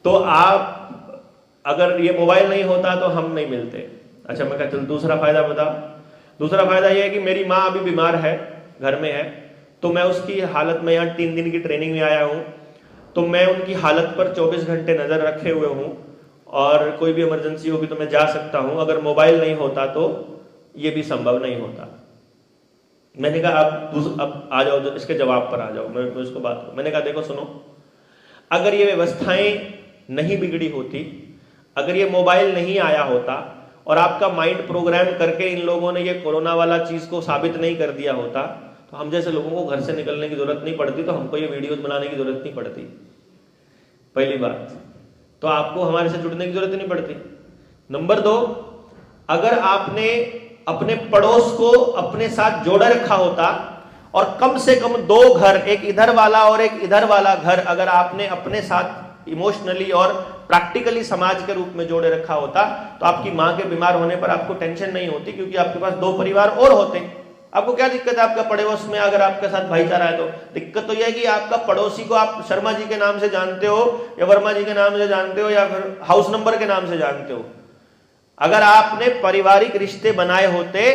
तो आप, अगर ये मोबाइल नहीं होता तो हम नहीं मिलते। अच्छा, मैं कहता हूं दूसरा फायदा बताओ। दूसरा फायदा यह है कि मेरी माँ अभी बीमार है, घर में है, तो मैं उसकी हालत में, यहाँ 3 दिन की ट्रेनिंग में आया हूं, तो मैं उनकी हालत पर 24 घंटे नजर रखे हुए हूं और कोई भी इमरजेंसी होगी तो मैं जा सकता हूं। अगर मोबाइल नहीं होता तो ये भी संभव नहीं होता। मैंने कहा अब आ जाओ, इसके जवाब पर आ जाओ। मैं उसको बात, मैंने कहा देखो सुनो, अगर ये व्यवस्थाएं नहीं बिगड़ी होती, अगर ये मोबाइल नहीं आया होता और आपका माइंड प्रोग्राम करके इन लोगों ने ये कोरोना वाला चीज को साबित नहीं कर दिया होता, तो हम जैसे लोगों को घर से निकलने की जरूरत नहीं पड़ती, तो हमको ये वीडियोस बनाने की जरूरत नहीं पड़ती। पहली बात तो आपको हमारे से जुड़ने की जरूरत नहीं पड़ती। नंबर 2, अगर आपने अपने पड़ोस को अपने साथ जोड़े रखा होता और कम से कम 2 घर, एक इधर वाला और एक इधर वाला घर, अगर आपने अपने साथ इमोशनली और प्रैक्टिकली समाज के रूप में जोड़े रखा होता, तो आपकी मां के बीमार होने पर आपको टेंशन नहीं होती, क्योंकि आपके पास 2 परिवार और होते। आपको क्या दिक्कत है आपका पड़ोस में अगर आपके साथ भाईचारा है? तो दिक्कत तो यह है कि आपका पड़ोसी को आप शर्मा जी के नाम से जानते हो या वर्मा जी के नाम से जानते हो या फिर हाउस नंबर के नाम से जानते हो। अगर आपने पारिवारिक रिश्ते बनाए होते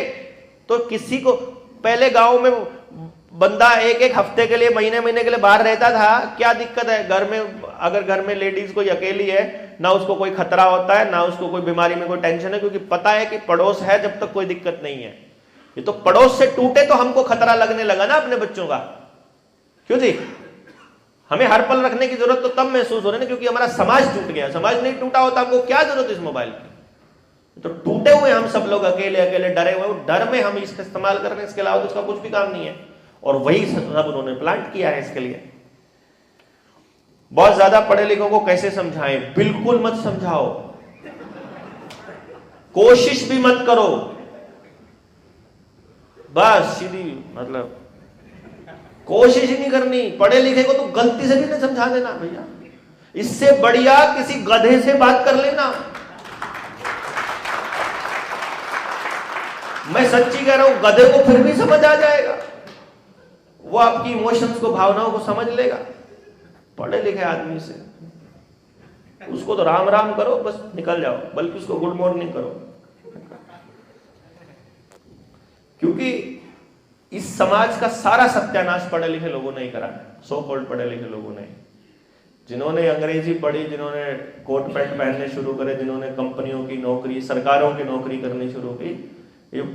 तो किसी को, पहले गांव में बंदा एक हफ्ते के लिए, महीने के लिए बाहर रहता था, क्या दिक्कत है? घर में अगर घर में लेडीज कोई अकेली है, ना उसको कोई खतरा होता है, ना उसको कोई बीमारी में कोई टेंशन है, क्योंकि पता है कि पड़ोस है, जब तक कोई दिक्कत नहीं है। ये तो पड़ोस से टूटे तो हमको खतरा लगने लगा ना अपने बच्चों का। क्यों जी? हमें हर पल रखने की जरूरत तो तब महसूस हो रही है ना, क्योंकि हमारा समाज टूट गया। समाज नहीं टूटा होता, हमको क्या जरूरत इस मोबाइल की? तो टूटे हुए हम सब लोग अकेले डरे हुए, डर में हम इसका इस्तेमाल कर रहे हैं, इसके अलावा तो इसका कुछ भी काम नहीं है। और वही सब उन्होंने प्लांट किया है इसके लिए। बहुत ज्यादा पढ़े लिखों को कैसे समझाएं? बिल्कुल मत समझाओ, कोशिश भी मत करो, बस सीधी, मतलब कोशिश ही नहीं करनी। पढ़े लिखे को तो गलती से भी नहीं समझा देना भैया, इससे बढ़िया किसी गधे से बात कर लेना। मैं सच्ची कह रहा हूं, गधे को फिर भी समझ आ जाएगा, वो आपकी इमोशंस को, भावनाओं को समझ लेगा। पढ़े लिखे आदमी से उसको तो राम राम करो, बस निकल जाओ, बल्कि उसको गुड मॉर्निंग करो। क्योंकि इस समाज का सारा सत्यानाश पढ़े लिखे लोगों ने ही करा है, सो कॉल्ड पढ़े लिखे लोगों ने, जिन्होंने अंग्रेजी पढ़ी, जिन्होंने कोट पैंट पहनने शुरू करे, जिन्होंने कंपनियों की नौकरी, सरकारों की नौकरी करनी शुरू की,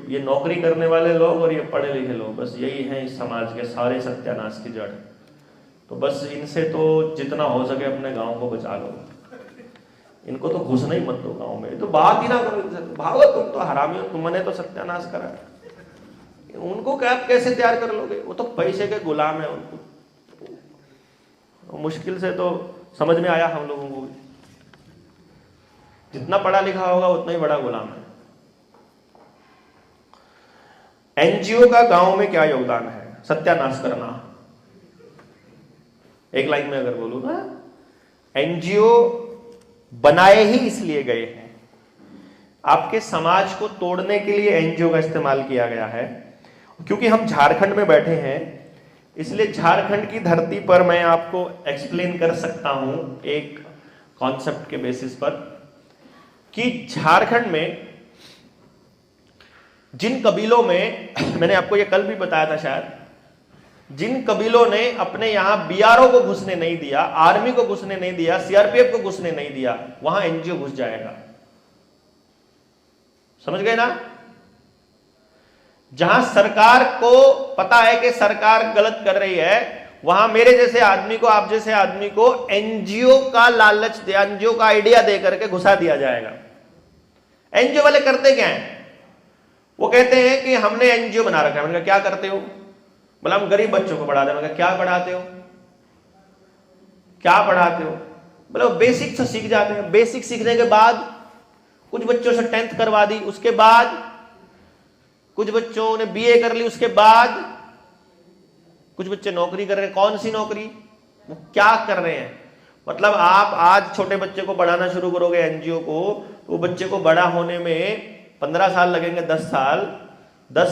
ये नौकरी करने वाले लोग और ये पढ़े लिखे लोग, बस यही हैं इस समाज के सारे सत्यानाश की जड़। तो बस इनसे तो जितना हो सके अपने गांव को बचा लो, इनको तो घुसना ही मत दो गांव में, तो बात ही ना करो, भागो तुम तो हरामी हो, तुमने तो सत्यानाश करा है। उनको क्या आप कैसे तैयार कर लोगे? वो तो पैसे के गुलाम है, उनको मुश्किल से तो समझ में आया हम लोगों को भी। जितना पढ़ा लिखा होगा उतना ही बड़ा गुलाम है। एनजीओ का गांव में क्या योगदान है? सत्यानाश करना। एक लाइन में अगर बोलूं ना, एनजीओ बनाए ही इसलिए गए हैं, आपके समाज को तोड़ने के लिए एनजीओ का इस्तेमाल किया गया है। क्योंकि हम झारखंड में बैठे हैं, इसलिए झारखंड की धरती पर मैं आपको एक्सप्लेन कर सकता हूं एक कॉन्सेप्ट के बेसिस पर कि झारखंड में जिन कबीलों में, मैंने आपको ये कल भी बताया था शायद, जिन कबीलों ने अपने यहां बीआरओ को घुसने नहीं दिया, आर्मी को घुसने नहीं दिया, सीआरपीएफ को घुसने नहीं दिया, वहां एनजीओ घुस जाएगा। समझ गए ना? जहां सरकार को पता है कि सरकार गलत कर रही है, वहां मेरे जैसे आदमी को, आप जैसे आदमी को एनजीओ का लालच दे, एनजीओ का आइडिया दे करके घुसा दिया जाएगा। एनजीओ वाले करते क्या है? वो कहते हैं कि हमने एनजीओ बना रखा है। मैंने कहा क्या करते हो? बोला हम गरीब बच्चों को पढ़ाते हैं। मैंने कहा क्या पढ़ाते हो? क्या पढ़ाते हो? बोला बेसिक से सीख जाते हैं। बेसिक सीखने के बाद कुछ बच्चों से 10th करवा दी, उसके बाद कुछ बच्चों ने बीए कर ली, उसके बाद कुछ बच्चे नौकरी कर रहे हैं। कौन सी नौकरी? वो क्या कर रहे हैं? मतलब आप आज छोटे बच्चे को पढ़ाना शुरू करोगे एनजीओ को, तो वो बच्चे को बड़ा होने में 15 साल लगेंगे, 10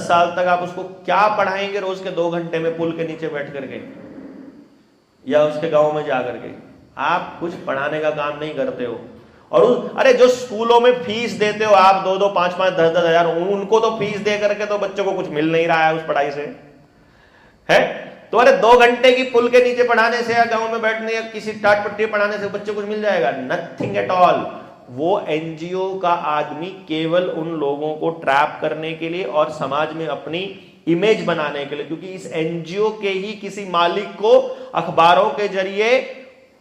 साल तक आप उसको क्या पढ़ाएंगे? रोज के 2 घंटे में पुल के नीचे बैठ करके या उसके गांव में जा करके आप कुछ पढ़ाने का काम नहीं करते हो। और अरे जो स्कूलों में फीस देते हो आप 2-2, 5-5, 10-10 हजार, उनको तो फीस दे करके तो बच्चों को कुछ मिल नहीं रहा है उस पढ़ाई से, है? तो अरे 2 घंटे की पुल के नीचे पढ़ाने से या गांव में बैठने या किसी टाट पट्टी पढ़ाने से बच्चे को कुछ मिल जाएगा? Nothing at all. वो एनजीओ का आदमी केवल उन लोगों को ट्रैप करने के लिए और समाज में अपनी इमेज बनाने के लिए, क्योंकि इस एनजीओ के ही किसी मालिक को अखबारों के जरिए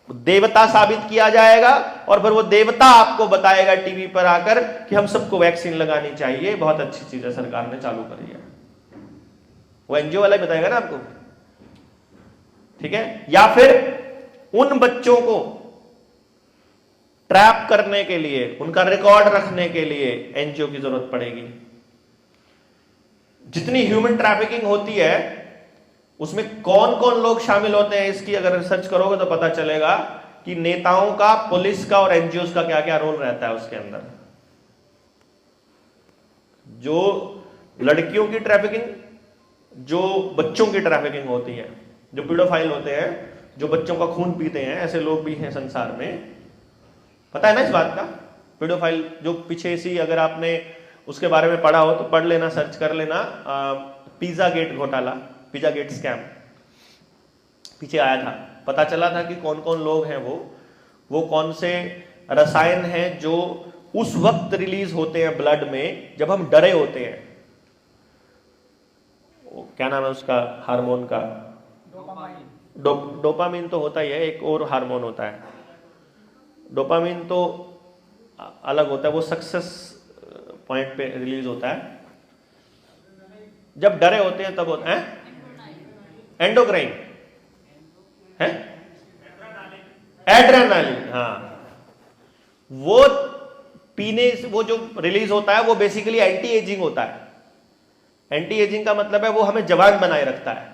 देवता साबित किया जाएगा और फिर वो देवता आपको बताएगा टीवी पर आकर कि हम सबको वैक्सीन लगानी चाहिए, बहुत अच्छी चीज है, सरकार ने चालू करी है। वो एनजीओ वाला ही बताएगा ना आपको, ठीक है? या फिर उन बच्चों को ट्रैप करने के लिए, उनका रिकॉर्ड रखने के लिए एनजीओ की जरूरत पड़ेगी। जितनी ह्यूमन ट्रैफिकिंग होती है उसमें कौन कौन लोग शामिल होते हैं, इसकी अगर रिसर्च करोगे तो पता चलेगा कि नेताओं का, पुलिस का और एनजीओ का क्या क्या रोल रहता है उसके अंदर। जो लड़कियों की ट्रैफिकिंग, जो बच्चों की ट्रैफिकिंग होती है, जो पीडोफाइल होते हैं, जो बच्चों का खून पीते हैं, ऐसे लोग भी हैं संसार में। पता है ना इस बात का? पीडोफाइल जो पीछे सी, अगर आपने उसके बारे में पढ़ा हो तो पढ़ लेना, सर्च कर लेना, पिज्जा गेट घोटाला, पिज्जा गेट स्कैम पीछे आया था। पता चला था कि कौन कौन लोग हैं वो कौन से रसायन हैं जो उस वक्त रिलीज होते हैं ब्लड में जब हम डरे होते हैं। क्या नाम है उसका हार्मोन का? डोपामीन तो होता ही है, एक और हार्मोन होता है। डोपामीन तो अलग होता है, वो सक्सेस पॉइंट पे रिलीज होता है, जब डरे होते हैं तब होता है। एंडोक्राइन है, एड्रेनालिन, हाँ। वो पीने से वो जो रिलीज होता है वो बेसिकली एंटी एजिंग होता है। एंटी एजिंग का मतलब है वो हमें जवान बनाए रखता है,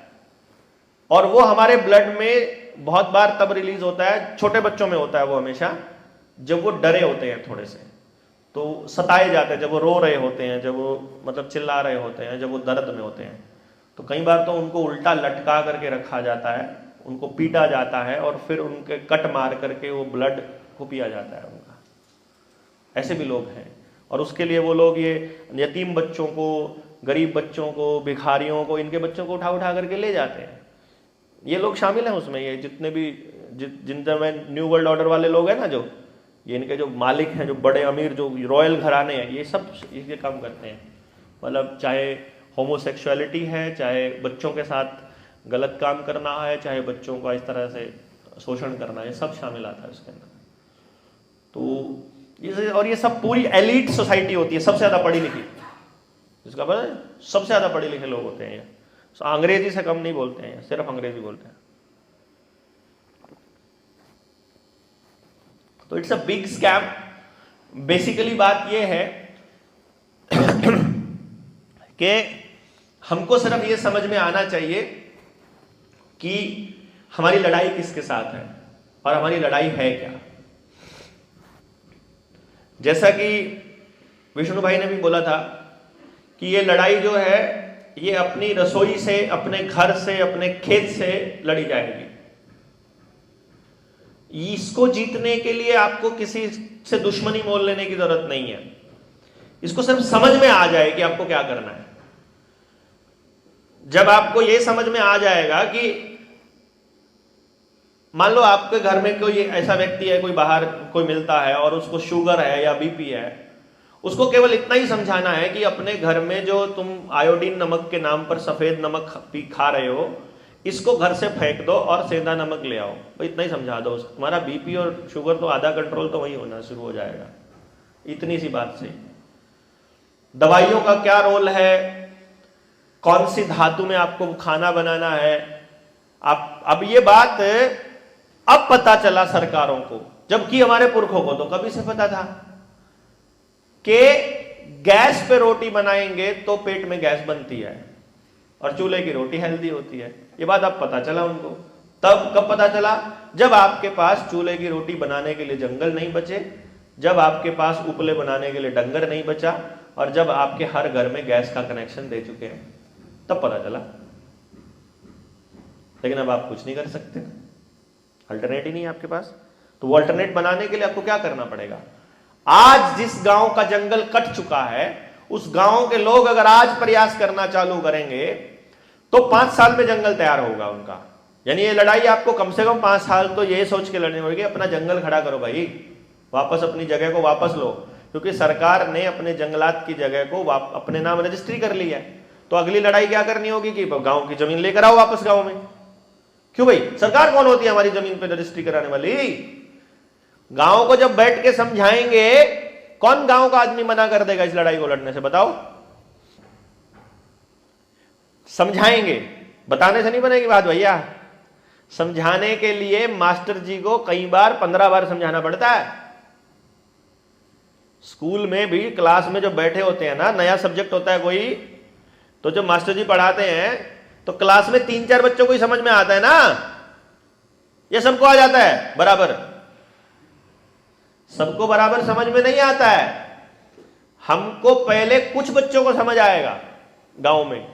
और वो हमारे ब्लड में बहुत बार तब रिलीज होता है, छोटे बच्चों में होता है वो हमेशा, जब वो डरे होते हैं थोड़े से, तो सताए जाते हैं, जब वो रो रहे होते हैं, जब वो मतलब चिल्ला रहे होते हैं, जब वो दर्द में होते हैं, तो कई बार तो उनको उल्टा लटका करके रखा जाता है, उनको पीटा जाता है और फिर उनके कट मार करके वो ब्लड को पिया जाता है उनका। ऐसे भी लोग हैं, और उसके लिए वो लोग ये यतीम बच्चों को, गरीब बच्चों को, भिखारियों को, इनके बच्चों को उठा उठा करके ले जाते हैं। ये लोग शामिल हैं उसमें, ये जितने भी जिनसे में न्यू वर्ल्ड ऑर्डर वाले लोग हैं ना, जो ये इनके जो मालिक हैं, जो बड़े अमीर, जो रॉयल घराने हैं, ये सब ये काम करते हैं। मतलब चाहे होमोसेक्सुअलिटी है, चाहे बच्चों के साथ गलत काम करना है, चाहे बच्चों का इस तरह से शोषण करना है, सब शामिल आता है उसके अंदर। तो और ये सब पूरी एलीट सोसाइटी होती है, सबसे ज्यादा पढ़ी लिखी, जिसका पता है सबसे ज्यादा पढ़े लिखे लोग होते हैं ये। अंग्रेजी से कम नहीं बोलते हैं, सिर्फ अंग्रेजी बोलते हैं। तो it's a big scam, basically बात यह है कि हमको सिर्फ ये समझ में आना चाहिए कि हमारी लड़ाई किसके साथ है और हमारी लड़ाई है क्या। जैसा कि विष्णु भाई ने भी बोला था कि ये लड़ाई जो है ये अपनी रसोई से, अपने घर से, अपने खेत से लड़ी जाएगी। इसको जीतने के लिए आपको किसी से दुश्मनी मोल लेने की जरूरत नहीं है। इसको सिर्फ समझ में आ जाए कि आपको क्या करना है। जब आपको यह समझ में आ जाएगा कि मान लो आपके घर में कोई ऐसा व्यक्ति है, कोई बाहर कोई मिलता है और उसको शुगर है या बीपी है, उसको केवल इतना ही समझाना है कि अपने घर में जो तुम आयोडीन नमक के नाम पर सफेद नमक खा रहे हो, इसको घर से फेंक दो और सेंधा नमक ले आओ। भाई इतना ही समझा दो, तुम्हारा बीपी और शुगर तो आधा कंट्रोल तो वही होना शुरू हो जाएगा। इतनी सी बात से दवाइयों का क्या रोल है, कौन सी धातु में आपको खाना बनाना है। अब ये बात अब पता चला सरकारों को, जबकि हमारे पुरखों को तो कभी से पता था कि गैस पे रोटी बनाएंगे तो पेट में गैस बनती है और चूल्हे की रोटी हेल्दी होती है। ये बात अब पता चला उनको। तब कब पता चला? जब आपके पास चूल्हे की रोटी बनाने के लिए जंगल नहीं बचे, जब आपके पास उपले बनाने के लिए डंगर नहीं बचा और जब आपके हर घर में गैस का कनेक्शन दे चुके हैं, तब पता चला। लेकिन अब आप कुछ नहीं कर सकते, अल्टरनेट ही नहीं है आपके पास। तो वो अल्टरनेट बनाने के लिए आपको क्या करना पड़ेगा? आज जिस गांव का जंगल कट चुका है, उस गांव के लोग अगर आज प्रयास करना चालू करेंगे तो 5 साल में जंगल तैयार होगा उनका। यानी ये लड़ाई आपको कम से कम 5 साल तो ये सोच के लड़नी होगी, अपना जंगल खड़ा करो भाई, वापस अपनी जगह को वापस लो। क्योंकि सरकार ने अपने जंगलात की जगह को अपने नाम रजिस्ट्री कर ली है। तो अगली लड़ाई क्या करनी होगी कि गांव की जमीन लेकर आओ वापस गांव में। क्यों भाई? सरकार कौन होती है हमारी जमीन पे रजिस्ट्री कराने वाली? गांव को जब बैठ के समझाएंगे, कौन गांव का आदमी मना कर देगा इस लड़ाई को लड़ने से? बताओ। समझाएंगे, बताने से नहीं बनेगी बात भैया। समझाने के लिए मास्टर जी को कई बार 15 बार समझाना पड़ता है। स्कूल में भी क्लास में जो बैठे होते हैं ना, नया सब्जेक्ट होता है कोई, तो जब मास्टर जी पढ़ाते हैं तो क्लास में 3-4 बच्चों को ही समझ में आता है ना, ये सबको आ जाता है बराबर? सबको बराबर समझ में नहीं आता है। हमको पहले कुछ बच्चों को समझ आएगा गांव में,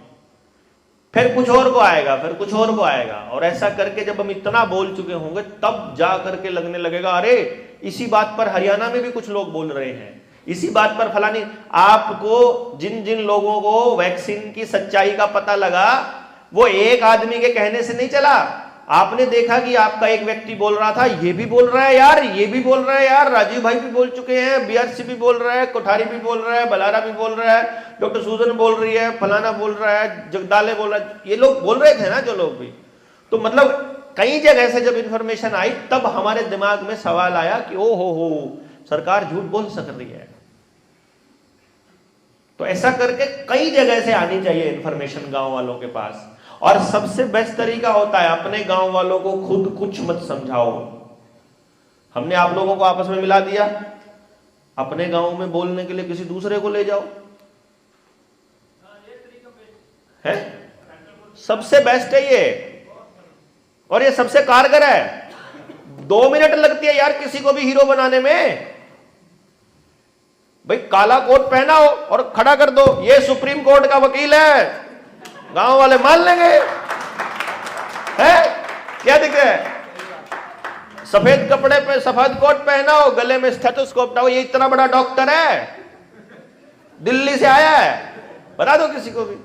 फिर कुछ और को आएगा, फिर कुछ और को आएगा, और ऐसा करके जब हम इतना बोल चुके होंगे तब जा करके लगने लगेगा अरे इसी बात पर हरियाणा में भी कुछ लोग बोल रहे हैं, इसी बात पर फलानी। आपको जिन जिन लोगों को वैक्सीन की सच्चाई का पता लगा, वो एक आदमी के कहने से नहीं चला। आपने देखा कि आपका एक व्यक्ति बोल रहा था, ये भी बोल रहा है यार, ये भी बोल रहा है यार, राजीव भाई भी बोल चुके हैं, बीआरसी भी बोल रहा है, कोठारी भी बोल रहा है, बलारा भी बोल रहा है, डॉक्टर सूजन बोल रही है, फलाना बोल रहा है, जगदाले बोल रहा है, ये लोग बोल रहे थे ना जो लोग भी। तो मतलब कई जगह से जब इंफॉर्मेशन आई तब हमारे दिमाग में सवाल आया कि ओ हो सरकार झूठ बोल सक रही है। तो ऐसा करके कई जगह से आनी चाहिए इंफॉर्मेशन गांव वालों के पास। और सबसे बेस्ट तरीका होता है अपने गांव वालों को खुद कुछ मत समझाओ। हमने आप लोगों को आपस में मिला दिया, अपने गांव में बोलने के लिए किसी दूसरे को ले जाओ, है सबसे बेस्ट है ये, और ये सबसे कारगर है। 2 मिनट लगती है यार किसी को भी हीरो बनाने में। भाई काला कोट पहनाओ और खड़ा कर दो, ये सुप्रीम कोर्ट का वकील है, गांव वाले मान लेंगे। है क्या दिख रहा है? सफेद कपड़े पे सफेद कोट पहनाओ, गले में स्टेथोस्कोप डालो, ये इतना बड़ा डॉक्टर है, दिल्ली से आया है, बता दो किसी को भी।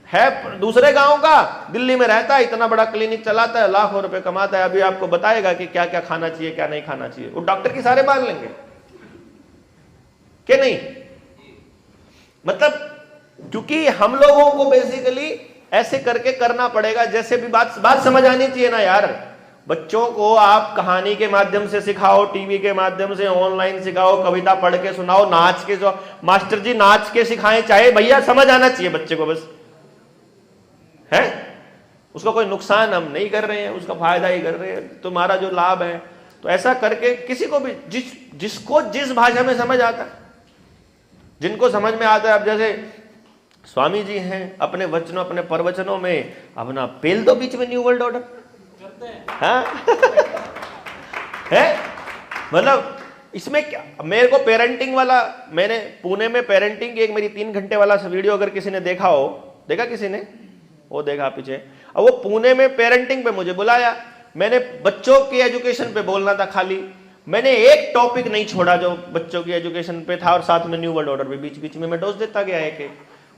है दूसरे गांव का, दिल्ली में रहता है, इतना बड़ा क्लिनिक चलाता है, लाखों रुपए कमाता है, अभी आपको बताएगा कि क्या क्या खाना चाहिए क्या नहीं खाना चाहिए। वो डॉक्टर की सारे मान लेंगे कि नहीं? मतलब क्योंकि हम लोगों को बेसिकली ऐसे करके करना पड़ेगा। जैसे भी बात समझ आनी चाहिए ना यार। बच्चों को आप कहानी के माध्यम से सिखाओ, टीवी के माध्यम से, ऑनलाइन सिखाओ, कविता पढ़ के सुनाओ, नाच के जो मास्टर जी नाच के सिखाएं, चाहे भैया समझ आना चाहिए बच्चे को बस, है उसका कोई नुकसान हम नहीं कर रहे हैं, उसका फायदा ही कर रहे हैं। तुम्हारा जो लाभ है तो ऐसा करके किसी को भी जिसको जिस भाषा में समझ आता है, जिनको समझ में आता है, अब जैसे स्वामी जी हैं अपने वचनों अपने प्रवचनों में अपना पेल दो बीच में न्यू वर्ल्ड ऑर्डर करते हैं, हाँ? है मतलब इसमें क्या, मेरे को पेरेंटिंग वाला, मैंने पुणे में पेरेंटिंग की एक मेरी 3 घंटे वाला वीडियो अगर किसी ने देखा हो, देखा किसी ने, वो देखा पीछे, अब वो पुणे में पेरेंटिंग पे मुझे बुलाया, मैंने बच्चों की एजुकेशन पे बोलना था खाली, मैंने एक टॉपिक नहीं छोड़ा जो बच्चों की एजुकेशन पे था, और साथ में न्यू वर्ल्ड ऑर्डर भी बीच बीच में मैं डोज देता गया एक।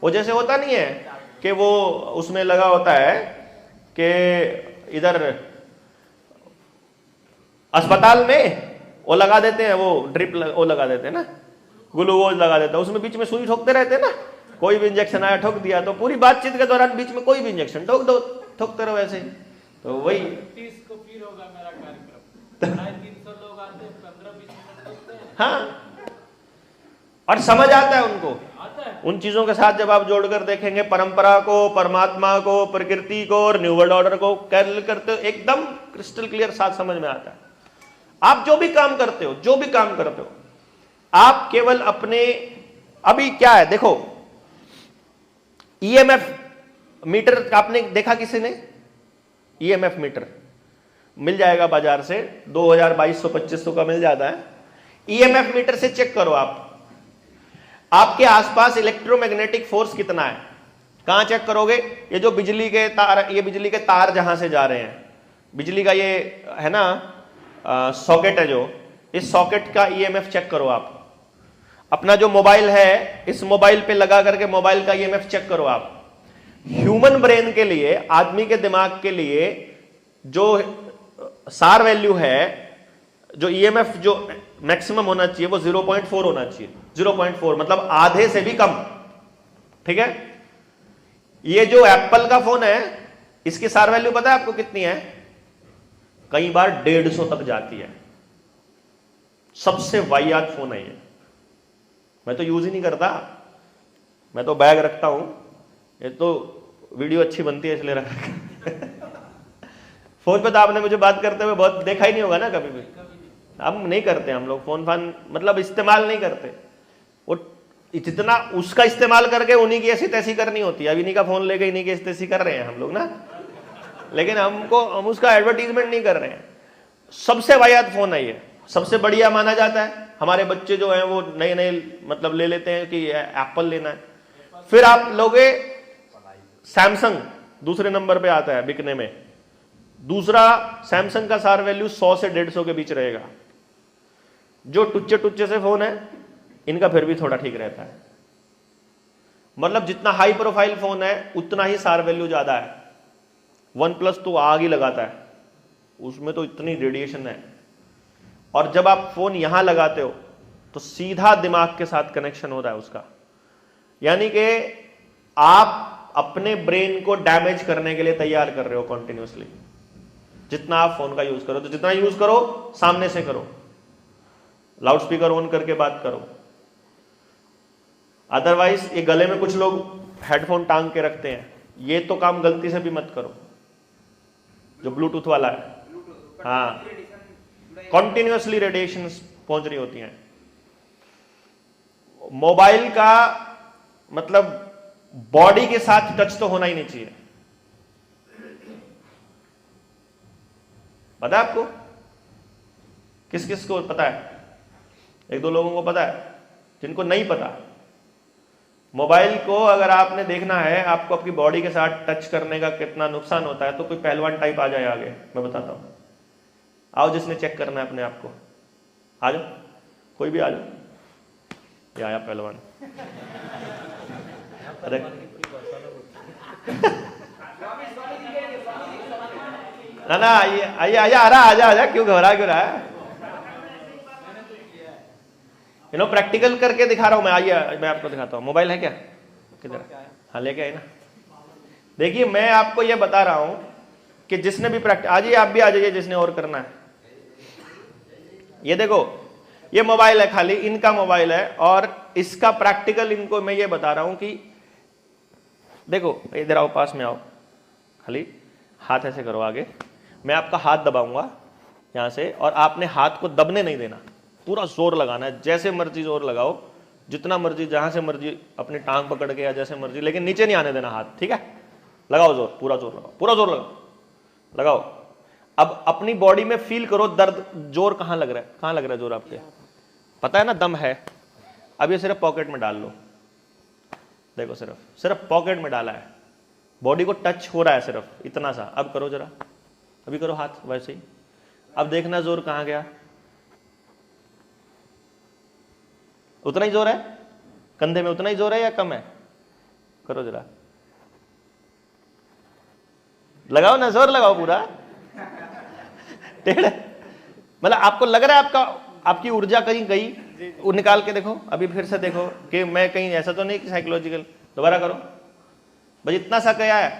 वो जैसे होता नहीं है कि वो उसमें लगा होता है कि इधर अस्पताल में वो लगा देते हैं, वो ड्रिप वो लगा देते हैं ना, ग्लूकोज लगा देता है, उसमें बीच में सुई ठोकते रहते हैं ना, कोई भी इंजेक्शन आया ठोक दिया, तो पूरी बातचीत के दौरान बीच में कोई भी इंजेक्शन ठोक दो, ठोकते रहो ऐसे। तो वही 30 को फिर होगा मेरा कार्यक्रम, 350 लोग आते हैं, 15-20 मिनट लगते हैं। हाँ, और समझ आता है उनको, आता है उन चीजों के साथ जब आप जोड़कर देखेंगे, परंपरा को, परमात्मा को, प्रकृति को और न्यू वर्ल्ड ऑर्डर को कैल करते हो, एकदम क्रिस्टल क्लियर साथ समझ में आता है। आप जो भी काम करते हो, जो भी काम करते हो, आप केवल अपने, अभी क्या है देखो, ईएमएफ मीटर आपने देखा किसी ने? ईएमएफ मीटर मिल जाएगा बाजार से, 2200-2500 का मिल जाता है। ईएमएफ मीटर से चेक करो आप, आपके आसपास इलेक्ट्रोमैग्नेटिक फोर्स कितना है। कहां चेक करोगे? ये जो बिजली के तार, ये बिजली के तार जहां से जा रहे हैं, बिजली का ये है ना सॉकेट है जो, इस सॉकेट का ईएमएफ चेक करो आप। अपना जो मोबाइल है, इस मोबाइल पे लगा करके मोबाइल का ईएमएफ चेक करो आप। ह्यूमन ब्रेन के लिए, आदमी के दिमाग के लिए जो सार वैल्यू है, जो ईएमएफ जो मैक्सिमम होना चाहिए वो 0.4 होना चाहिए। 0.4 मतलब आधे से भी कम, ठीक है। ये जो एप्पल का फोन है, इसकी सार वैल्यू पता है आपको कितनी है? कई बार 150 तक जाती है। सबसे वाहियात फोन है ये। मैं तो यूज ही नहीं करता, मैं तो बैग रखता हूं, ये तो वीडियो अच्छी बनती है इसलिए रखा। फोन पे तो आपने मुझे बात करते हुए बहुत देखा ही नहीं होगा ना कभी भी। हम नहीं करते, हम लोग फोन फान मतलब इस्तेमाल नहीं करते। वो जितना उसका इस्तेमाल करके उन्हीं की ऐसी तैसी करनी होती है। अब इन्हीं का फोन लेके इन्हीं की ऐसी तैसी कर रहे हैं हम लोग ना, लेकिन हम उसका एडवर्टीजमेंट नहीं कर रहे हैं। सबसे वाहियात फोन है ये, सबसे बढ़िया माना जाता है। हमारे बच्चे जो हैं वो नए नए मतलब ले लेते हैं कि एप्पल लेना है। फिर आप लोगे सैमसंग, दूसरे नंबर पे आता है बिकने में। दूसरा सैमसंग का सार वैल्यू 100 से 150 के बीच रहेगा। जो टुच्चे टुच्चे से फोन है इनका फिर भी थोड़ा ठीक रहता है। मतलब जितना हाई प्रोफाइल फोन है उतना ही सार वैल्यू ज्यादा है। OnePlus तो आग ही लगाता है, उसमें तो इतनी रेडिएशन है। और जब आप फोन यहां लगाते हो तो सीधा दिमाग के साथ कनेक्शन होता है उसका। यानी कि आप अपने ब्रेन को डैमेज करने के लिए तैयार कर रहे हो कॉन्टिन्यूसली। जितना आप फोन का यूज करो, तो जितना यूज करो सामने से करो, लाउड स्पीकर ऑन करके बात करो। अदरवाइज ये गले में कुछ लोग हेडफोन टांग के रखते हैं, ये तो काम गलती से भी मत करो। जो ब्लूटूथ वाला है, हाँ, कॉन्टिन्यूसली रेडिएशन पहुंच रही होती हैं। मोबाइल का मतलब बॉडी के साथ टच तो होना ही नहीं चाहिए। पता है आपको? किस किस को पता है? एक दो लोगों को पता है, जिनको नहीं पता। मोबाइल को अगर आपने देखना है आपको आपकी बॉडी के साथ टच करने का कितना नुकसान होता है, तो कोई पहलवान टाइप आ जाए आगे, मैं बताता हूं। आओ, जिसने चेक करना है अपने आप को, आ जाओ, कोई भी आ जाओ। ये आया पहलवान। अरे ना आइए आइए आइए, आजा, क्यों घबरा क्यों रहा है? प्रैक्टिकल करके दिखा रहा हूं मैं। आइए मैं आपको दिखाता हूं। मोबाइल है क्या? किधर? हाँ, लेके आए ना। देखिए, मैं आपको ये बता रहा हूं कि जिसने भी प्रैक्टिस, आइए आप भी आ जाइए जिसने और करना है। ये देखो, ये मोबाइल है, खाली इनका मोबाइल है, और इसका प्रैक्टिकल इनको मैं ये बता रहा हूं कि देखो, इधर आओ, पास में आओ, खाली हाथ ऐसे करो आगे। मैं आपका हाथ दबाऊंगा यहाँ से, और आपने हाथ को दबने नहीं देना, पूरा जोर लगाना है, जैसे मर्जी जोर लगाओ, जितना मर्जी, जहां से मर्जी अपनी टांग पकड़ के या जैसे मर्जी, लेकिन नीचे नहीं आने देना हाथ, ठीक है। लगाओ जोर, पूरा जोर लगाओ, पूरा जोर लगाओ। अब अपनी बॉडी में फील करो दर्द, जोर कहां लग रहा है, कहां लग रहा है जोर आपके, पता है ना, दम है। अब ये सिर्फ पॉकेट में डाल लो, देखो सिर्फ पॉकेट में डाला है, बॉडी को टच हो रहा है सिर्फ इतना सा। अब करो जरा, अभी करो हाथ वैसे ही, अब देखना जोर कहां गया, उतना ही जोर है कंधे में, उतना ही जोर है या कम है, करो जरा, लगाओ ना, जोर लगाओ पूरा, टेढ़े, मतलब आपको लग रहा है आपकी ऊर्जा कहीं गई, वो निकाल के देखो, अभी फिर से देखो कि मैं कहीं ऐसा तो नहीं कि साइकोलॉजिकल, दोबारा करो, बस इतना सा क्या है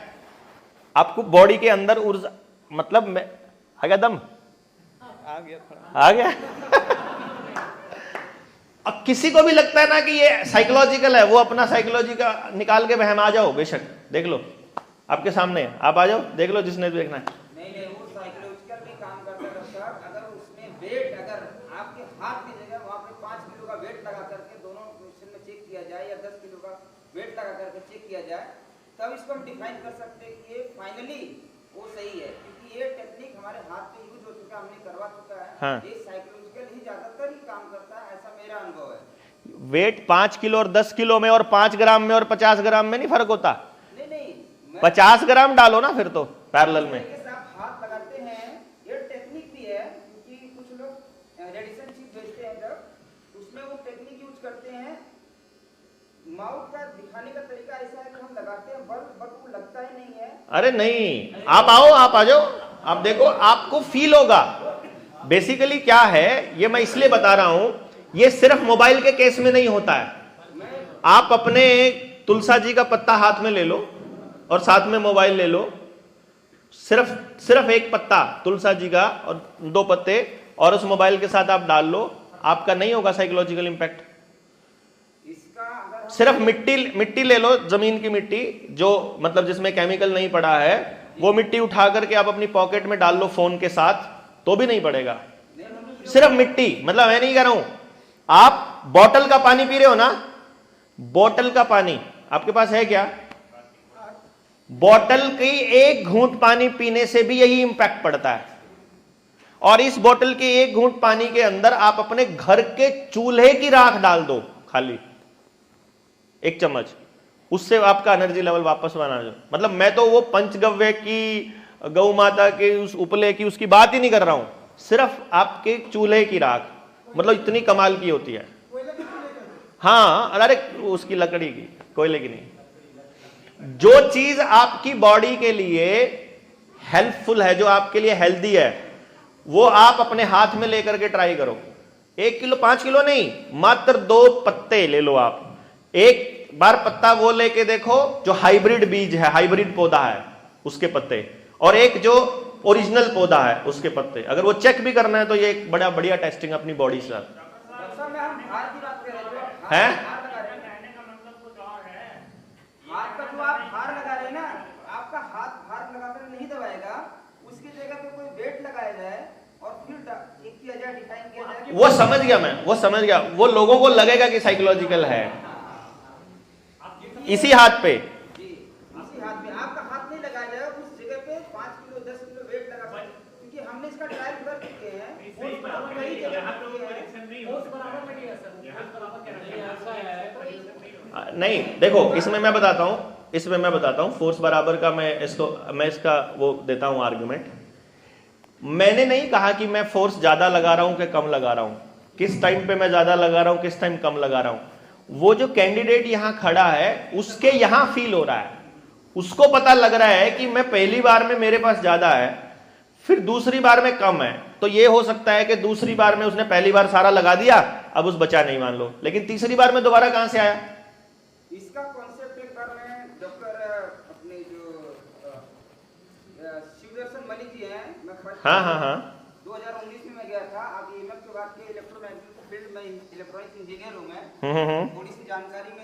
आपको बॉडी के अंदर ऊर्जा, मतलब मैं आ गया दम, आ गया अब किसी को भी लगता है ना कि ये साइकोलॉजिकल है, वो अपना साइकोलॉजी का निकाल के बहम आ जाओ, बेशक देख लो आपके सामने, आप आ जाओ, देख लो जिसने देखना है। नहीं वो साइकोलॉजिकल भी काम करता है सर। अगर उसमें वेट, अगर आपके हाथ की जगह वहाँ पे 5 किलो का वेट लगा करके दोनों मशीन में चेक किया जाए, या 10 किलो का वेट लगा करके चेक किया जाए, तब इसको हम डिफाइन कर सकते हैं कि ये फाइनली वो सही है, क्योंकि ये टेक्निक हमारे हाथ पे यूज हो चुका है, हमने करवा चुका है। हाँ। ये साइकोलॉजिकल ही ज्यादातर ही काम करता है, ऐसा मेरा अनुभव है। वेट 5 किलो और 10 किलो में और 5 ग्राम में और 50 ग्राम में नहीं फर्क होता, नहीं 50 ग्राम डालो ना फिर तो पैरेलल में। हाथ लगाते हैं, ये टेक्निक भी है, क्योंकि कुछ लोग रेडिएशन चीज भेजते हैं जब, उसमें वो टेक्निक यूज करते हैं। माउथ का दिखाने का तरीका ऐसा है कि हम लगाते हैं बट वो लगता ही नहीं है। अरे नहीं, आप आओ, आप आ जाओ, आप देखो, आपको फील होगा। बेसिकली क्या है, ये मैं इसलिए बता रहा हूं, ये सिर्फ मोबाइल के केस में नहीं होता है। आप अपने तुलसा जी का पत्ता हाथ में ले लो और साथ में मोबाइल ले लो, सिर्फ एक पत्ता तुलसा जी का और 2 पत्ते, और उस मोबाइल के साथ आप डाल लो, आपका नहीं होगा साइकोलॉजिकल इंपैक्ट। सिर्फ मिट्टी ले लो, जमीन की मिट्टी, जो मतलब जिसमें केमिकल नहीं पड़ा है, वो मिट्टी उठा करके आप अपनी पॉकेट में डाल लो फोन के साथ, तो भी नहीं पड़ेगा। सिर्फ मिट्टी, मतलब मैं नहीं कह रहा हूं, आप बोतल का पानी पी रहे हो ना, बोतल का पानी आपके पास है क्या, बोतल की एक घूंट पानी पीने से भी यही इंपैक्ट पड़ता है। और इस बोतल के एक घूंट पानी के अंदर आप अपने घर के चूल्हे की राख डाल दो, खाली 1 चम्मच, उससे आपका एनर्जी लेवल वापस बना दो। मतलब मैं तो वो पंचगव्य की, गौ माता के उस उपले की, उसकी बात ही नहीं कर रहा हूं, सिर्फ आपके चूल्हे की राख, मतलब इतनी कमाल की होती है। हाँ, अरे उसकी लकड़ी की, कोयले की नहीं। जो चीज आपकी बॉडी के लिए हेल्पफुल है, जो आपके लिए हेल्दी है, वो आप अपने हाथ में लेकर के ट्राई करो। 1 किलो 5 किलो नहीं, मात्र 2 पत्ते ले लो आप, एक बार पत्ता वो लेके देखो जो हाइब्रिड बीज है, हाइब्रिड पौधा है उसके पत्ते, और एक जो ओरिजिनल पौधा है उसके पत्ते। अगर वो चेक भी करना है तो ये एक बड़ा बढ़िया टेस्टिंग अपनी बॉडी से है। हाथ का जो आप भार लगा रहे हैं ना, आपका हाथ भार लगाकर नहीं दबाएगा, उसकी जगह पे कोई वेट लगाया जाए और फिर एक किया जाए, डिफाइन किया जाए। वो समझ गया मैं, वो समझ गया, वो लोगों को लगेगा कि साइकोलॉजिकल है। इसी हाथ पे, इसी हाथ में आपका हाथ नहीं लगाया जाएगा, उस जगह पे 5 किलो 10 किलो वेट लगा सकते, क्योंकि हमने इसका ट्रायल कर चुके हैं। नहीं देखो, इसमें मैं बताता हूं, फोर्स बराबर का मैं इसका वो देता हूं आर्गुमेंट। मैंने नहीं कहा कि मैं फोर्स ज्यादा लगा रहा हूं कि कम लगा रहा हूं, किस टाइम पे मैं ज्यादा लगा रहा हूं, किस टाइम कम लगा रहा हूं। वो जो कैंडिडेट यहां खड़ा है उसके यहां फील हो रहा है, उसको पता लग रहा है कि मैं पहली बार में मेरे पास ज्यादा है, फिर दूसरी बार में कम है। तो ये हो सकता है कि दूसरी बार में उसने पहली बार सारा लगा दिया, अब उस बचा नहीं मान लो, लेकिन तीसरी बार में दोबारा कहां से आया। इसका कॉन्सेप्ट एक बार मैं डॉक्टर अपने जो शिवदर्शन मणि जी हैं, मैं हाँ 2019 में मैं गया था। अब ईएमएफ के बाद के इलेक्ट्रोमैग्नेटिक फील्ड में इलेक्ट्रॉनिक्स इंजीनियर हूं मैं, थोड़ी सी जानकारी में